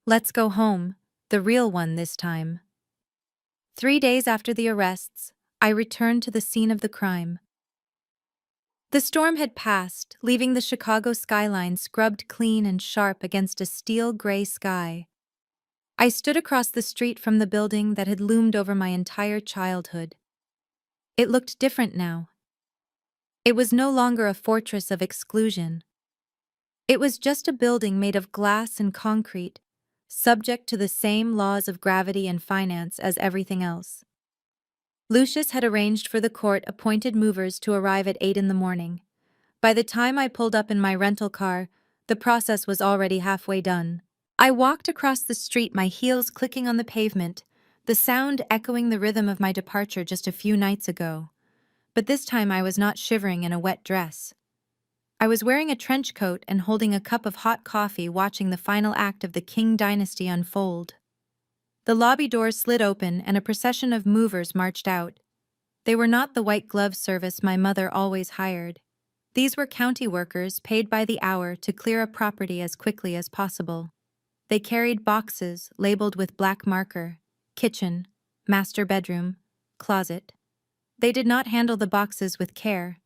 "Let's go home, the real one this time." 3 days after the arrests, I returned to the scene of the crime. The storm had passed, leaving the Chicago skyline scrubbed clean and sharp against a steel gray sky. I stood across the street from the building that had loomed over my entire childhood. It looked different now. It was no longer a fortress of exclusion. It was just a building made of glass and concrete, subject to the same laws of gravity and finance as everything else. Lucius had arranged for the court-appointed movers to arrive at 8 in the morning. By the time I pulled up in my rental car, the process was already halfway done. I walked across the street, my heels clicking on the pavement, the sound echoing the rhythm of my departure just a few nights ago. But this time I was not shivering in a wet dress. I was wearing a trench coat and holding a cup of hot coffee, watching the final act of the Qing dynasty unfold. The lobby doors slid open and a procession of movers marched out. They were not the white glove service my mother always hired. These were county workers paid by the hour to clear a property as quickly as possible. They carried boxes labeled with black marker: kitchen, master bedroom, closet. They did not handle the boxes with care.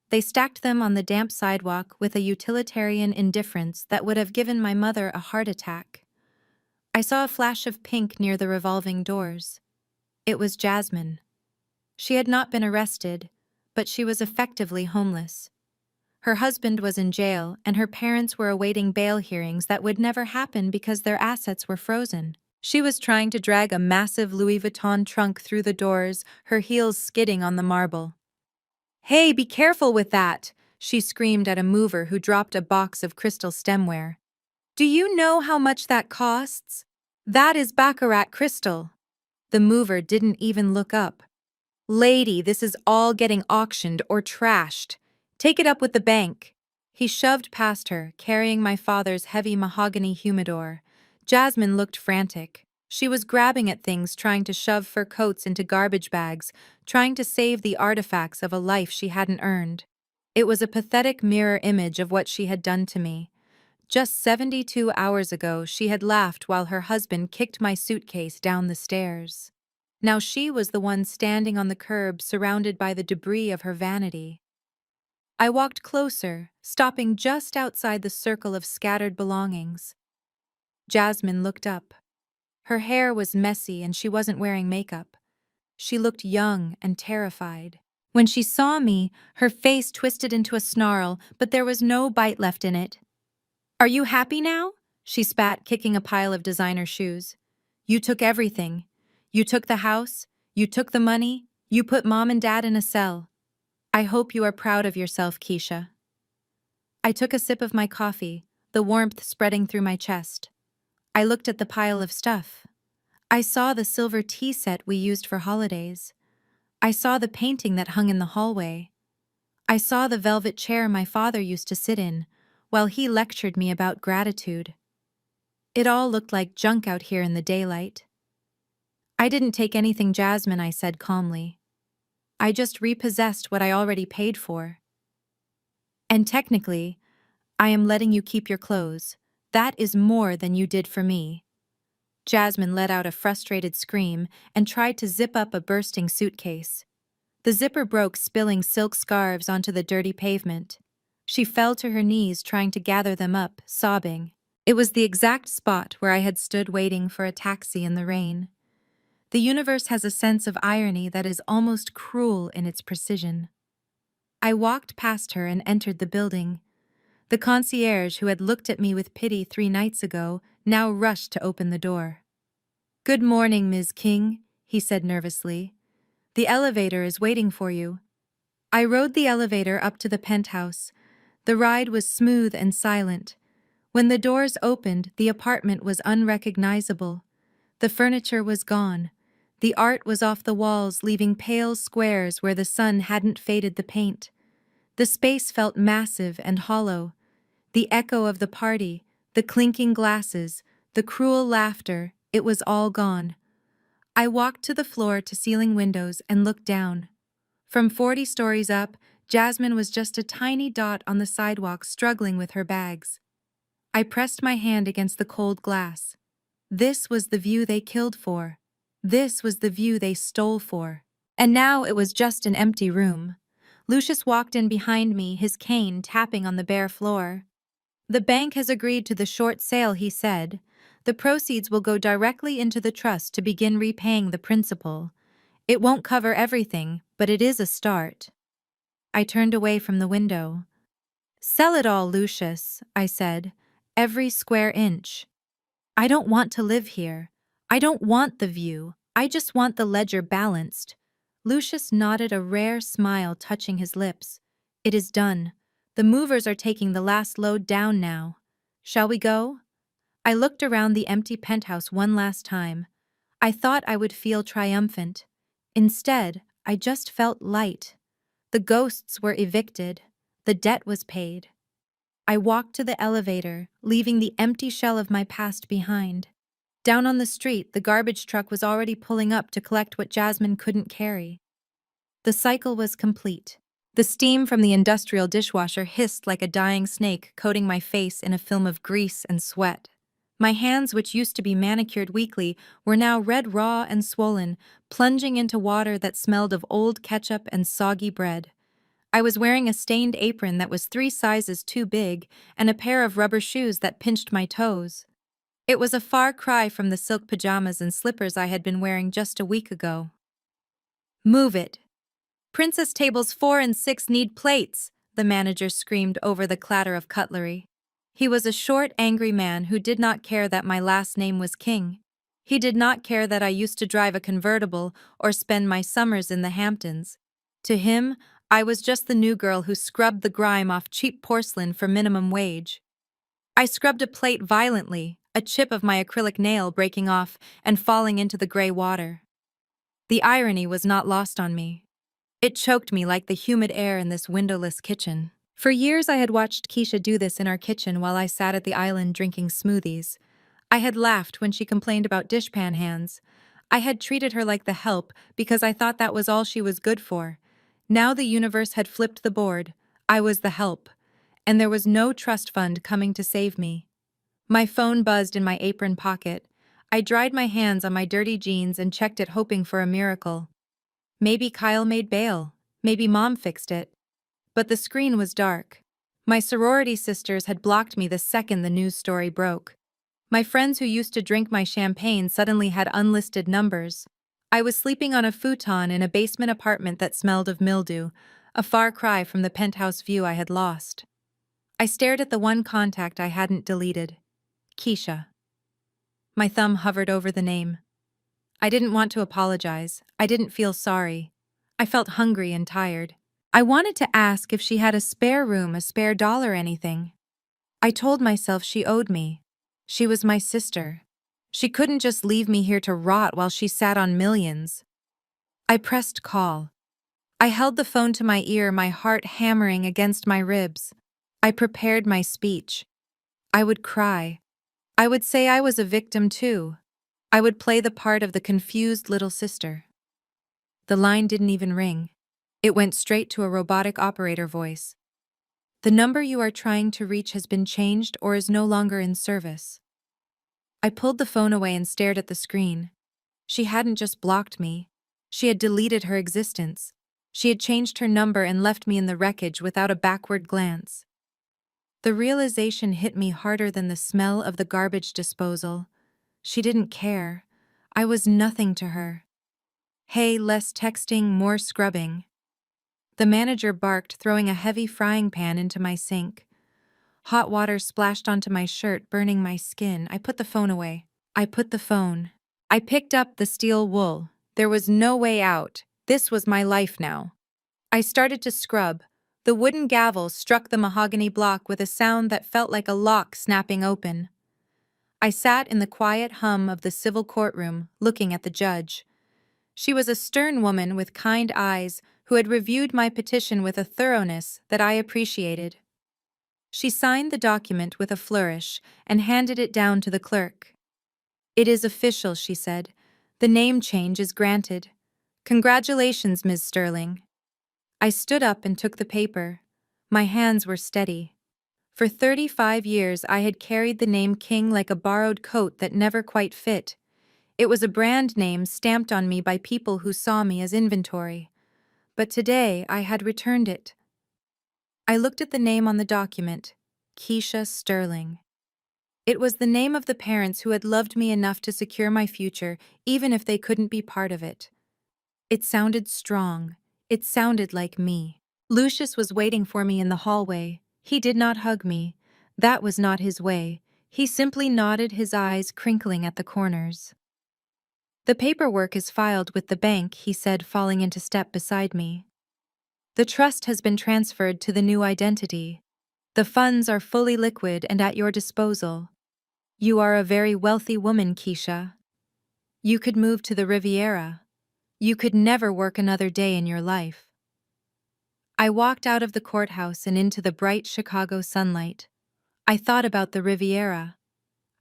They stacked them on the damp sidewalk with a utilitarian indifference that would have given my mother a heart attack. I saw a flash of pink near the revolving doors. It was Jasmine. She had not been arrested, but she was effectively homeless. Her husband was in jail, and her parents were awaiting bail hearings that would never happen because their assets were frozen. She was trying to drag a massive Louis Vuitton trunk through the doors, her heels skidding on the marble. "Hey, be careful with that!" she screamed at a mover who dropped a box of crystal stemware. "Do you know how much that costs? That is baccarat crystal." The mover didn't even look up. "Lady, this is all getting auctioned or trashed. Take it up with the bank." He shoved past her, carrying my father's heavy mahogany humidor. Jasmine looked frantic. She was grabbing at things, trying to shove fur coats into garbage bags, trying to save the artifacts of a life she hadn't earned. It was a pathetic mirror image of what she had done to me. Just 72 hours ago, she had laughed while her husband kicked my suitcase down the stairs. Now she was the one standing on the curb, surrounded by the debris of her vanity. I walked closer, stopping just outside the circle of scattered belongings. Jasmine looked up. Her hair was messy and she wasn't wearing makeup. She looked young and terrified. When she saw me, her face twisted into a snarl, but there was no bite left in it. "Are you happy now?" she spat, kicking a pile of designer shoes. "You took everything. You took the house, you took the money, you put Mom and Dad in a cell. I hope you are proud of yourself, Keisha." I took a sip of my coffee, the warmth spreading through my chest. I looked at the pile of stuff. I saw the silver tea set we used for holidays. I saw the painting that hung in the hallway. I saw the velvet chair my father used to sit in while he lectured me about gratitude. It all looked like junk out here in the daylight. "I didn't take anything, Jasmine," I said calmly. "I just repossessed what I already paid for. And technically, I am letting you keep your clothes. That is more than you did for me." Jasmine let out a frustrated scream and tried to zip up a bursting suitcase. The zipper broke, spilling silk scarves onto the dirty pavement. She fell to her knees, trying to gather them up, sobbing. It was the exact spot where I had stood waiting for a taxi in the rain. The universe has a sense of irony that is almost cruel in its precision. I walked past her and entered the building. The concierge, who had looked at me with pity 3 nights ago, now rushed to open the door. "Good morning, Ms. King," he said nervously. "The elevator is waiting for you." I rode the elevator up to the penthouse. The ride was smooth and silent. When the doors opened, the apartment was unrecognizable. The furniture was gone. The art was off the walls, leaving pale squares where the sun hadn't faded the paint. The space felt massive and hollow. The echo of the party, the clinking glasses, the cruel laughter, it was all gone. I walked to the floor-to-ceiling windows and looked down. From 40 stories up, Jasmine was just a tiny dot on the sidewalk, struggling with her bags. I pressed my hand against the cold glass. This was the view they killed for. This was the view they stole for. And now it was just an empty room. Lucius walked in behind me, his cane tapping on the bare floor. "The bank has agreed to the short sale," he said. "The proceeds will go directly into the trust to begin repaying the principal. It won't cover everything, but it is a start." I turned away from the window. Sell it all, Lucius, I said. Every square inch. I don't want to live here. I don't want the view. I just want the ledger balanced. Lucius nodded, a rare smile touching his lips. It is done. The movers are taking the last load down now. Shall we go? I looked around the empty penthouse one last time. I thought I would feel triumphant. Instead, I just felt light. The ghosts were evicted. The debt was paid. I walked to the elevator, leaving the empty shell of my past behind. Down on the street, the garbage truck was already pulling up to collect what Jasmine couldn't carry. The cycle was complete. The steam from the industrial dishwasher hissed like a dying snake, coating my face in a film of grease and sweat. My hands, which used to be manicured weekly, were now red raw and swollen, plunging into water that smelled of old ketchup and soggy bread. I was wearing a stained apron that was 3 sizes too big and a pair of rubber shoes that pinched my toes. It was a far cry from the silk pajamas and slippers I had been wearing just a week ago. Move it. Princess tables 4 and 6 need plates, the manager screamed over the clatter of cutlery. He was a short, angry man who did not care that my last name was King. He did not care that I used to drive a convertible or spend my summers in the Hamptons. To him, I was just the new girl who scrubbed the grime off cheap porcelain for minimum wage. I scrubbed a plate violently, a chip of my acrylic nail breaking off and falling into the gray water. The irony was not lost on me. It choked me like the humid air in this windowless kitchen. For years I had watched Keisha do this in our kitchen while I sat at the island drinking smoothies. I had laughed when she complained about dishpan hands. I had treated her like the help because I thought that was all she was good for. Now the universe had flipped the board. I was the help. And there was no trust fund coming to save me. My phone buzzed in my apron pocket. I dried my hands on my dirty jeans and checked it, hoping for a miracle. Maybe Kyle made bail. Maybe Mom fixed it. But the screen was dark. My sorority sisters had blocked me the second the news story broke. My friends who used to drink my champagne suddenly had unlisted numbers. I was sleeping on a futon in a basement apartment that smelled of mildew, a far cry from the penthouse view I had lost. I stared at the one contact I hadn't deleted. Keisha. My thumb hovered over the name. I didn't want to apologize. I didn't feel sorry. I felt hungry and tired. I wanted to ask if she had a spare room, a spare dollar, anything. I told myself she owed me. She was my sister. She couldn't just leave me here to rot while she sat on millions. I pressed call. I held the phone to my ear, my heart hammering against my ribs. I prepared my speech. I would cry. I would say I was a victim too. I would play the part of the confused little sister. The line didn't even ring. It went straight to a robotic operator voice. The number you are trying to reach has been changed or is no longer in service. I pulled the phone away and stared at the screen. She hadn't just blocked me. She had deleted her existence. She had changed her number and left me in the wreckage without a backward glance. The realization hit me harder than the smell of the garbage disposal. She didn't care. I was nothing to her. Hey, less texting, more scrubbing. The manager barked, throwing a heavy frying pan into my sink. Hot water splashed onto my shirt, burning my skin. I put the phone away. I picked up the steel wool. There was no way out. This was my life now. I started to scrub. The wooden gavel struck the mahogany block with a sound that felt like a lock snapping open. I sat in the quiet hum of the civil courtroom, looking at the judge. She was a stern woman with kind eyes who had reviewed my petition with a thoroughness that I appreciated. She signed the document with a flourish and handed it down to the clerk. "It is official," she said. "The name change is granted. Congratulations, Ms. Sterling." I stood up and took the paper. My hands were steady. For 35 years I had carried the name King like a borrowed coat that never quite fit. It was a brand name stamped on me by people who saw me as inventory. But today I had returned it. I looked at the name on the document, Keisha Sterling. It was the name of the parents who had loved me enough to secure my future, even if they couldn't be part of it. It sounded strong. It sounded like me. Lucius was waiting for me in the hallway. He did not hug me. That was not his way. He simply nodded, his eyes crinkling at the corners. "The paperwork is filed with the bank," he said, falling into step beside me. "The trust has been transferred to the new identity. The funds are fully liquid and at your disposal. You are a very wealthy woman, Keisha. You could move to the Riviera. You could never work another day in your life." I walked out of the courthouse and into the bright Chicago sunlight. I thought about the Riviera.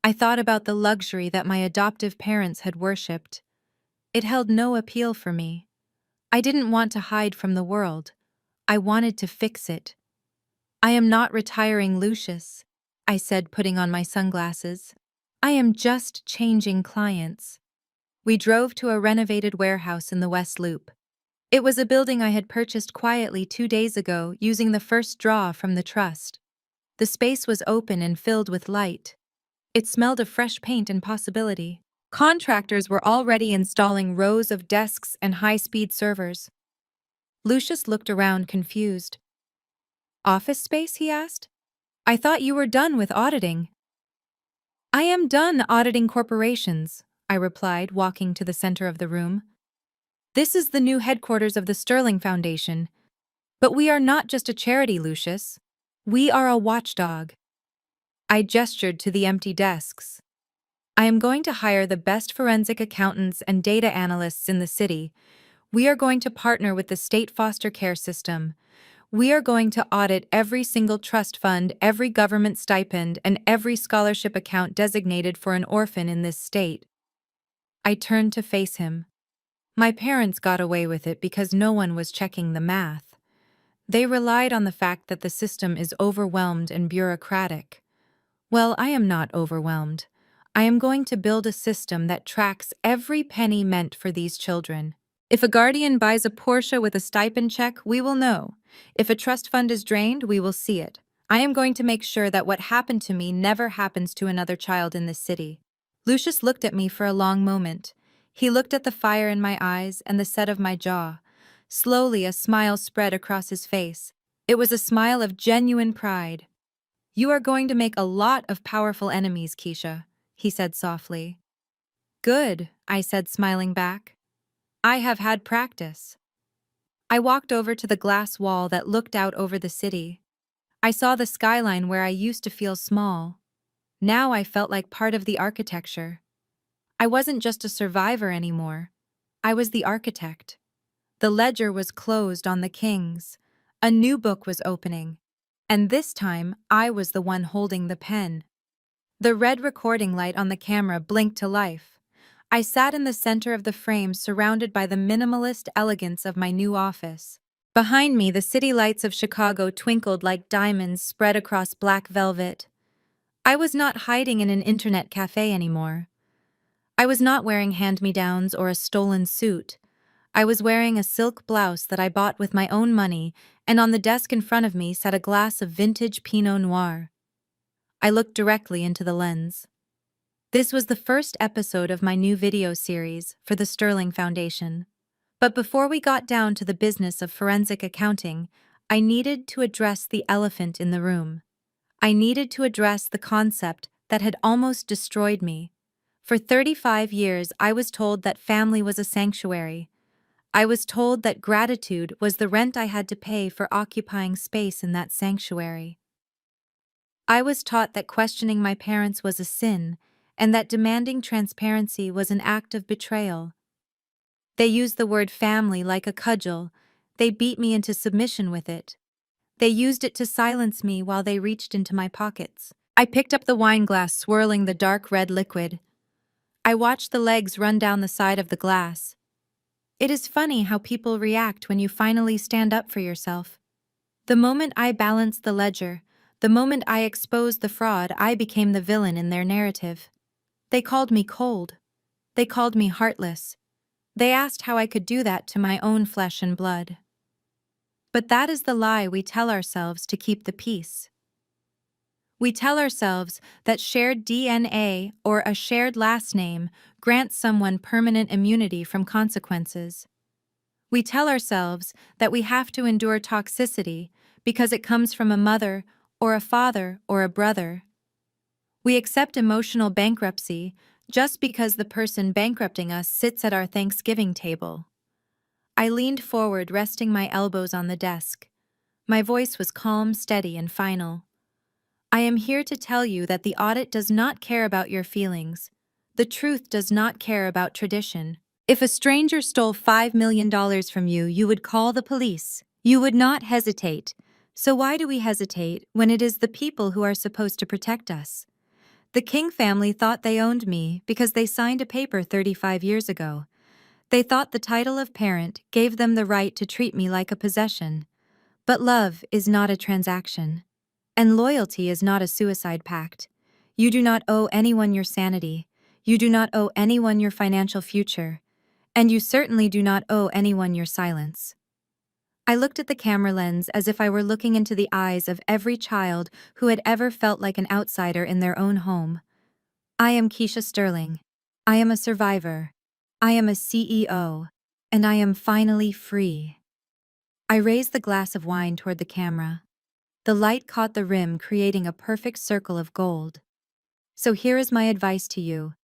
I thought about the luxury that my adoptive parents had worshipped. It held no appeal for me. I didn't want to hide from the world. I wanted to fix it. "I am not retiring, Lucius," I said, putting on my sunglasses. "I am just changing clients." We drove to a renovated warehouse in the West Loop. It was a building I had purchased quietly 2 days ago using the first draw from the trust. The space was open and filled with light. It smelled of fresh paint and possibility. Contractors were already installing rows of desks and high-speed servers. Lucius looked around, confused. "Office space?" he asked. "I thought you were done with auditing." "I am done auditing corporations," I replied, walking to the center of the room. "This is the new headquarters of the Sterling Foundation. But we are not just a charity, Lucius. We are a watchdog." I gestured to the empty desks. "I am going to hire the best forensic accountants and data analysts in the city. We are going to partner with the state foster care system. We are going to audit every single trust fund, every government stipend, and every scholarship account designated for an orphan in this state." I turned to face him. My parents got away with it because no one was checking the math. They relied on the fact that the system is overwhelmed and bureaucratic. Well, I am not overwhelmed. I am going to build a system that tracks every penny meant for these children. If a guardian buys a Porsche with a stipend check, we will know. If a trust fund is drained, we will see it. I am going to make sure that what happened to me never happens to another child in this city. Lucius looked at me for a long moment. He looked at the fire in my eyes and the set of my jaw. Slowly, a smile spread across his face. It was a smile of genuine pride. "You are going to make a lot of powerful enemies, Keisha," he said softly. "Good," I said, smiling back. "I have had practice." I walked over to the glass wall that looked out over the city. I saw the skyline where I used to feel small. Now I felt like part of the architecture. I wasn't just a survivor anymore. I was the architect. The ledger was closed on the Kings. A new book was opening. And this time, I was the one holding the pen. The red recording light on the camera blinked to life. I sat in the center of the frame, surrounded by the minimalist elegance of my new office. Behind me, the city lights of Chicago twinkled like diamonds spread across black velvet. I was not hiding in an internet cafe anymore. I was not wearing hand-me-downs or a stolen suit. I was wearing a silk blouse that I bought with my own money, and on the desk in front of me sat a glass of vintage Pinot Noir. I looked directly into the lens. This was the first episode of my new video series for the Sterling Foundation. But before we got down to the business of forensic accounting, I needed to address the elephant in the room. I needed to address the concept that had almost destroyed me. For 35 years, I was told that family was a sanctuary. I was told that gratitude was the rent I had to pay for occupying space in that sanctuary. I was taught that questioning my parents was a sin, and that demanding transparency was an act of betrayal. They used the word family like a cudgel. They beat me into submission with it. They used it to silence me while they reached into my pockets. I picked up the wine glass, swirling the dark red liquid. I watched the legs run down the side of the glass. It is funny how people react when you finally stand up for yourself. The moment I balanced the ledger, the moment I exposed the fraud, I became the villain in their narrative. They called me cold. They called me heartless. They asked how I could do that to my own flesh and blood. But that is the lie we tell ourselves to keep the peace. We tell ourselves that shared DNA or a shared last name grants someone permanent immunity from consequences. We tell ourselves that we have to endure toxicity because it comes from a mother or a father or a brother. We accept emotional bankruptcy just because the person bankrupting us sits at our Thanksgiving table. I leaned forward, resting my elbows on the desk. My voice was calm, steady, and final. I am here to tell you that the audit does not care about your feelings. The truth does not care about tradition. If a stranger stole $5 million from you, you would call the police. You would not hesitate. So why do we hesitate when it is the people who are supposed to protect us? The King family thought they owned me because they signed a paper 35 years ago. They thought the title of parent gave them the right to treat me like a possession. But love is not a transaction. And loyalty is not a suicide pact. You do not owe anyone your sanity. You do not owe anyone your financial future. And you certainly do not owe anyone your silence. I looked at the camera lens as if I were looking into the eyes of every child who had ever felt like an outsider in their own home. I am Keisha Sterling. I am a survivor. I am a CEO. And I am finally free. I raised the glass of wine toward the camera. The light caught the rim, creating a perfect circle of gold. So here is my advice to you.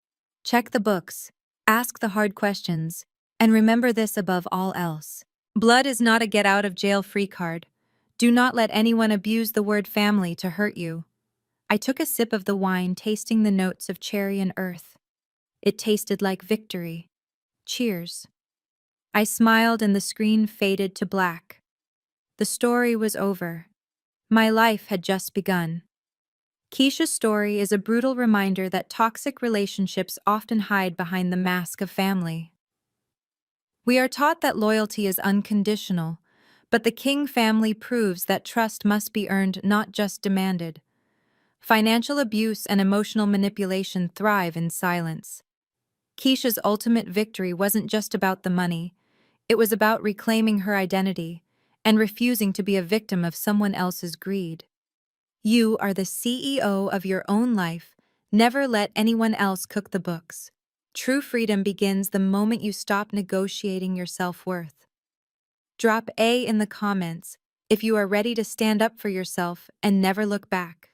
Check the books, ask the hard questions, and remember this above all else. Blood is not a get-out-of-jail-free card. Do not let anyone abuse the word family to hurt you. I took a sip of the wine, tasting the notes of cherry and earth. It tasted like victory. Cheers. I smiled and the screen faded to black. The story was over. My life had just begun. Keisha's story is a brutal reminder that toxic relationships often hide behind the mask of family. We are taught that loyalty is unconditional, but the King family proves that trust must be earned, not just demanded. Financial abuse and emotional manipulation thrive in silence. Keisha's ultimate victory wasn't just about the money, it was about reclaiming her identity and refusing to be a victim of someone else's greed. You are the CEO of your own life. Never let anyone else cook the books. True freedom begins the moment you stop negotiating your self-worth. Drop A in the comments if you are ready to stand up for yourself and never look back.